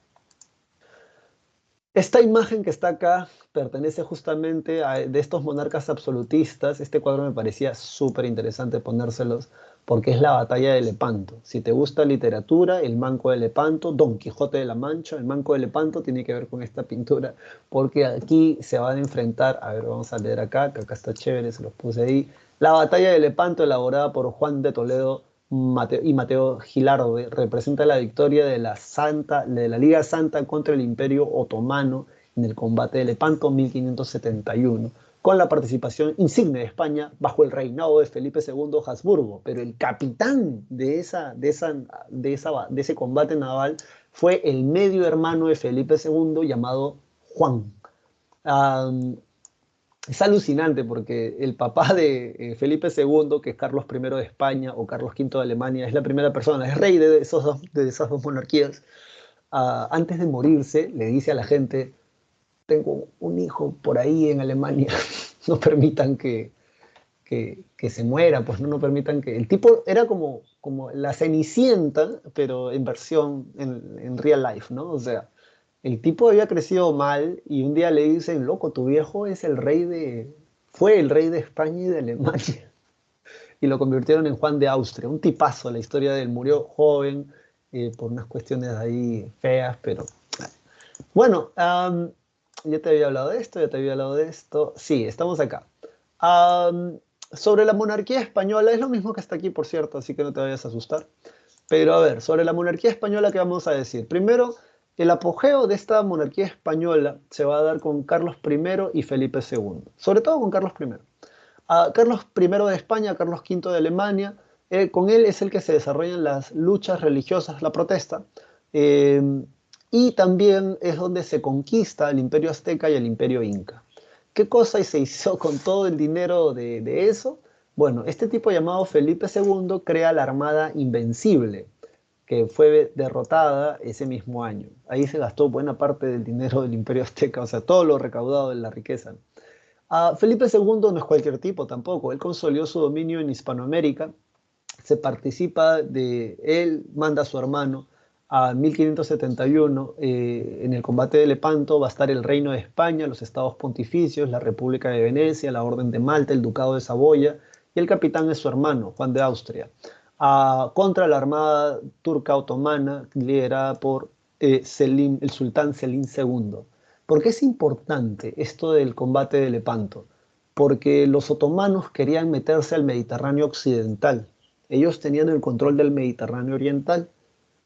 Esta imagen que está acá pertenece justamente de estos monarcas absolutistas. Este cuadro me parecía súper interesante ponérselos porque es la batalla de Lepanto. Si te gusta literatura, el Manco de Lepanto, Don Quijote de la Mancha, el Manco de Lepanto tiene que ver con esta pintura porque aquí se van a enfrentar, a ver, vamos a leer acá, que acá está chévere, se los puse ahí. La batalla de Lepanto, elaborada por Juan de Toledo y Mateo Gilardo, representa la victoria de la Liga Santa contra el Imperio Otomano en el combate de Lepanto 1571. con la participación insigne de España bajo el reinado de Felipe II Habsburgo. Pero el capitán de ese combate naval fue el medio hermano de Felipe II llamado Juan. Um, es alucinante porque el papá de Felipe II, que es Carlos I de España o Carlos V de Alemania, es la primera persona, es rey de esas dos monarquías. Antes de morirse, le dice a la gente: tengo un hijo por ahí en Alemania, no permitan que se muera, pues no permitan que... El tipo era como la Cenicienta, pero en versión, en real life, ¿no? O sea, el tipo había crecido mal y un día le dicen: loco, tu viejo es fue el rey de España y de Alemania. Y lo convirtieron en Juan de Austria, un tipazo. La historia de él, murió joven por unas cuestiones ahí feas, pero bueno, ya te había hablado de esto, ya te había hablado de esto. Sí, estamos acá. Am, sobre la monarquía española, es lo mismo que está aquí, por cierto, así que no te vayas a asustar. Pero a ver, sobre la monarquía española, ¿qué vamos a decir? Primero, el apogeo de esta monarquía española se va a dar con Carlos I y Felipe II. Sobre todo con Carlos I. Carlos I de España, Carlos V de Alemania, con él es el que se desarrollan las luchas religiosas, la protesta, eh, y también es donde se conquista el Imperio Azteca y el Imperio Inca. ¿Qué cosa se hizo con todo el dinero de eso? Bueno, este tipo llamado Felipe II crea la Armada Invencible, que fue derrotada ese mismo año. Ahí se gastó buena parte del dinero del Imperio Azteca, o sea, todo lo recaudado de la riqueza. Felipe II no es cualquier tipo tampoco. Él consolidó su dominio en Hispanoamérica. Él manda a su hermano a 1571 en el combate de Lepanto. Va a estar el Reino de España, los Estados Pontificios, la República de Venecia, la Orden de Malta, el Ducado de Saboya, y el capitán es su hermano, Juan de Austria, contra la armada turca otomana liderada por el sultán Selim II. ¿Por qué es importante esto del combate de Lepanto? Porque los otomanos querían meterse al Mediterráneo occidental. Ellos tenían el control del Mediterráneo oriental,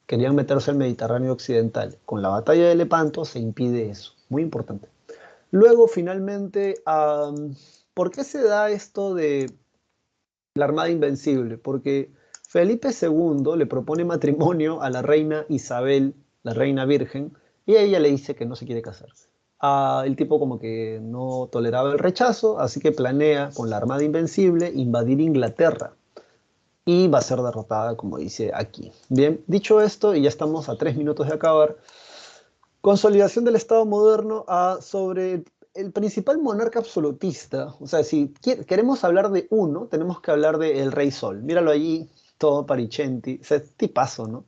querían meterse al Mediterráneo occidental. Con la batalla de Lepanto se impide eso. Muy importante. Luego, finalmente, ¿por qué se da esto de la Armada Invencible? Porque Felipe II le propone matrimonio a la reina Isabel, la reina virgen, y ella le dice que no se quiere casar. El tipo como que no toleraba el rechazo, así que planea con la Armada Invencible invadir Inglaterra y va a ser derrotada, como dice aquí. Bien, dicho esto, y ya estamos a 3 minutos de acabar, consolidación del Estado moderno sobre el principal monarca absolutista. O sea, si queremos hablar de uno, tenemos que hablar del Rey Sol. Míralo allí, todo Paricenti. O sea, tipazo, ¿no?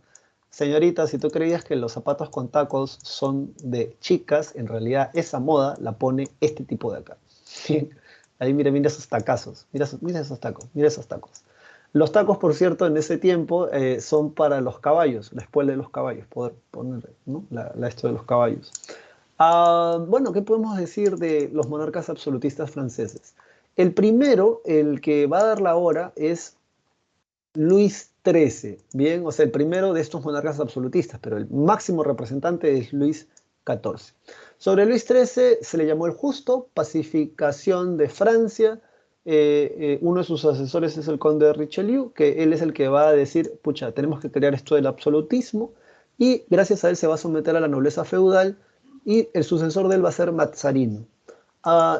Señorita, si tú creías que los zapatos con tacos son de chicas, en realidad esa moda la pone este tipo de acá. Ahí mira, mira esos tacazos, mira esos tacos, mira esos tacos. Los tacos, por cierto, en ese tiempo son para los caballos, la espuela de los caballos, poder poner, ¿no? Esto de los caballos. Bueno, ¿qué podemos decir de los monarcas absolutistas franceses? El primero, el que va a dar la hora, es Luis XIII, bien, o sea, el primero de estos monarcas absolutistas, pero el máximo representante es Luis XIV. Sobre Luis XIII se le llamó el Justo, pacificación de Francia. Uno de sus asesores es el conde de Richelieu, que él es el que va a decir: pucha, tenemos que crear esto del absolutismo, y gracias a él se va a someter a la nobleza feudal, y el sucesor de él va a ser Mazzarino.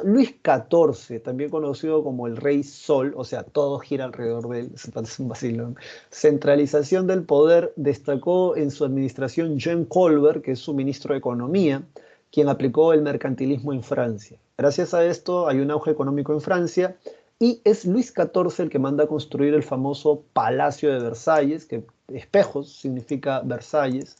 Luis XIV, también conocido como el Rey Sol, o sea, todo gira alrededor de él, se parece un vacilón. Centralización del poder, destacó en su administración Jean Colbert, que es su ministro de Economía, quien aplicó el mercantilismo en Francia. Gracias a esto hay un auge económico en Francia, y es Luis XIV el que manda a construir el famoso Palacio de Versalles, que espejos significa Versalles.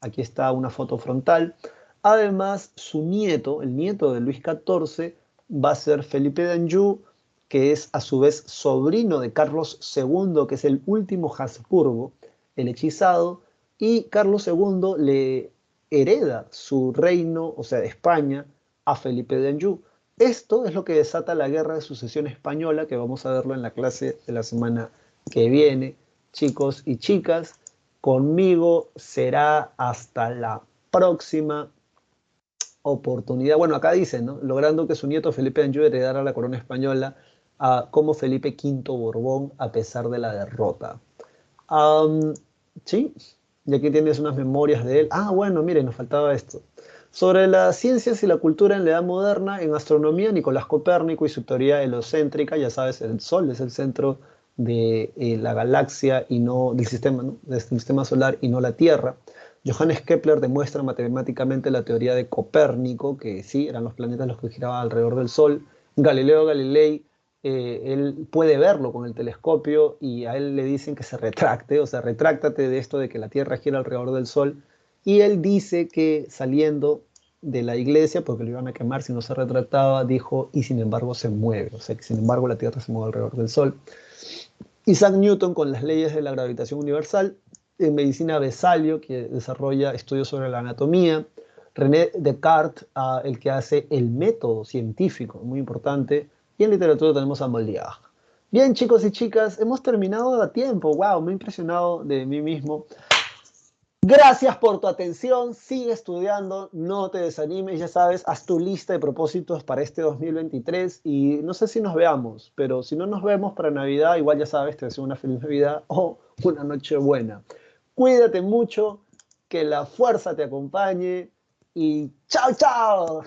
Aquí está una foto frontal. Además, su nieto, el nieto de Luis XIV, va a ser Felipe d'Anjou, que es a su vez sobrino de Carlos II, que es el último Habsburgo, el hechizado, y Carlos II le hereda su reino, o sea, España, a Felipe d'Anjou. Esto es lo que desata la Guerra de Sucesión Española, que vamos a verlo en la clase de la semana que viene. Chicos y chicas, conmigo será hasta la próxima oportunidad, bueno, acá dice, ¿no? Logrando que su nieto Felipe Anjou heredara la corona española como Felipe V Borbón a pesar de la derrota. Am, sí, y aquí tienes unas memorias de él. Ah, bueno, mire, nos faltaba esto. Sobre las ciencias y la cultura en la edad moderna, en astronomía, Nicolás Copérnico y su teoría heliocéntrica, ya sabes, el Sol es el centro de la galaxia y no del sistema, ¿no? Del sistema solar y no la Tierra. Johannes Kepler demuestra matemáticamente la teoría de Copérnico, que sí, eran los planetas los que giraban alrededor del Sol. Galileo Galilei, él puede verlo con el telescopio y a él le dicen que se retracte, o sea, retráctate de esto de que la Tierra gira alrededor del Sol. Y él dice que saliendo de la iglesia, porque lo iban a quemar si no se retractaba, dijo, y sin embargo se mueve, o sea, que sin embargo la Tierra se mueve alrededor del Sol. Isaac Newton con las leyes de la gravitación universal, en medicina Besalio, que desarrolla estudios sobre la anatomía, René Descartes, el que hace el método científico, muy importante, y en literatura tenemos a Molière. Bien, chicos y chicas, hemos terminado a tiempo. Wow, me he impresionado de mí mismo. Gracias por tu atención, sigue estudiando, no te desanimes, ya sabes, haz tu lista de propósitos para este 2023 y no sé si nos veamos, pero si no nos vemos para Navidad, igual ya sabes, te deseo una feliz Navidad o una noche buena. Cuídate mucho, que la fuerza te acompañe y chao, chao.